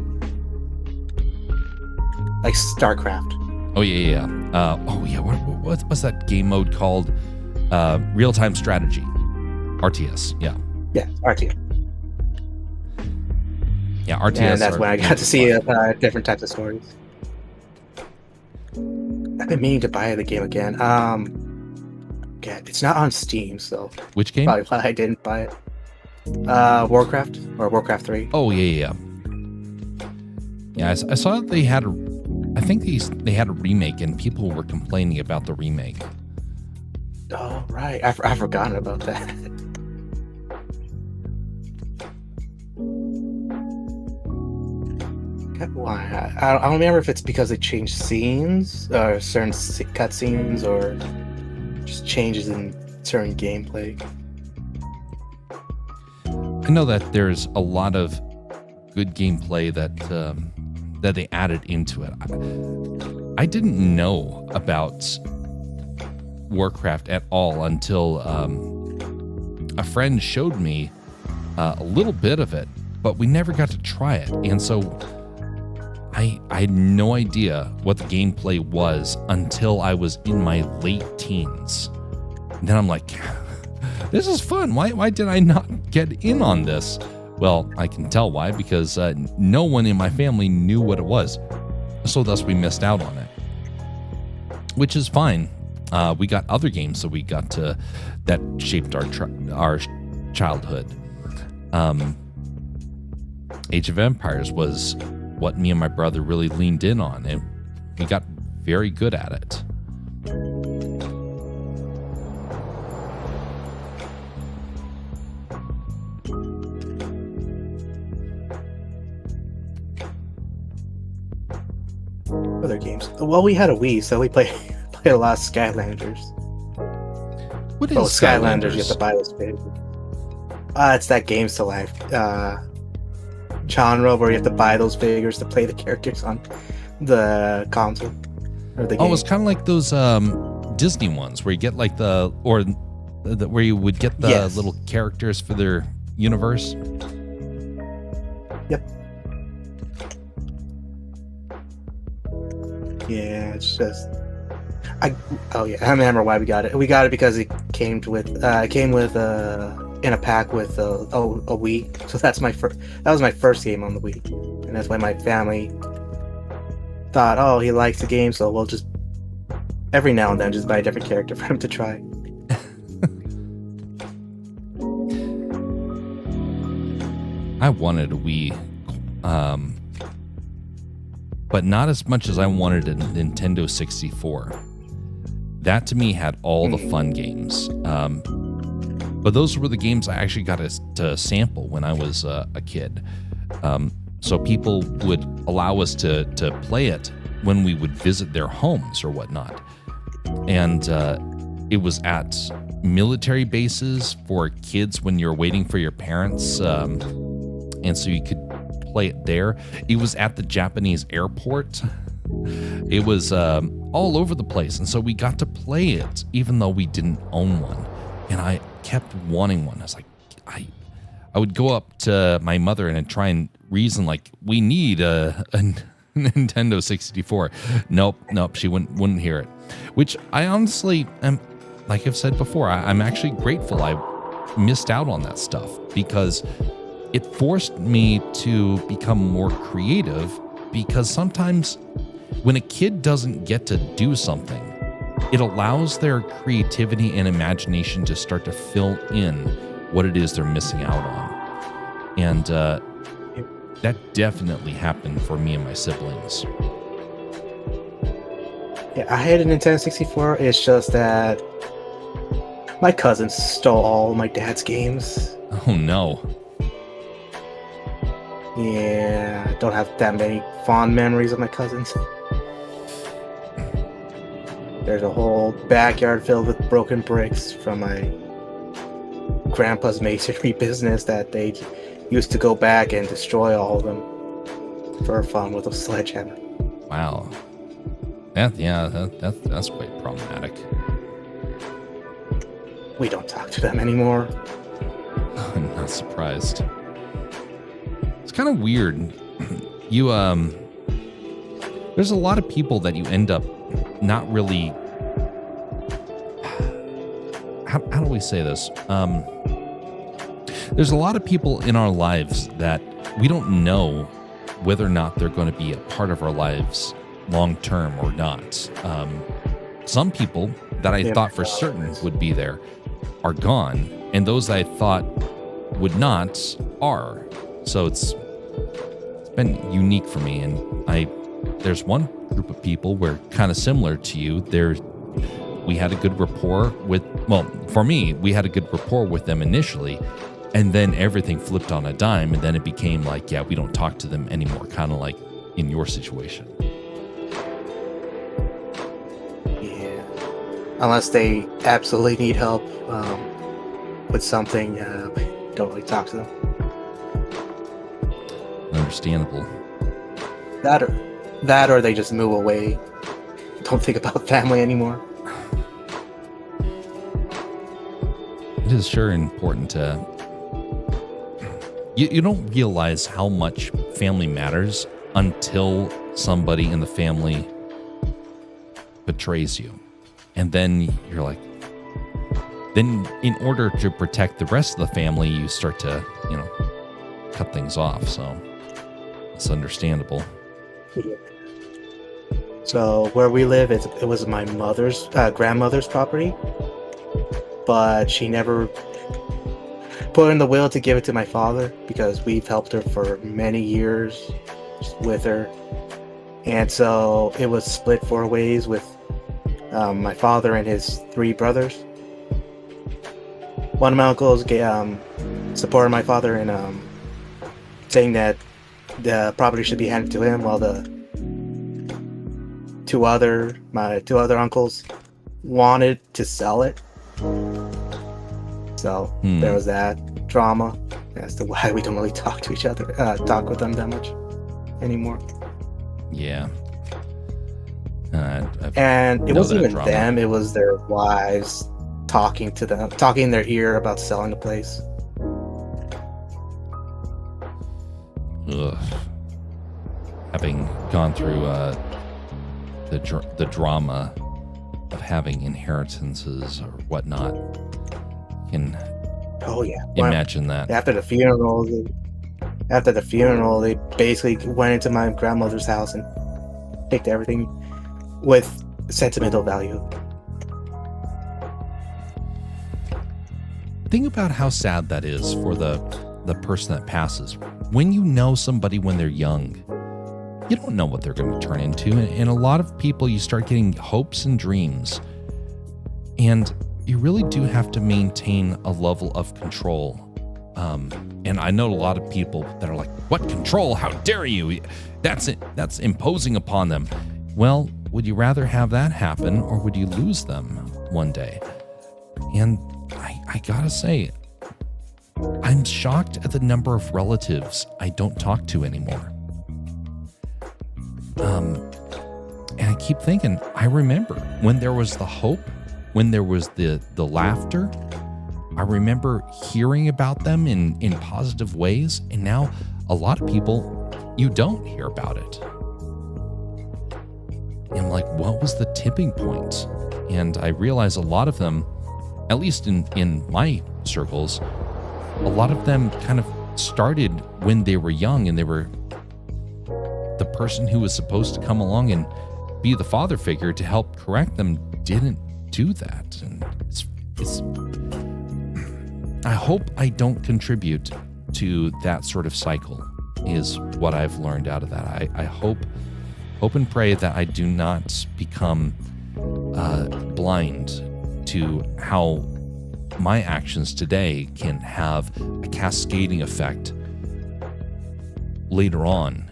StarCraft. Oh yeah. What's that game mode called? Real-time strategy, RTS. Yeah, RTS. Yeah, RTS. And that's when I got to see different types of stories. I've been meaning to buy the game again. It's not on Steam, so which game? Probably why I didn't buy it. Warcraft or Warcraft 3. Oh yeah. Yeah, I saw that they had I think they had a remake and people were complaining about the remake. Oh right, I forgotten about that. Why? I don't remember if it's because they changed scenes or certain cutscenes or just changes in certain gameplay. I know that there's a lot of good gameplay that they added into it. I didn't know about Warcraft at all until a friend showed me a little bit of it, but we never got to try it. And so I had no idea what the gameplay was until I was in my late teens. And then I'm like, this is fun. Why did I not get in on this? Well, I can tell why, because no one in my family knew what it was. So thus we missed out on it, which is fine. We got other games that we got to that shaped our childhood. Age of Empires was what me and my brother really leaned in on, and we got very good at it. Other games. Well, we had a Wii, so we played a lot of Skylanders. What is Skylanders? You have to buy those figures. It's that Games to Life genre where you have to buy those figures to play the characters on the console or the game. Oh, it's kind of like those Disney ones where you get like where you would get the little characters for their universe. Yep. Yeah, it's just I remember why we got it. We got it because it came with in a pack with a Wii. So that was my first game on the Wii, and that's why my family thought, oh, he likes the game, so we'll just every now and then just buy a different character for him to try. I wanted a Wii, but not as much as I wanted a Nintendo 64. That to me had all the fun games. But those were the games I actually got to sample when I was a kid. So people would allow us to play it when we would visit their homes or whatnot. And it was at military bases for kids when you're waiting for your parents. And so you could play it there. It was at the Japanese airport. It was all over the place. And so we got to play it even though we didn't own one. And I kept wanting one. I was like, I would go up to my mother and I'd try and reason like, we need a Nintendo 64. Nope, she wouldn't hear it. Which I honestly am, like I've said before, I'm actually grateful I missed out on that stuff because it forced me to become more creative, because sometimes when a kid doesn't get to do something, it allows their creativity and imagination to start to fill in what it is they're missing out on. And that definitely happened for me and my siblings. Yeah, I had a Nintendo 64. It's just that my cousins stole all my dad's games. Oh no. Yeah, I don't have that many fond memories of my cousins. There's a whole backyard filled with broken bricks from my grandpa's masonry business that they used to go back and destroy all of them for fun with a sledgehammer. Wow. That's quite problematic. We don't talk to them anymore. I'm not surprised. It's kind of weird. You there's a lot of people that you end up not really. How do we say this? There's a lot of people in our lives that we don't know whether or not they're going to be a part of our lives long term or not. Some people that I thought for certain would be there are gone, and those I thought would not are. So it's been unique for me, and there's one group of people where kind of similar to you. We had a good rapport with. Well, for me, we had a good rapport with them initially, and then everything flipped on a dime, and then it became like, yeah, we don't talk to them anymore. Kind of like in your situation. Yeah, unless they absolutely need help with something, don't really talk to them. Understandable. That or they just move away. Don't think about family anymore. It is sure important to. You don't realize how much family matters until somebody in the family betrays you. And then you're like, then in order to protect the rest of the family, you start to, cut things off. So it's understandable. So where we live, it was my mother's grandmother's property, but she never put in the will to give it to my father because we've helped her for many years with her, and so it was split 4 ways with my father and his 3 brothers. One of my uncles supported my father in saying that the property should be handed to him, while my two other uncles wanted to sell it. So there was that drama as to why we don't really talk with them that much anymore. Yeah. And it wasn't even them, it was their wives talking in their ear about selling the place. Ugh. Having gone through the drama of having inheritances or whatnot, can imagine that. After the funeral, they basically went into my grandmother's house and picked everything with sentimental value. Think about how sad that is for the person that passes. When you know somebody when they're young, you don't know what they're going to turn into. And a lot of people, you start getting hopes and dreams. And you really do have to maintain a level of control. And I know a lot of people that are like, what control? How dare you? That's it. That's imposing upon them. Well, would you rather have that happen, or would you lose them one day? And I gotta say, I'm shocked at the number of relatives I don't talk to anymore. And I keep thinking, I remember when there was the hope, when there was the laughter. I remember hearing about them in positive ways, and now a lot of people, you don't hear about it. And I'm like, what was the tipping point? And I realize a lot of them, at least in my circles, a lot of them kind of started when they were young, and they were the person who was supposed to come along and be the father figure to help correct them didn't do that. And it's I hope I don't contribute to that sort of cycle, is what I've learned out of that. I hope and pray that I do not become blind to how my actions today can have a cascading effect later on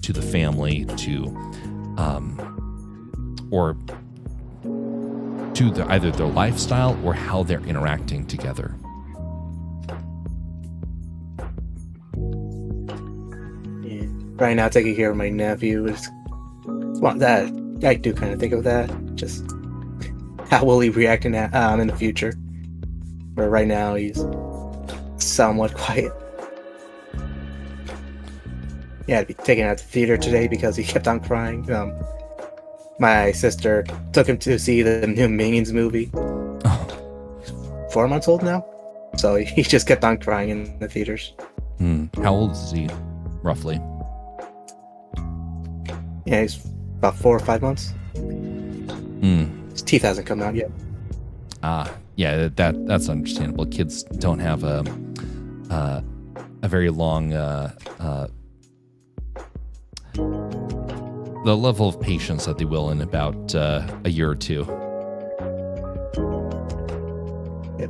to the family, or to either their lifestyle or how they're interacting together. Yeah. Right now, taking care of my nephew is that I do kind of think of that. Just how will he react in the future? Where right now he's somewhat quiet. Yeah, I'd be taken out to the theater today because he kept on crying. My sister took him to see the new Minions movie. He's 4 months old now, so he just kept on crying in the theaters. How old is he, roughly? Yeah, he's about 4 or 5 months. His teeth hasn't come out yet. Yeah, that's understandable. Kids don't have a very long the level of patience that they will in about a year or two. Yep.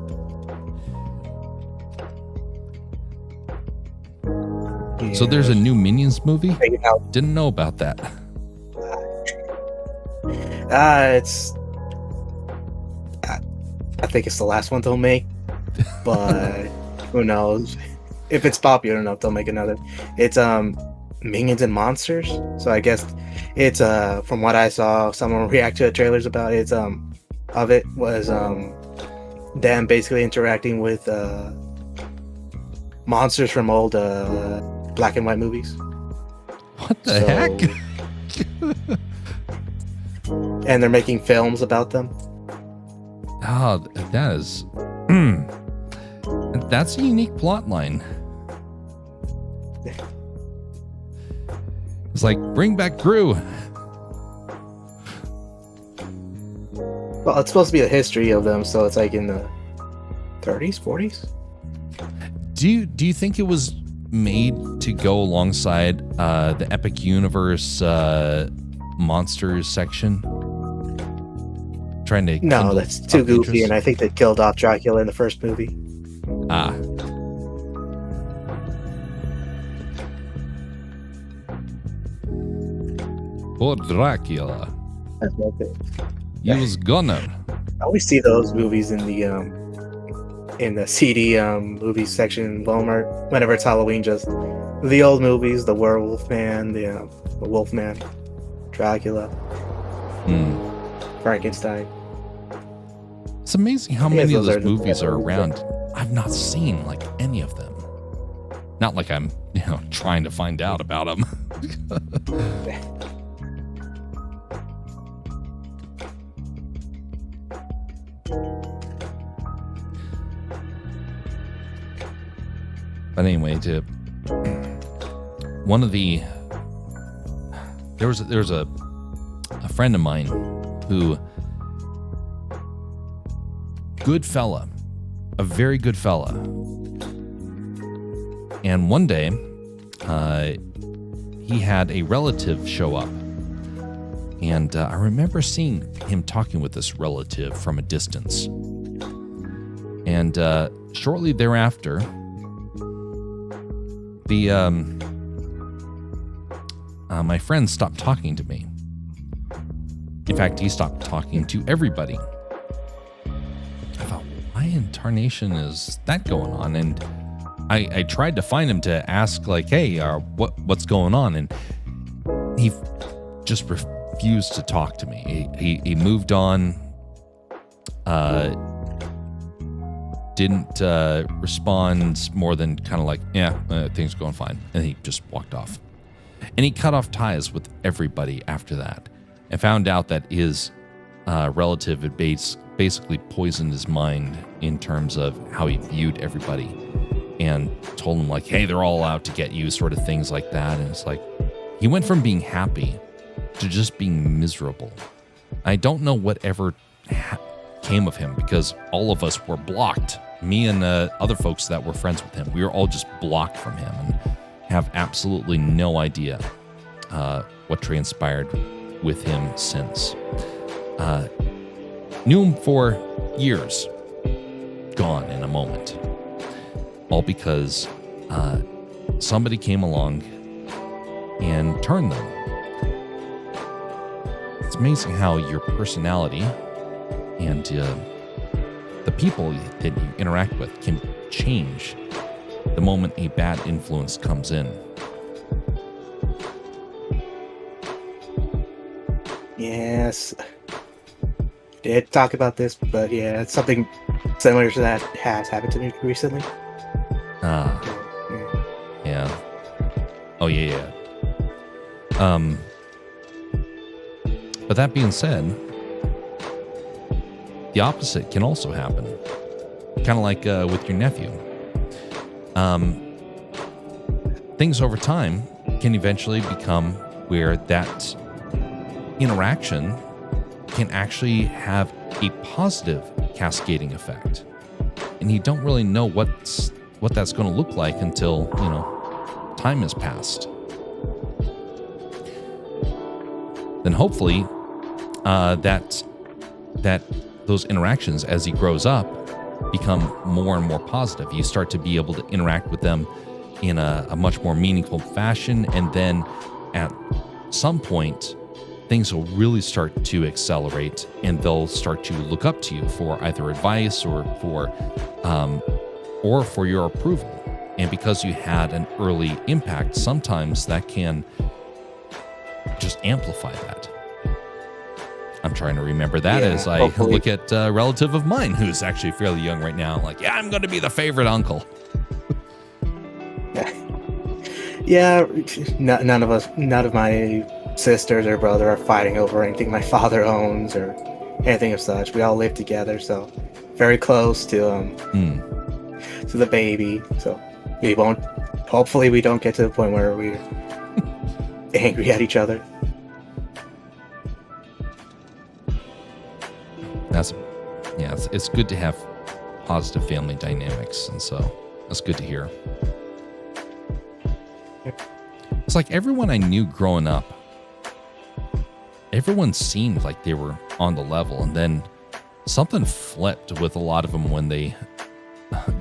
So there's a new Minions movie? Didn't know about that. I think it's the last one they'll make, but who knows? If it's popular enough, they'll make another. It's Minions and Monsters. So I guess it's from what I saw, someone react to the trailers about it, of it was them basically interacting with monsters from old black and white movies. What the heck? And they're making films about them. Oh, that is... That's a unique plot line. It's like, bring back Gru. Well, it's supposed to be a history of them, so it's like in the 30s, 40s. Do you think it was made to go alongside the Epic Universe monsters section? Trying to No, that's too goofy, interest? and I think they killed off Dracula in the first movie. Ah. Poor Dracula. That's what I think. He was gonna. I always see those movies in the CD movie section in Walmart whenever it's Halloween. Just the old movies, the Werewolf Man, the Wolfman, Dracula, Frankenstein. It's amazing how Yes, many of those those are the movies better are ones, around. I've not seen like any of them. Not like I'm, trying to find out about them. But anyway, there was a friend of mine who, good fella, a very good fella. And one day, he had a relative show up. And I remember seeing him talking with this relative from a distance. And shortly thereafter, my friend stopped talking to me. In fact, he stopped talking to everybody. I thought, why in tarnation is that going on? And I tried to find him to ask, like, hey, what's going on? And he just refused to talk to me. He moved on, didn't respond more than kind of like, things are going fine. And he just walked off. And he cut off ties with everybody after that, and found out that his relative had basically poisoned his mind in terms of how he viewed everybody, and told him like, hey, they're all out to get you, sort of things like that. And it's like, he went from being happy to just being miserable. I don't know whatever came of him, because all of us were blocked. Me and other folks that were friends with him, we were all just blocked from him, and have absolutely no idea what transpired with him since. Knew him for years, gone in a moment. All because somebody came along and turned them. It's amazing how your personality and the people that you interact with can change the moment a bad influence comes in. Yes. Did talk about this, but yeah, it's something similar to that has happened to me recently. Yeah. Oh, yeah. But that being said, the opposite can also happen. Kind of like with your nephew. Things over time can eventually become where that interaction can actually have a positive cascading effect. And you don't really know what that's going to look like until, time has passed. Then hopefully that those interactions as he grows up become more and more positive. You start to be able to interact with them in a much more meaningful fashion, and then at some point things will really start to accelerate, and they'll start to look up to you for either advice or for your approval. And because you had an early impact, sometimes that can just amplify that. I'm trying to remember that as I look at a relative of mine who's actually fairly young right now. Like, yeah, I'm going to be the favorite uncle. Yeah, none of my sisters or brother are fighting over anything my father owns or anything of such. We all live together, so very close to the baby. So we won't. Hopefully, we don't get to the point where we're angry at each other. It's good to have positive family dynamics, and so that's good to hear. It's like everyone I knew growing up, everyone seemed like they were on the level, and then something flipped with a lot of them when they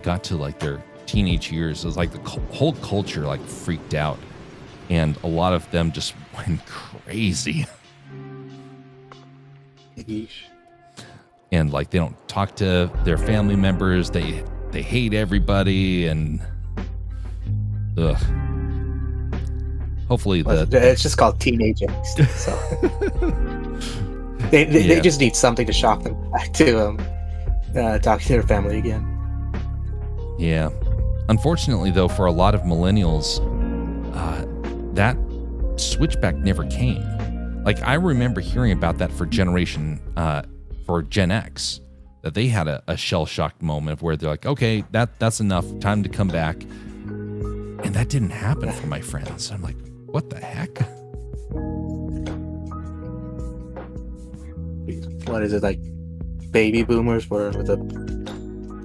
got to like their teenage years. It was like the whole culture like freaked out, and a lot of them just went crazy. Yeesh. And like they don't talk to their family members. They hate everybody, and ugh. Hopefully it's just called teenage angst. So they just need something to shock them back to talking to their family again. Yeah. Unfortunately, though, for a lot of millennials, that switchback never came. Like I remember hearing about that for for Gen X, that they had a shell-shocked moment where they're like, okay, that's enough, time to come back. And that didn't happen for my friends. I'm like, what the heck? What is it, like baby boomers were the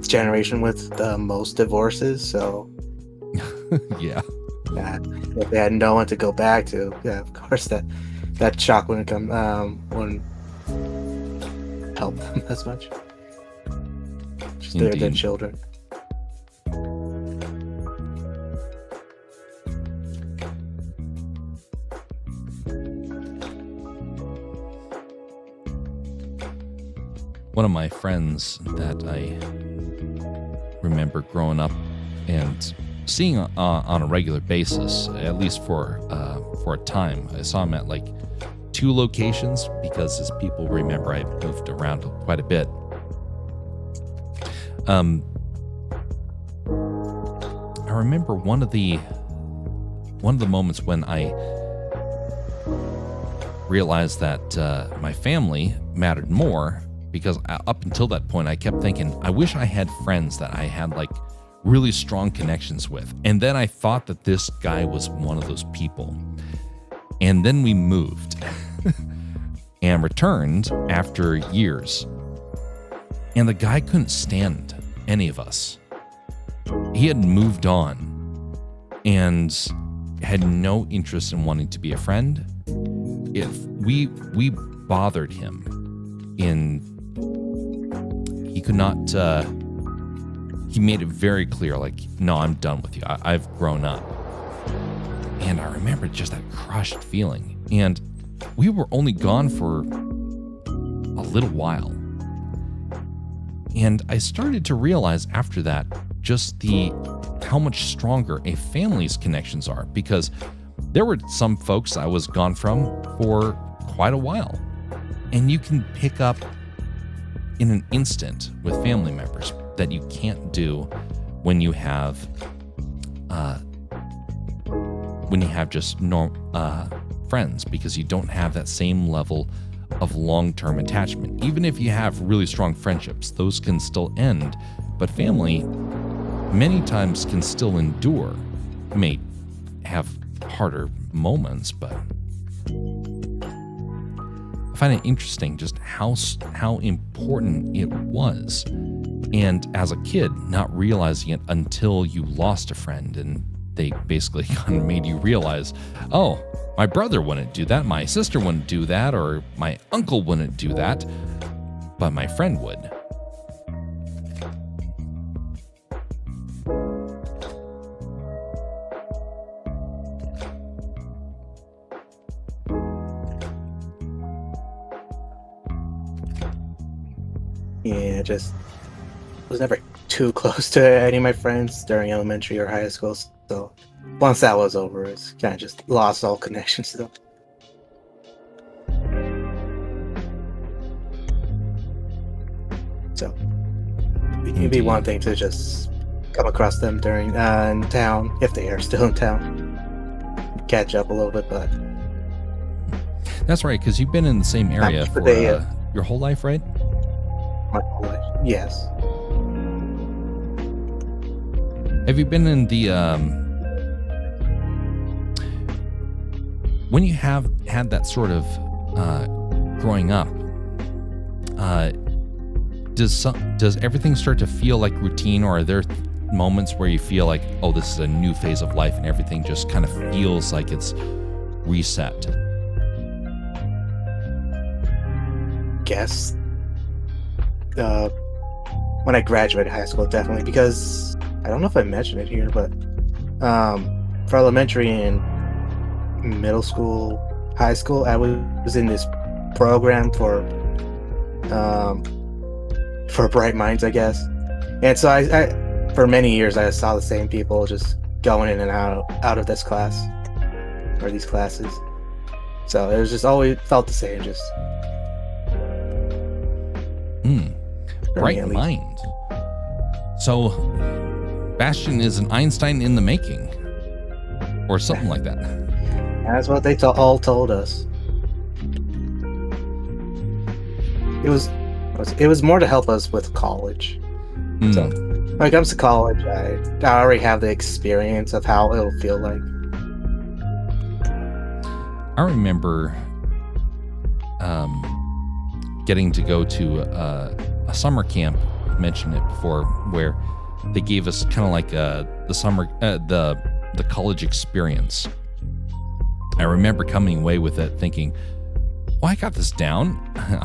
generation with the most divorces, so yeah. If they had no one to go back to, yeah, of course that shock wouldn't help them as much. Just their children. One of my friends that I remember growing up and seeing on a regular basis, at least for a time, I saw him at like 2 locations because, as people remember, I moved around quite a bit. I remember one of the moments when I realized that my family mattered more, because up until that point I kept thinking, I wish I had friends that I had like really strong connections with. And then I thought that this guy was one of those people. And then we moved and returned after years. And the guy couldn't stand any of us. He had moved on and had no interest in wanting to be a friend. If we bothered him he could not, he made it very clear, like, no, I'm done with you. I've grown up. And I remember just that crushed feeling. And we were only gone for a little while. And I started to realize after that just how much stronger a family's connections are, because there were some folks I was gone from for quite a while. And you can pick up in an instant with family members that you can't do when you have just friends, because you don't have that same level of long-term attachment. Even if you have really strong friendships, those can still end, but family many times can still endure. It may have harder moments, but I find it interesting just how important it was. And as a kid, not realizing it until you lost a friend and they basically kind of made you realize, oh, my brother wouldn't do that, my sister wouldn't do that, or my uncle wouldn't do that, but my friend would. Yeah, just was never too close to any of my friends during elementary or high school, so once that was over, it's kind of just lost all connections to them. So it'd be one thing to just come across them during in town, if they are still in town, catch up a little bit, but that's right, because you've been in the same area for your whole life, right? My whole life. Yes. Have you been in the when you have had that sort of growing up, does everything start to feel like routine, or are there moments where you feel like, oh, this is a new phase of life and everything just kind of feels like it's reset? Guess when I graduated high school, definitely, because I don't know if I mentioned it here, but for elementary and middle school, high school, I was in this program for bright minds, I guess. And so I for many years I saw the same people just going in and out of this class or these classes. So it was just always felt the same, just Bright mind. So Bastion is an Einstein in the making, or something like that. That's what they all told us. It was more to help us with college. So when it comes to college, I already have the experience of how it'll feel like. I remember getting to go to a summer camp. I mentioned it before, where they gave us kind of like the summer the college experience. I remember coming away with it thinking, well, I got this down.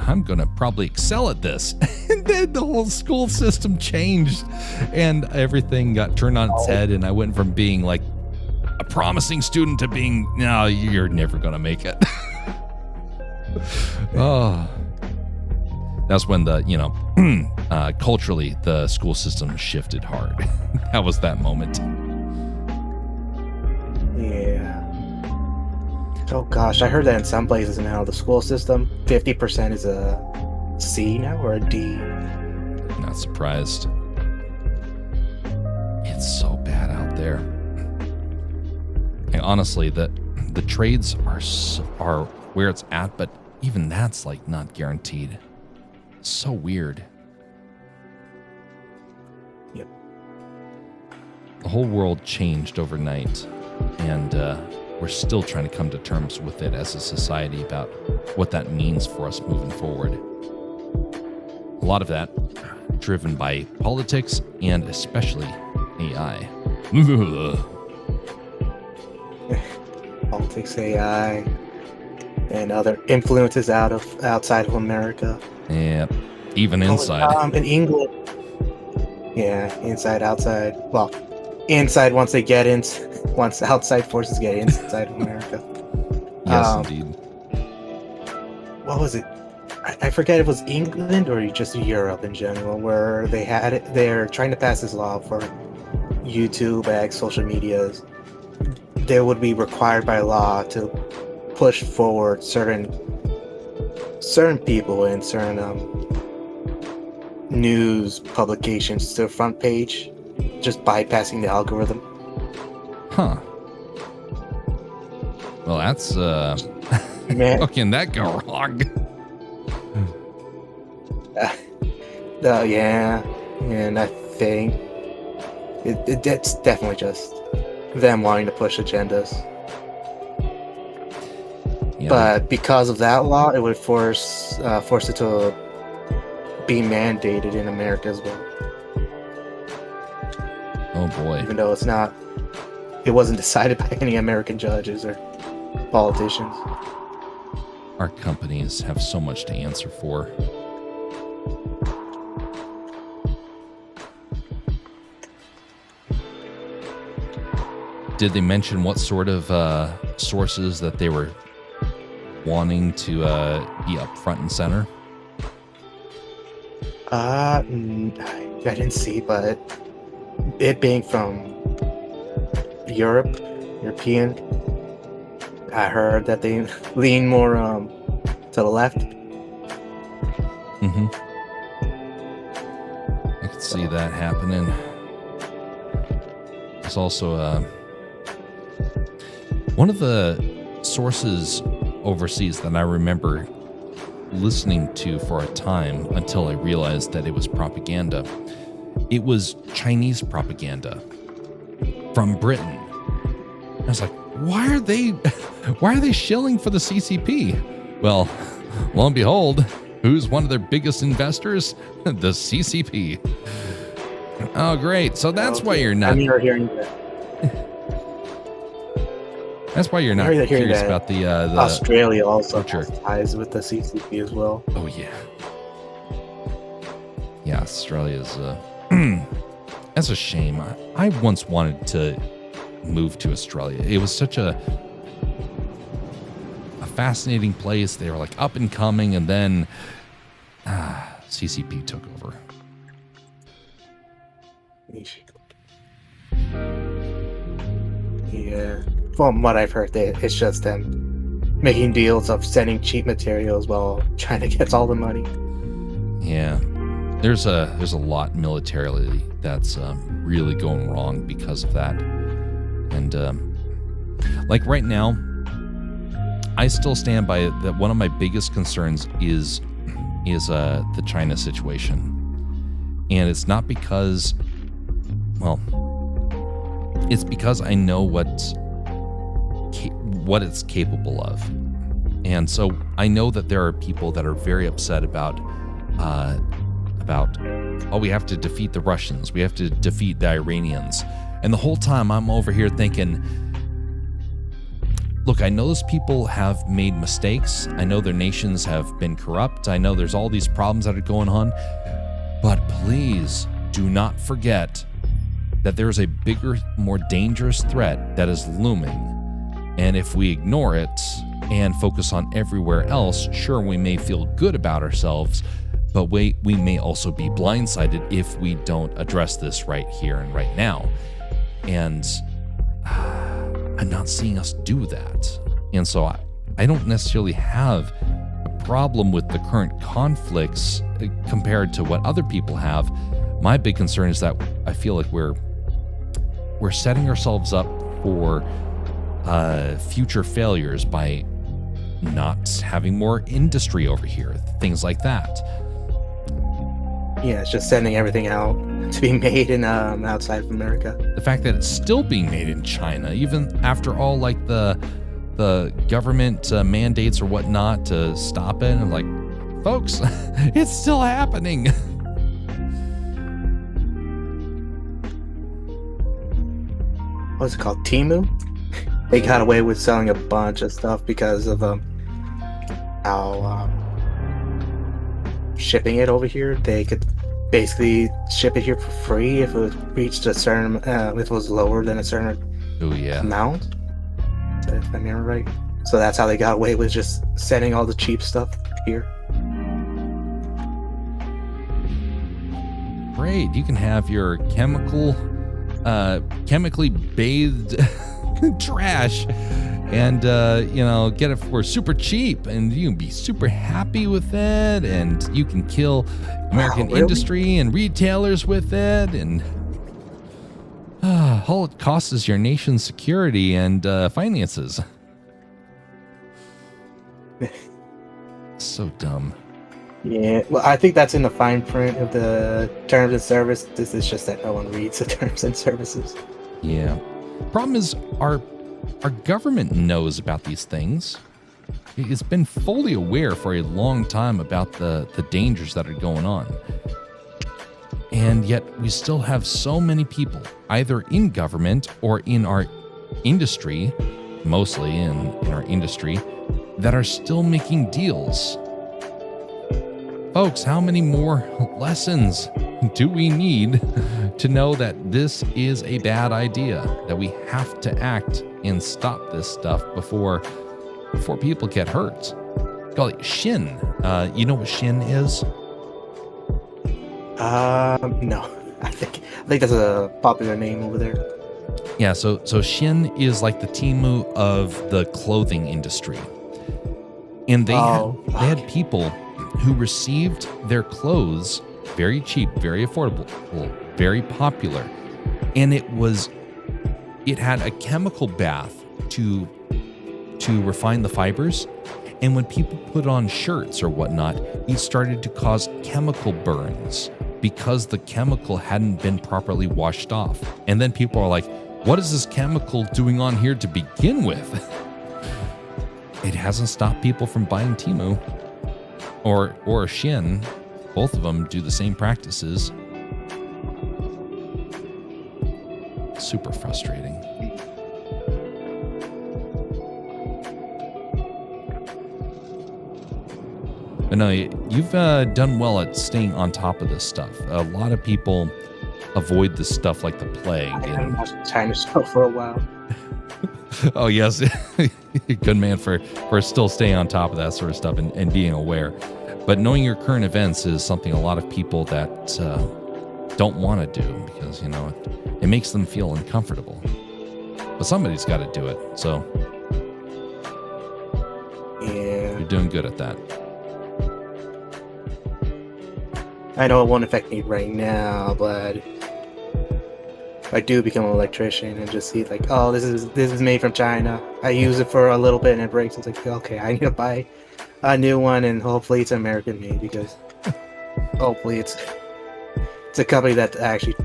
I'm going to probably excel at this. And then the whole school system changed and everything got turned on its head. And I went from being like a promising student to being, no, you're never going to make it. Oh, that's when culturally the school system shifted hard. That was that moment. Yeah. Oh gosh, I heard that in some places now the school system 50% is a C now or a D. Not surprised. It's so bad out there. And honestly, the trades are where it's at, but even that's like not guaranteed. So weird. Yep. The whole world changed overnight, and we're still trying to come to terms with it as a society about what that means for us moving forward. A lot of that driven by politics and especially AI. Politics, AI, and other influences outside of America. Yeah, even inside. In England. Yeah, inside, outside. Well, inside once outside forces get inside of America. Yes, indeed. What was it? I forget if it was England or just Europe in general, where they're trying to pass this law for YouTube, X, social medias. They would be required by law to push forward certain people and certain news publications to the front page, just bypassing the algorithm. Huh. Well, that's Man. how can that go wrong? Yeah, and I think it's definitely just them wanting to push agendas. Yeah, But because of that law, it would force it to be mandated in America as well. oh boy. Even though it wasn't decided by any American judges or politicians. Our companies have so much to answer for. Did they mention what sort of sources that they were wanting to be up front and center? I didn't see, but it being from European, I heard that they lean more to the left. Mm-hmm. I could see that happening. There's also one of the sources overseas that I remember listening to for a time until I realized that it was propaganda. It was Chinese propaganda from Britain. I was like, why are they shilling for the CCP? Well, lo and behold, who's one of their biggest investors? The CCP. Oh, great. So that's why you're not. You're hearing that. That's why you're not curious about the Australia also culture. has ties with the CCP as well. Oh yeah. Yeah, Australia's that's a shame. I once wanted to move to Australia. It was such a fascinating place. They were like up and coming, and then CCP took over. Yeah, from what I've heard, it's just them making deals of sending cheap materials while trying to get all the money. Yeah, there's a lot militarily that's really going wrong because of that, and like right now, I still stand by it that one of my biggest concerns is the China situation, and it's not because, well, it's because I know what it's capable of, and so I know that there are people that are very upset about oh, we have to defeat the Russians, we have to defeat the Iranians, and the whole time I'm over here thinking, look, I know those people have made mistakes. I know their nations have been corrupt. I know there's all these problems that are going on. But please do not forget that there is a bigger, more dangerous threat that is looming. And if we ignore it and focus on everywhere else, sure, we may feel good about ourselves, but we may also be blindsided if we don't address this right here and right now. And I'm not seeing us do that. And so I don't necessarily have a problem with the current conflicts compared to what other people have. My big concern is that I feel like we're setting ourselves up for future failures by not having more industry over here, things like that. Yeah, it's just sending everything out to be made in outside of America. The fact that it's still being made in China, even after all, like the government mandates or whatnot to stop it, and like, folks, it's still happening. What's it called? Temu? They got away with selling a bunch of stuff because of how shipping it over here. They could basically ship it here for free if it reached a certain, if it was lower than a certain amount. If I remember right. So that's how they got away with just sending all the cheap stuff here. Great, you can have your chemically bathed trash and get it for super cheap, and you can be super happy with it, and you can kill American industry and retailers with it, and all it costs is your nation's security and finances. So dumb. Yeah, well, I think that's in the fine print of the terms and services. It's just that no one reads the terms and services. Yeah. Problem is, our government knows about these things. It's been fully aware for a long time about the dangers that are going on. And yet we still have so many people, either in government or in our industry, mostly in our industry, that are still making deals. Folks, how many more lessons do we need to know that this is a bad idea, that we have to act and stop this stuff before people get hurt? Golly, Shin. You know what Shin is? No. I think that's a popular name over there. Yeah, so Shin is like the Temu of the clothing industry. And they had people who received their clothes very cheap, very affordable, very popular. And it had a chemical bath to refine the fibers, And when people put on shirts or whatnot, it started to cause chemical burns because the chemical hadn't been properly washed off. And then people are like, what is this chemical doing on here to begin with? It hasn't stopped people from buying Temu or Shein. Both of them do the same practices. Super frustrating. But no, you've done well at staying on top of this stuff. A lot of people avoid this stuff like the plague. I haven't watched the China show for a while. Oh, yes. Good man for still staying on top of that sort of stuff and being aware. But knowing your current events is something a lot of people that don't want to do because, you know, it makes them feel uncomfortable. But somebody's got to do it. So Yeah. you're doing good at that. I know it won't affect me right now, but if I do become an electrician and just see like, oh, this is made from China. I use it for a little bit and it breaks. It's like, okay, I need to buy a new one and hopefully it's American made because hopefully it's a company that actually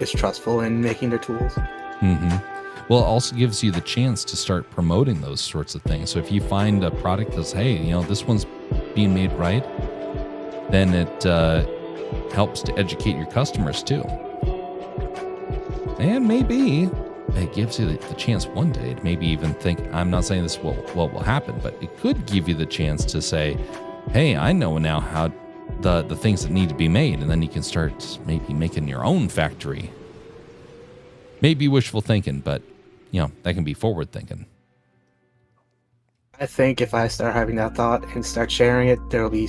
is trustful in making their tools. Mm-hmm. Well, it also gives you the chance to start promoting those sorts of things. So if you find a product that's, hey, you know, this one's being made right, then it helps to educate your customers too. And maybe it gives you the chance one day to maybe even think, I'm not saying this will happen, but it could give you the chance to say, hey, I know now how the things that need to be made, and then you can start maybe making your own factory. Maybe wishful thinking, but you know, that can be forward thinking. I think if I start having that thought and start sharing it, there will be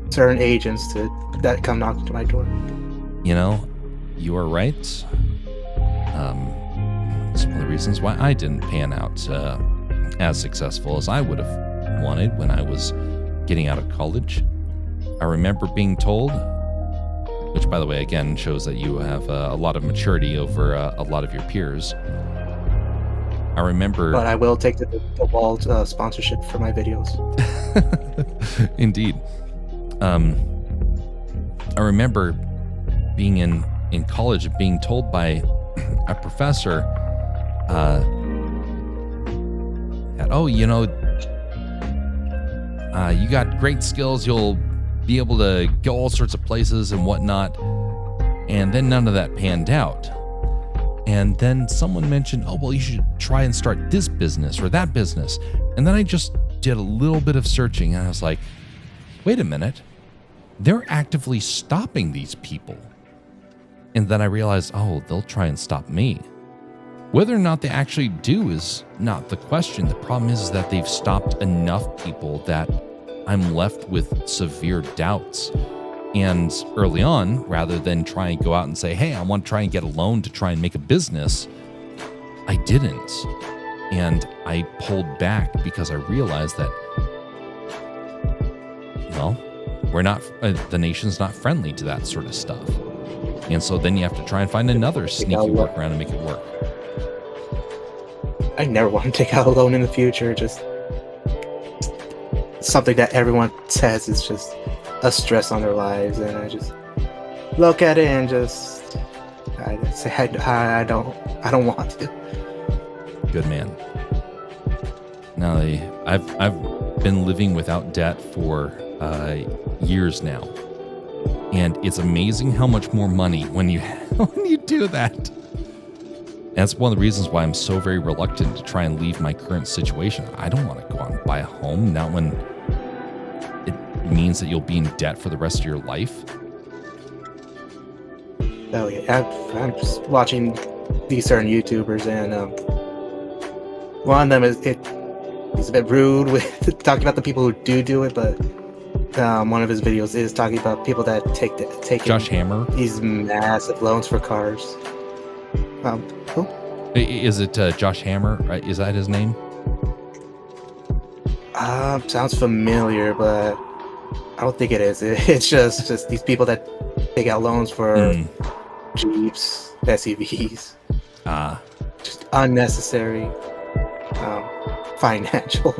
certain agents that come knocking to my door. You know, you are right. It's one of the reasons why I didn't pan out as successful as I would have wanted when I was getting out of college. I remember being told, which by the way, again, shows that you have a lot of maturity over a lot of your peers. I remember... But I will take the wall sponsorship for my videos. Indeed. I remember being in college and being told by a professor that, oh, you know, you got great skills, you'll be able to go all sorts of places and whatnot. And then none of that panned out. And then someone mentioned, oh, well, you should try and start this business or that business. And then I just did a little bit of searching and I was like, wait a minute. They're actively stopping these people. And then I realized, oh, they'll try and stop me. Whether or not they actually do is not the question. The problem is that they've stopped enough people that I'm left with severe doubts. And early on, rather than try and go out and say, hey, I want to try and get a loan to try and make a business, I didn't. And I pulled back because I realized that, well, we're not, the nation's not friendly to that sort of stuff. And so then you have to try and find another sneaky workaround and make it work. I never want to take out a loan in the future. Just something that everyone says is just a stress on their lives, and I just look at it and just I say I don't want to. Good man. Now I've been living without debt for years now, and it's amazing how much more money when you do that. And that's one of the reasons why I'm so very reluctant to try and leave my current situation. I don't want to go out and buy a home, not when it means that you'll be in debt for the rest of your life. Oh yeah, I'm just watching these certain YouTubers, and one of them he's a bit rude with talking about the people who do it, but one of his videos is talking about people that take Josh Hammer? These massive loans for cars. Who? Is it Josh Hammer? Right? Is that his name? Sounds familiar, but I don't think it is. It's just these people that take out loans for Jeeps, SUVs. Just unnecessary financial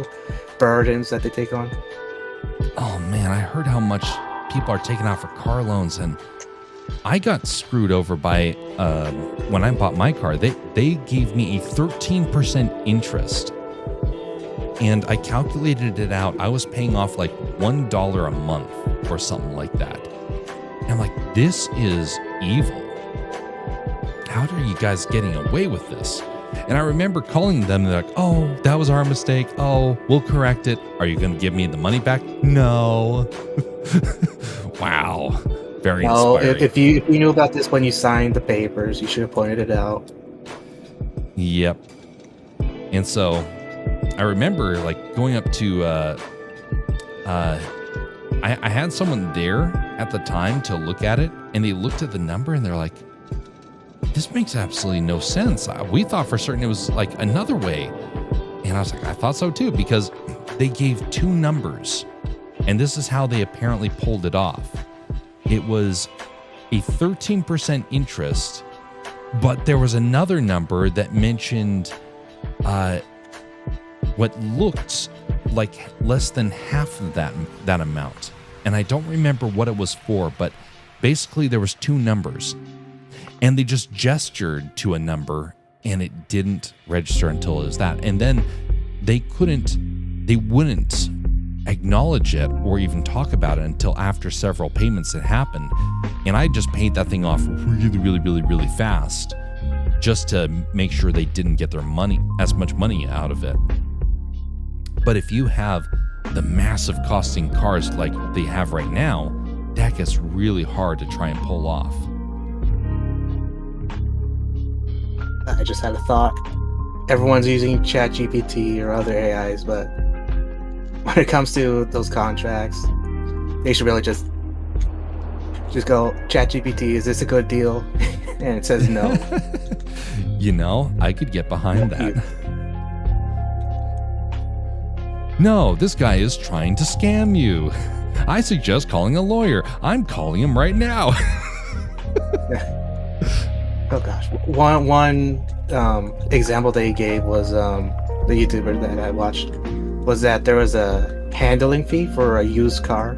burdens that they take on. Oh man, I heard how much people are taking out for car loans, and I got screwed over by when I bought my car. They gave me a 13% interest, and I calculated it out. I was paying off like $1 a month or something like that. And I'm like, this is evil. How are you guys getting away with this? And I remember calling them, they're like, oh, that was our mistake. Oh, we'll correct it. Are you going to give me the money back? No. Wow. Very inspiring. If you knew about this when you signed the papers, you should have pointed it out. Yep. And so I remember like going up to, I had someone there at the time to look at it, and they looked at the number and they're like, this makes absolutely no sense. We thought for certain it was like another way. And I was like, I thought so too, because they gave two numbers, and this is how they apparently pulled it off. It was a 13% interest, but there was another number that mentioned what looked like less than half of that amount. And I don't remember what it was for, but basically there was two numbers. And they just gestured to a number, and it didn't register until it was that. And then they wouldn't acknowledge it or even talk about it until after several payments had happened. And I just paid that thing off really, really, really, really fast just to make sure they didn't get their money, as much money out of it. But if you have the massive costing cars like they have right now, that gets really hard to try and pull off. I just had a thought. Everyone's using ChatGPT or other AIs, but when it comes to those contracts, they should really just go, ChatGPT, is this a good deal? And it says no. You know, I could get behind that. No, this guy is trying to scam you. I suggest calling a lawyer. I'm calling him right now. Oh gosh, one example they gave was the YouTuber that I watched was that there was a handling fee for a used car,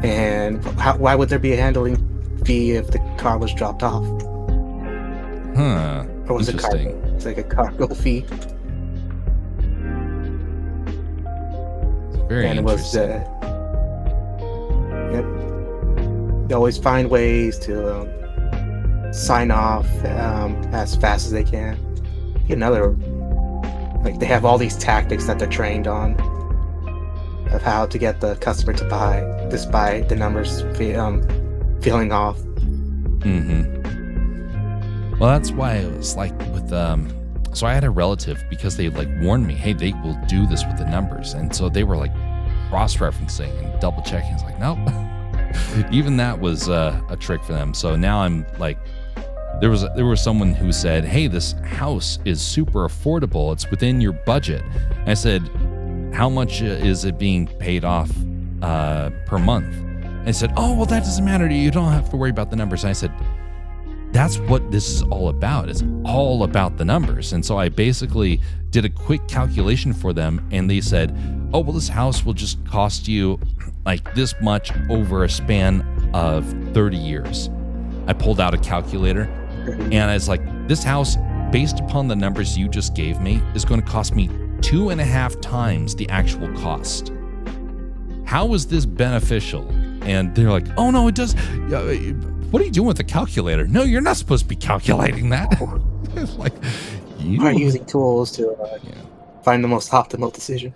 and why would there be a handling fee if the car was dropped off? Huh? Or was it Interesting. cargo? It's like a cargo fee. Very and it was interesting. yep. They always find ways to sign off as fast as they can. Another, like, they have all these tactics that they're trained on of how to get the customer to buy despite the numbers feeling off. Well, that's why it was like with so I had a relative, because they like warned me, hey, they will do this with the numbers, and so they were like cross-referencing and double checking. It's like, nope. Even that was a trick for them. So now I'm like, there was someone who said, hey, this house is super affordable, it's within your budget. I said, how much is it being paid off per month? And I said, oh, well, that doesn't matter to you, you don't have to worry about the numbers. And I said, that's what this is all about. It's all about the numbers. And so I basically did a quick calculation for them, and they said, oh, well, this house will just cost you like this much over a span of 30 years. I pulled out a calculator, and I was like, this house, based upon the numbers you just gave me, is going to cost me 2.5 times the actual cost. How is this beneficial? And they're like, oh, no, it does. What are you doing with the calculator? No, you're not supposed to be calculating that. It's like, you are using tools to find the most optimal decision.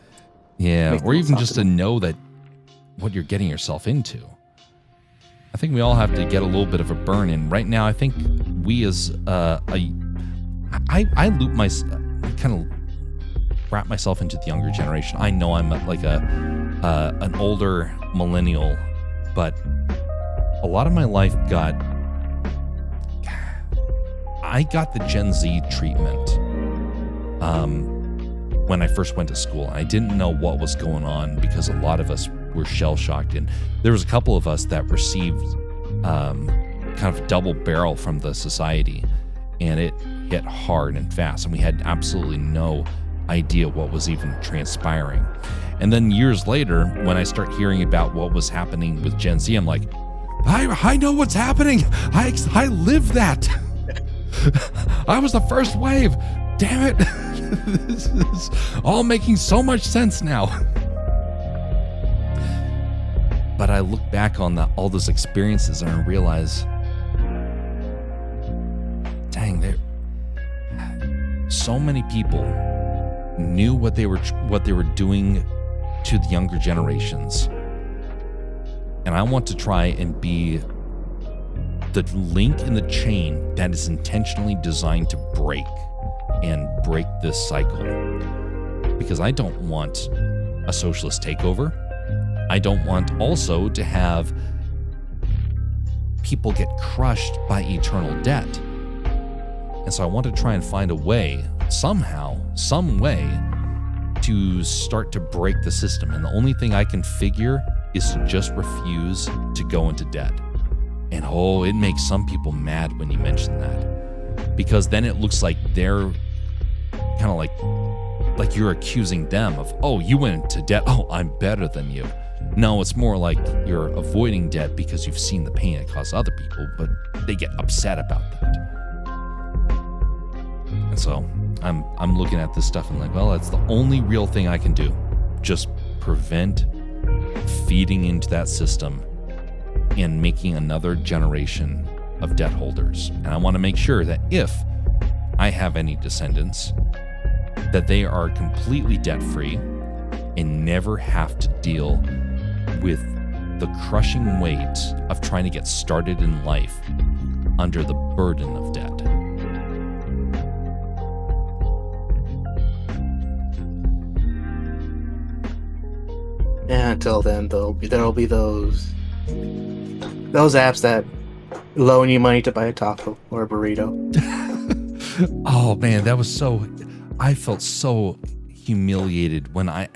Yeah, or even just to know that what you're getting yourself into. I think we all have to get a little bit of a burn in. Right now, I think we as I kind of wrap myself into the younger generation. I know I'm like an older millennial, but a lot of my life I got the Gen Z treatment when I first went to school. I didn't know what was going on because a lot of us were shell-shocked, and there was a couple of us that received kind of double barrel from the society, and it hit hard and fast, and we had absolutely no idea what was even transpiring. And then years later, when I start hearing about what was happening with Gen Z, I'm like, I know what's happening. I lived that. I was the first wave. Damn it. This is all making so much sense now. But I look back on all those experiences and I realize, dang, so many people knew what they were doing to the younger generations. And I want to try and be the link in the chain that is intentionally designed to break this cycle. Because I don't want a socialist takeover. I don't want also to have people get crushed by eternal debt. And so I want to try and find a way, somehow, some way, to start to break the system. And the only thing I can figure is to just refuse to go into debt. And it makes some people mad when you mention that. Because then it looks like they're kind of like you're accusing them of, you went into debt. I'm better than you. No, it's more like you're avoiding debt because you've seen the pain it causes other people, but they get upset about that. And so I'm looking at this stuff and like, well, that's the only real thing I can do. Just prevent feeding into that system and making another generation of debt holders. And I want to make sure that if I have any descendants, that they are completely debt-free and never have to deal with the crushing weight of trying to get started in life under the burden of debt. Yeah, until then, there'll be those apps that loan you money to buy a taco or a burrito. Oh man, that was I felt so humiliated when I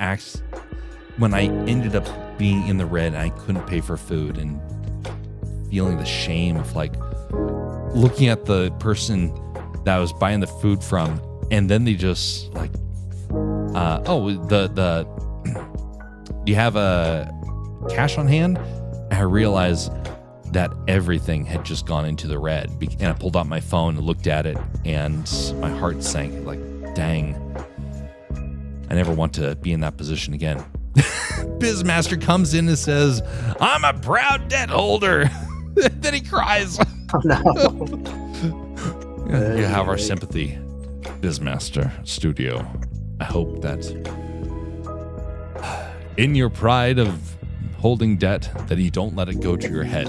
ended up being in the red and I couldn't pay for food, and feeling the shame of like looking at the person that I was buying the food from, and then they just like, do you have a cash on hand? And I realized that everything had just gone into the red, and I pulled out my phone and looked at it, and my heart sank. Like, dang, I never want to be in that position again. Bizmaster comes in and says, "I'm a proud debt holder." Then he cries. Oh no! You have our sympathy, Bizmaster Studio. I hope that in your pride of holding debt, that you don't let it go to your head.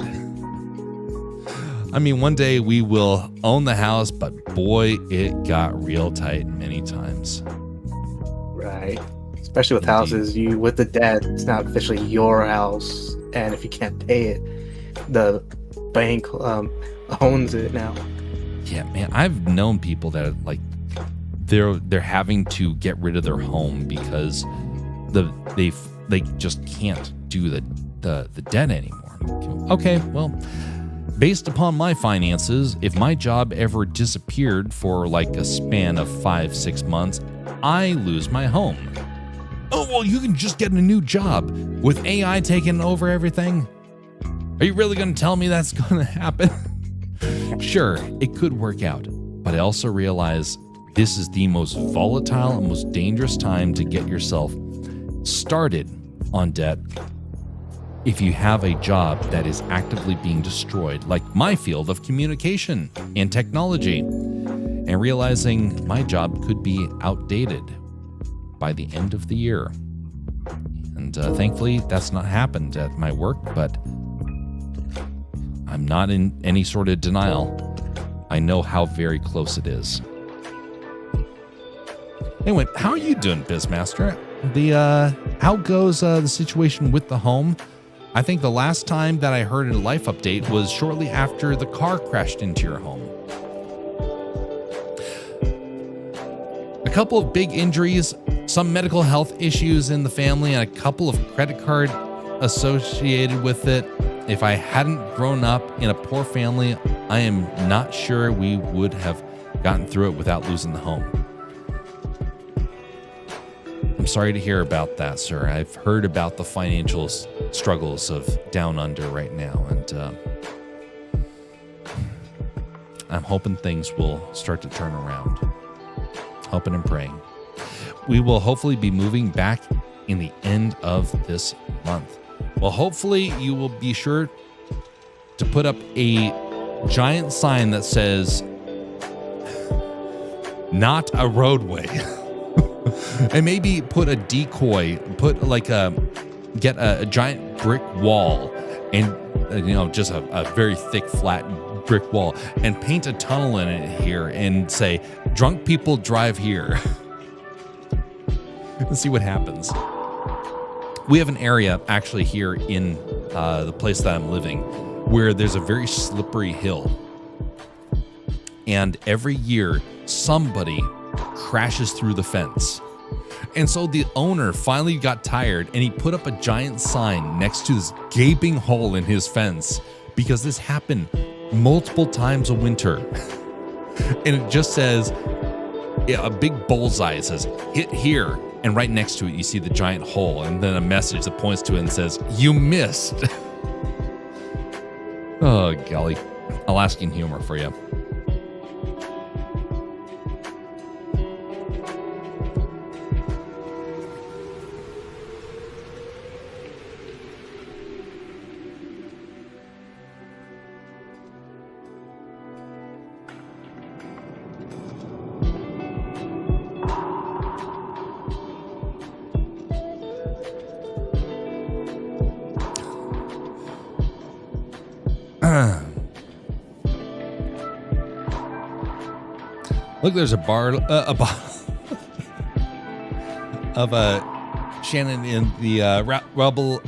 I mean, one day we will own the house, but boy, it got real tight many times. Right. Especially with houses, with the debt, it's not officially your house, and if you can't pay it, the bank owns it now. Yeah, man, I've known people that like they're having to get rid of their home because they just can't do the debt anymore. Okay, well, based upon my finances, if my job ever disappeared for like a span of 5-6 months, I lose my home. Oh, well, you can just get a new job with AI taking over everything. Are you really going to tell me that's going to happen? Sure, it could work out, but I also realize this is the most volatile and most dangerous time to get yourself started on debt if you have a job that is actively being destroyed, like my field of communication and technology, and realizing my job could be outdated by the end of the year. And thankfully, that's not happened at my work, but I'm not in any sort of denial. I know how very close it is. Anyway, how are you doing, Bizmaster? How goes the situation with the home? I think the last time that I heard a life update was shortly after the car crashed into your home. A couple of big injuries, some medical health issues in the family, and a couple of credit card associated with it. If I hadn't grown up in a poor family, I am not sure we would have gotten through it without losing the home. I'm sorry to hear about that, sir. I've heard about the financial struggles of Down Under right now, and I'm hoping things will start to turn around. Hoping and praying. We will hopefully be moving back in the end of this month. Well, hopefully you will be sure to put up a giant sign that says, "Not a roadway." And maybe put a decoy, get a giant brick wall and, just a very thick, flat brick wall and paint a tunnel in it here and say, "Drunk people drive here." Let's see what happens. We have an area actually here in the place that I'm living where there's a very slippery hill. And every year, somebody crashes through the fence. And so the owner finally got tired and he put up a giant sign next to this gaping hole in his fence because this happened multiple times a winter. And it just says, a big bullseye. It says, "Hit here." And right next to it, you see the giant hole and then a message that points to it and says, "You missed." Oh, golly. Alaskan humor for you. Look, there's a bottle of Shannon in the rubble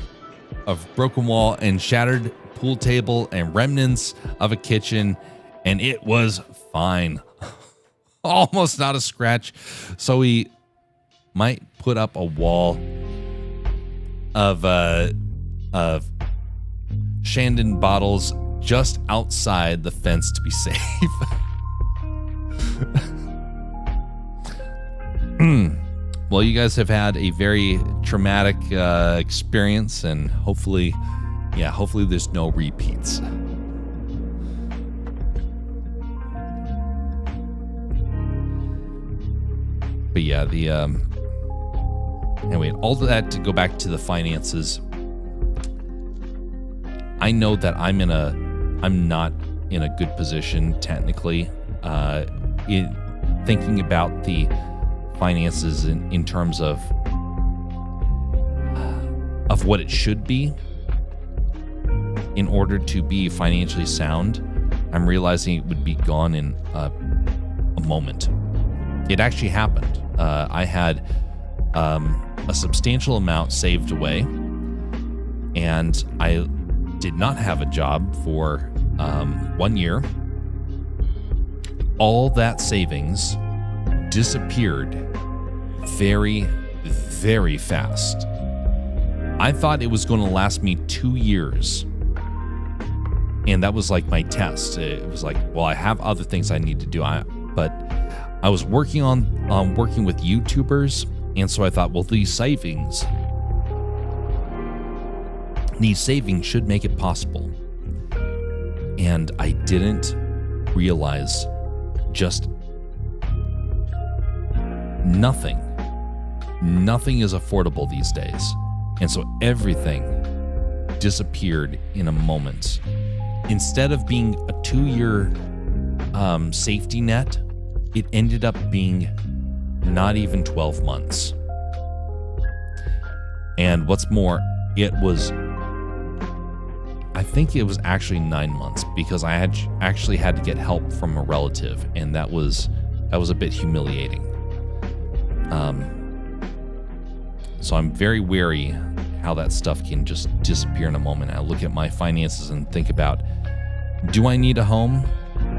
of broken wall and shattered pool table and remnants of a kitchen, and it was fine. Almost not a scratch. So we might put up a wall of Shandon bottles just outside the fence to be safe. Well, you guys have had a very traumatic experience, and hopefully there's no repeats. But yeah, anyway, all of that to go back to the finances. I know that I'm not in a good position technically. Thinking about the finances in terms of what it should be in order to be financially sound, I'm realizing it would be gone in a moment. It actually happened. I had a substantial amount saved away, and I did not have a job for 1 year. All that savings disappeared very, very fast. I thought it was going to last me 2 years. And that was like my test. It was like, well, I have other things I need to do. But I was working on working with YouTubers. And so I thought, well, these savings should make it possible. And I didn't realize just nothing is affordable these days. And so everything disappeared in a moment. Instead of being a 2-year safety net, it ended up being not even 12 months. And what's more, I think it was actually 9 months, because I actually had to get help from a relative, and that was a bit humiliating. So I'm very wary how that stuff can just disappear in a moment. I look at my finances and think about, do I need a home?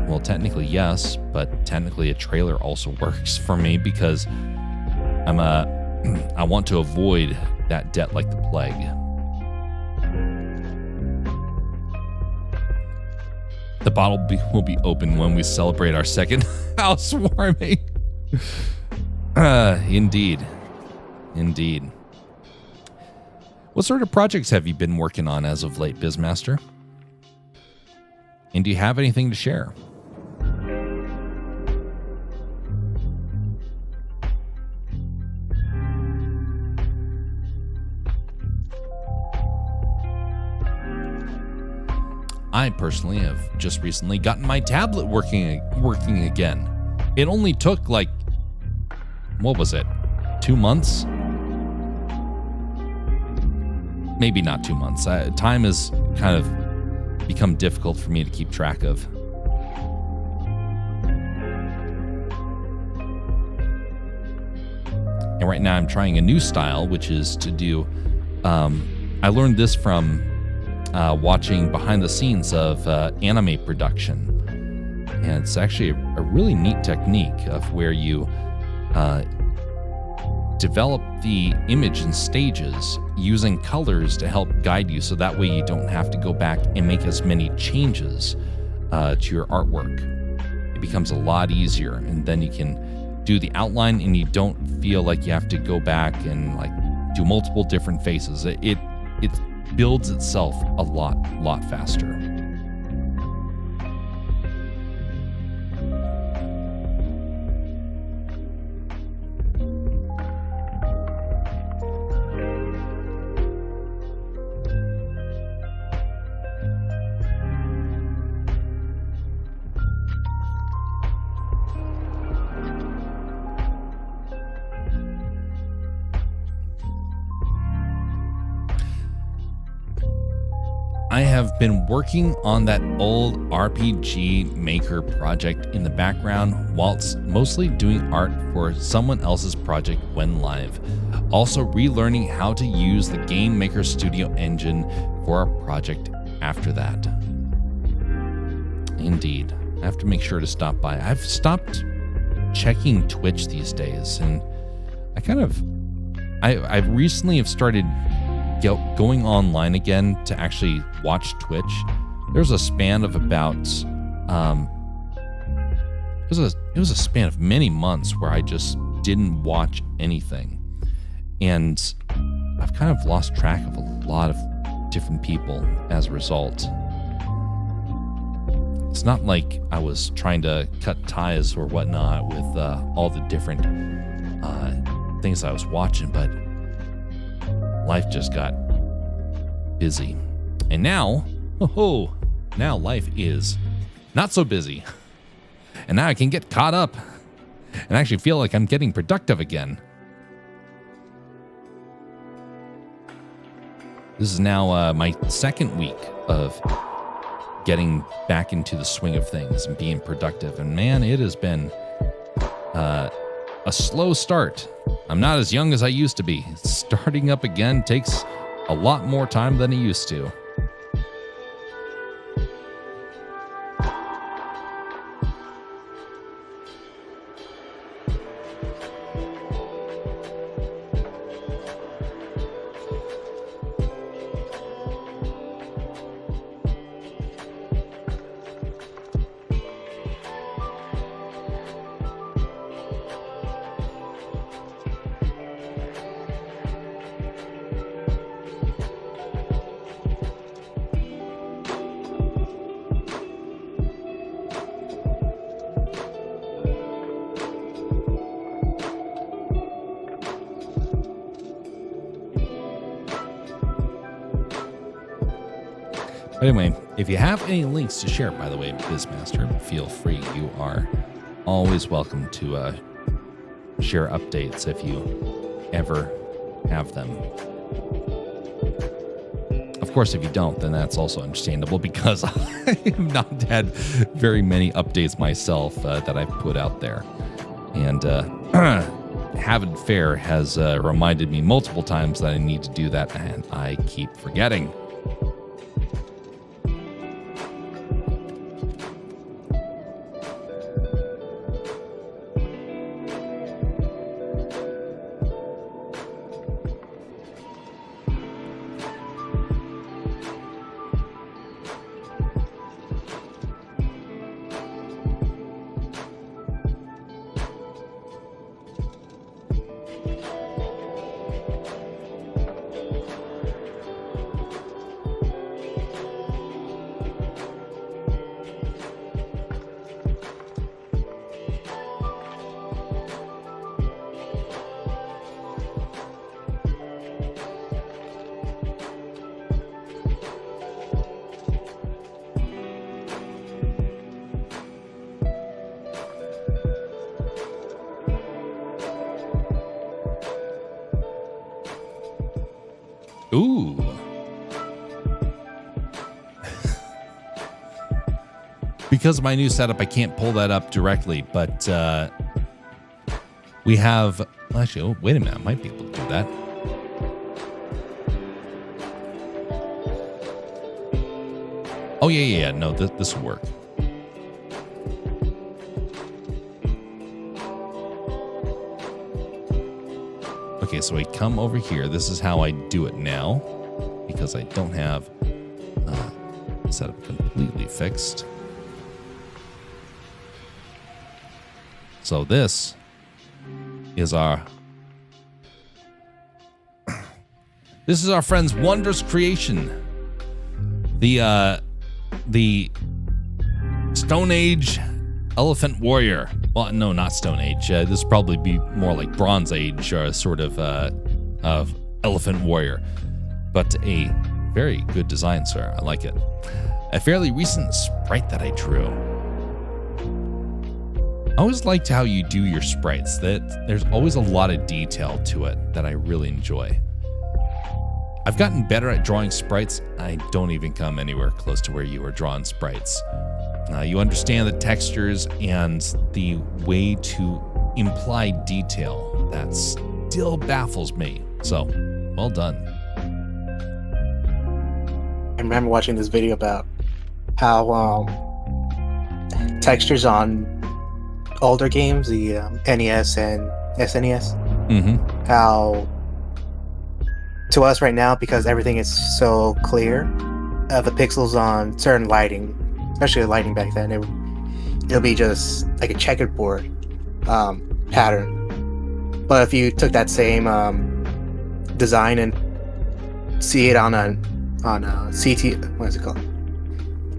Well, technically yes, but technically a trailer also works for me, because I want to avoid that debt like the plague. The bottle will be open when we celebrate our second housewarming. Indeed. Indeed. What sort of projects have you been working on as of late, Bizmaster? And do you have anything to share? I personally have just recently gotten my tablet working again. It only took like, what was it, 2 months? Maybe not 2 months. Time has kind of become difficult for me to keep track of. And right now I'm trying a new style, which is to do, I learned this from watching behind the scenes of anime production. And it's actually a really neat technique of where you develop the image in stages using colors to help guide you, so that way you don't have to go back and make as many changes to your artwork. It becomes a lot easier, and then you can do the outline and you don't feel like you have to go back and like do multiple different faces. It builds itself a lot faster. I have been working on that old RPG Maker project in the background whilst mostly doing art for someone else's project when live. Also relearning how to use the Game Maker Studio engine for a project after that. Indeed. I have to make sure to stop by. I've stopped checking Twitch these days, and I recently have started going online again to actually watch Twitch. There's a span of about it was a span of many months where I just didn't watch anything, and I've kind of lost track of a lot of different people as a result. It's not like I was trying to cut ties or whatnot with all the different things I was watching, but life just got busy. And now, now life is not so busy. And now I can get caught up and actually feel like I'm getting productive again. This is now my second week of getting back into the swing of things and being productive. And man, it has been a slow start. I'm not as young as I used to be. Starting up again takes a lot more time than it used to. Anyway, if you have any links to share, by the way, Bizmaster, feel free. You are always welcome to share updates if you ever have them. Of course, if you don't, then that's also understandable, because I have not had very many updates myself that I've put out there. And Having Fair has reminded me multiple times that I need to do that, and I keep forgetting. Ooh. Because of my new setup, I can't pull that up directly, but we have... Actually, oh, wait a minute. I might be able to do that. Oh, yeah. No, this will work. Okay, so I come over here. This is how I do it now, because I don't have setup completely fixed. So this is our friend's wondrous creation. The Stone Age Elephant Warrior. Well, no, not Stone Age. This would probably be more like Bronze Age sort of Elephant Warrior. But a very good design, sir. I like it. A fairly recent sprite that I drew. I always liked how you do your sprites. That there's always a lot of detail to it that I really enjoy. I've gotten better at drawing sprites. I don't even come anywhere close to where you are drawing sprites. You understand the textures and the way to imply detail. That still baffles me. So, well done. I remember watching this video about how textures on older games, the NES and SNES, how to us right now, because everything is so clear, the pixels on certain lighting, especially the lighting back then, it'll be just like a checkerboard pattern. But if you took that same design and see it on a CT, what is it called?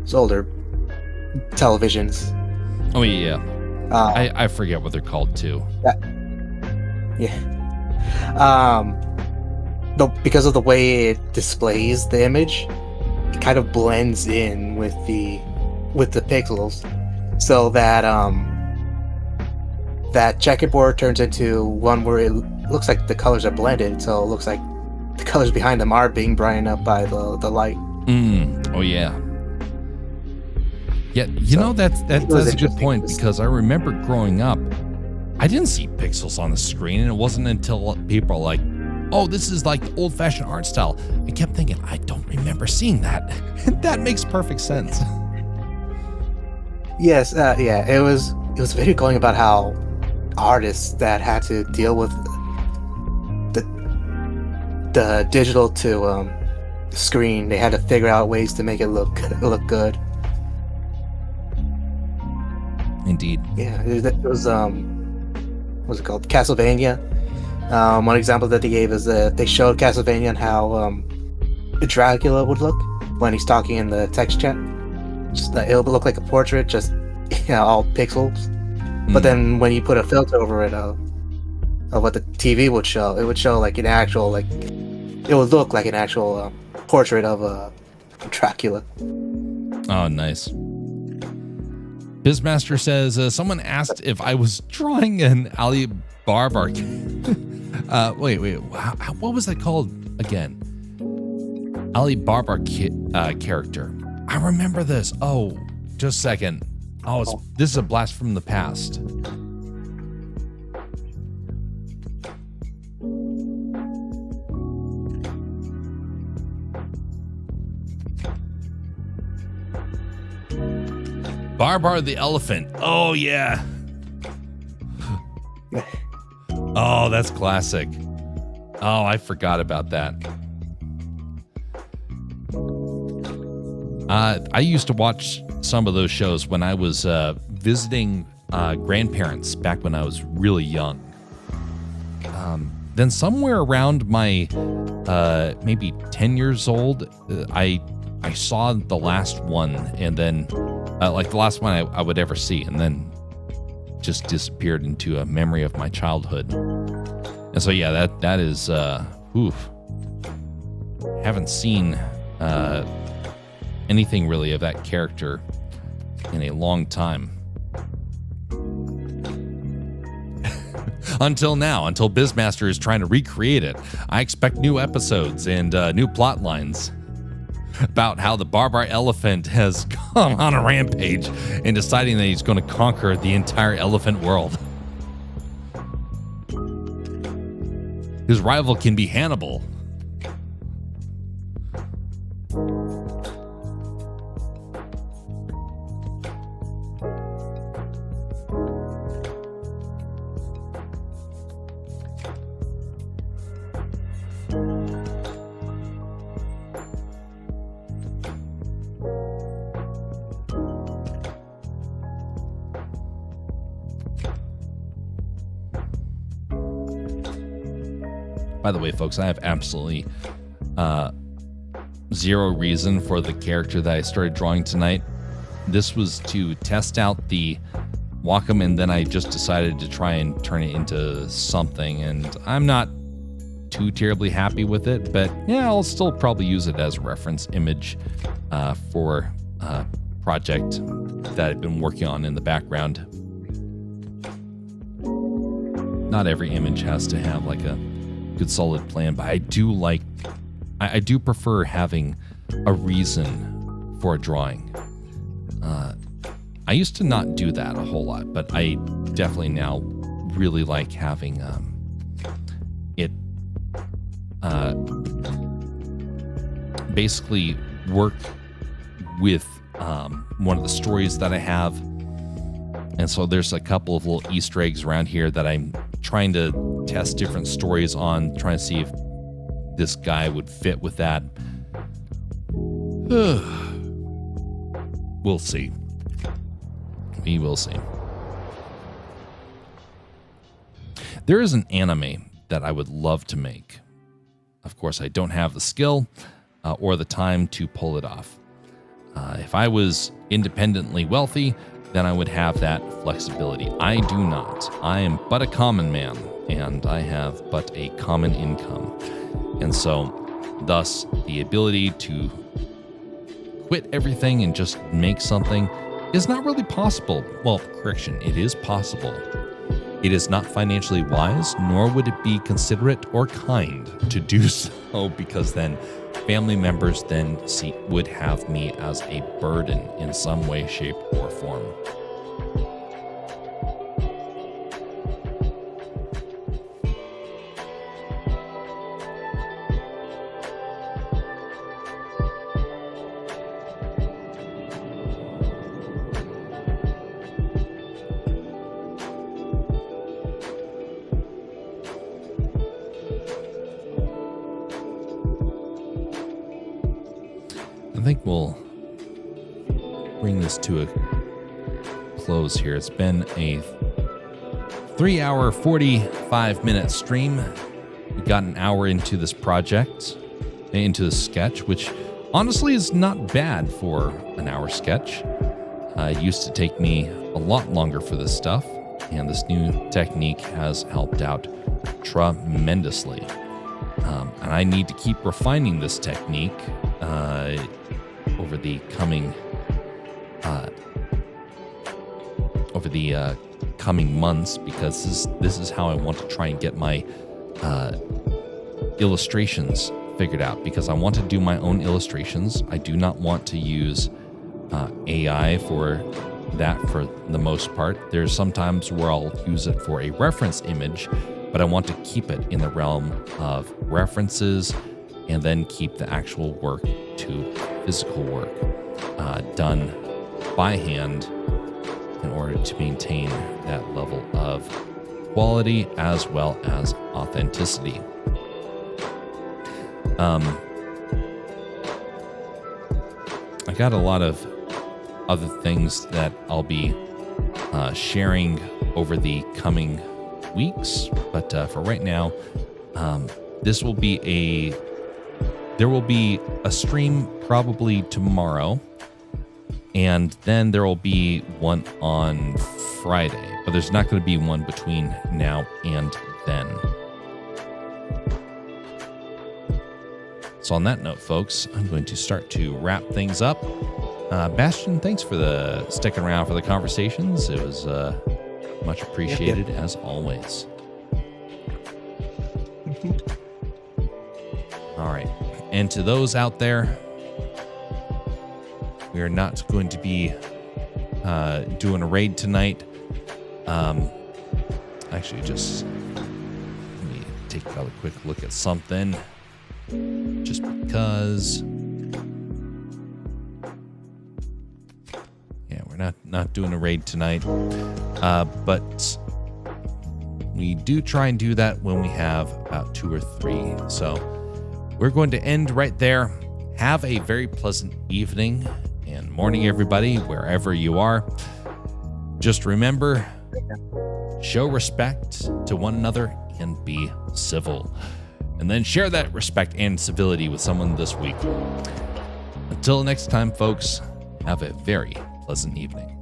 It's older televisions. Oh yeah. I forget what they're called too. Because of the way it displays the image, it kind of blends in with the pixels, so that that checkerboard turns into one where it looks like the colors are blended. So it looks like the colors behind them are being brightened up by the light. Oh yeah. Yeah, you know, that's a good point, because I remember growing up, I didn't see pixels on the screen, and it wasn't until people are like, oh, this is like the old-fashioned art style. I kept thinking, I don't remember seeing that. That makes perfect sense. Yes, it was a video going about how artists that had to deal with the digital to screen, they had to figure out ways to make it look good. Indeed. Yeah, it was what's it called? Castlevania. One example that they gave is that they showed Castlevania and how Dracula would look when he's talking in the text chat. Just it'll look like a portrait, just all pixels. But then when you put a filter over it of what the TV would show, it would show like an actual, it would look like an actual portrait of Dracula. Oh, nice. Bizmaster says, someone asked if I was drawing an Ali Barbar. Wait, what was that called again? Ali Barbar character. I remember this. Oh, just a second. This is a blast from the past. Barbar the elephant. Oh, yeah. Oh, that's classic. Oh, I forgot about that. I used to watch some of those shows when I was visiting grandparents back when I was really young. Then somewhere around my maybe 10 years old, I saw the last one, and then like the last one I would ever see, and then just disappeared into a memory of my childhood. And so yeah, that is haven't seen anything really of that character in a long time. until now, until Bizmaster is trying to recreate it. I expect new episodes and new plot lines about how the Barbar Elephant has gone on a rampage and deciding that he's going to conquer the entire elephant world. His rival can be Hannibal. By the way, folks, I have absolutely zero reason for the character that I started drawing tonight. This was to test out the Wacom, and then I just decided to try and turn it into something, and I'm not too terribly happy with it, but yeah, I'll still probably use it as a reference image for a project that I've been working on in the background. Not every image has to have like a good solid plan, but I do prefer having a reason for a drawing. I used to not do that a whole lot, but I definitely now really like having it basically work with one of the stories that I have. And so there's a couple of little Easter eggs around here that I'm trying to test different stories on, trying to see if this guy would fit with that. We'll see. We will see. There is an anime that I would love to make. Of course, I don't have the skill or the time to pull it off. If I was independently wealthy, then I would have that flexibility. I do not. I am but a common man, and I have but a common income. And so, thus, the ability to quit everything and just make something is not really possible. Well, correction, it is possible. It is not financially wise, nor would it be considerate or kind to do so, because then family members then would have me as a burden in some way, shape, or form. I think we'll bring this to a close here. It's been a 3-hour, 45-minute stream. We got an hour into this project, into this sketch, which honestly is not bad for an hour sketch. It used to take me a lot longer for this stuff, and this new technique has helped out tremendously. And I need to keep refining this technique over the coming months, because this is how I want to try and get my illustrations figured out, because I want to do my own illustrations. I do not want to use AI for that for the most part. There's sometimes where I'll use it for a reference image, but I want to keep it in the realm of references and then keep the actual work to physical work done by hand in order to maintain that level of quality as well as authenticity. I got a lot of other things that I'll be sharing over the coming weeks, but for right now, there will be a stream probably tomorrow, and then there will be one on Friday, but there's not going to be one between now and then. So on that note, folks, I'm going to start to wrap things up. Bastion, thanks for sticking around for the conversations. It was much appreciated, as always. All right. And to those out there, we are not going to be doing a raid tonight. Actually, just let me take a quick look at something. Just because, yeah, we're not doing a raid tonight. But we do try and do that when we have about 2 or 3. So we're going to end right there. Have a very pleasant evening and morning, everybody, wherever you are. Just remember, show respect to one another and be civil. And then share that respect and civility with someone this week. Until next time, folks, have a very pleasant evening.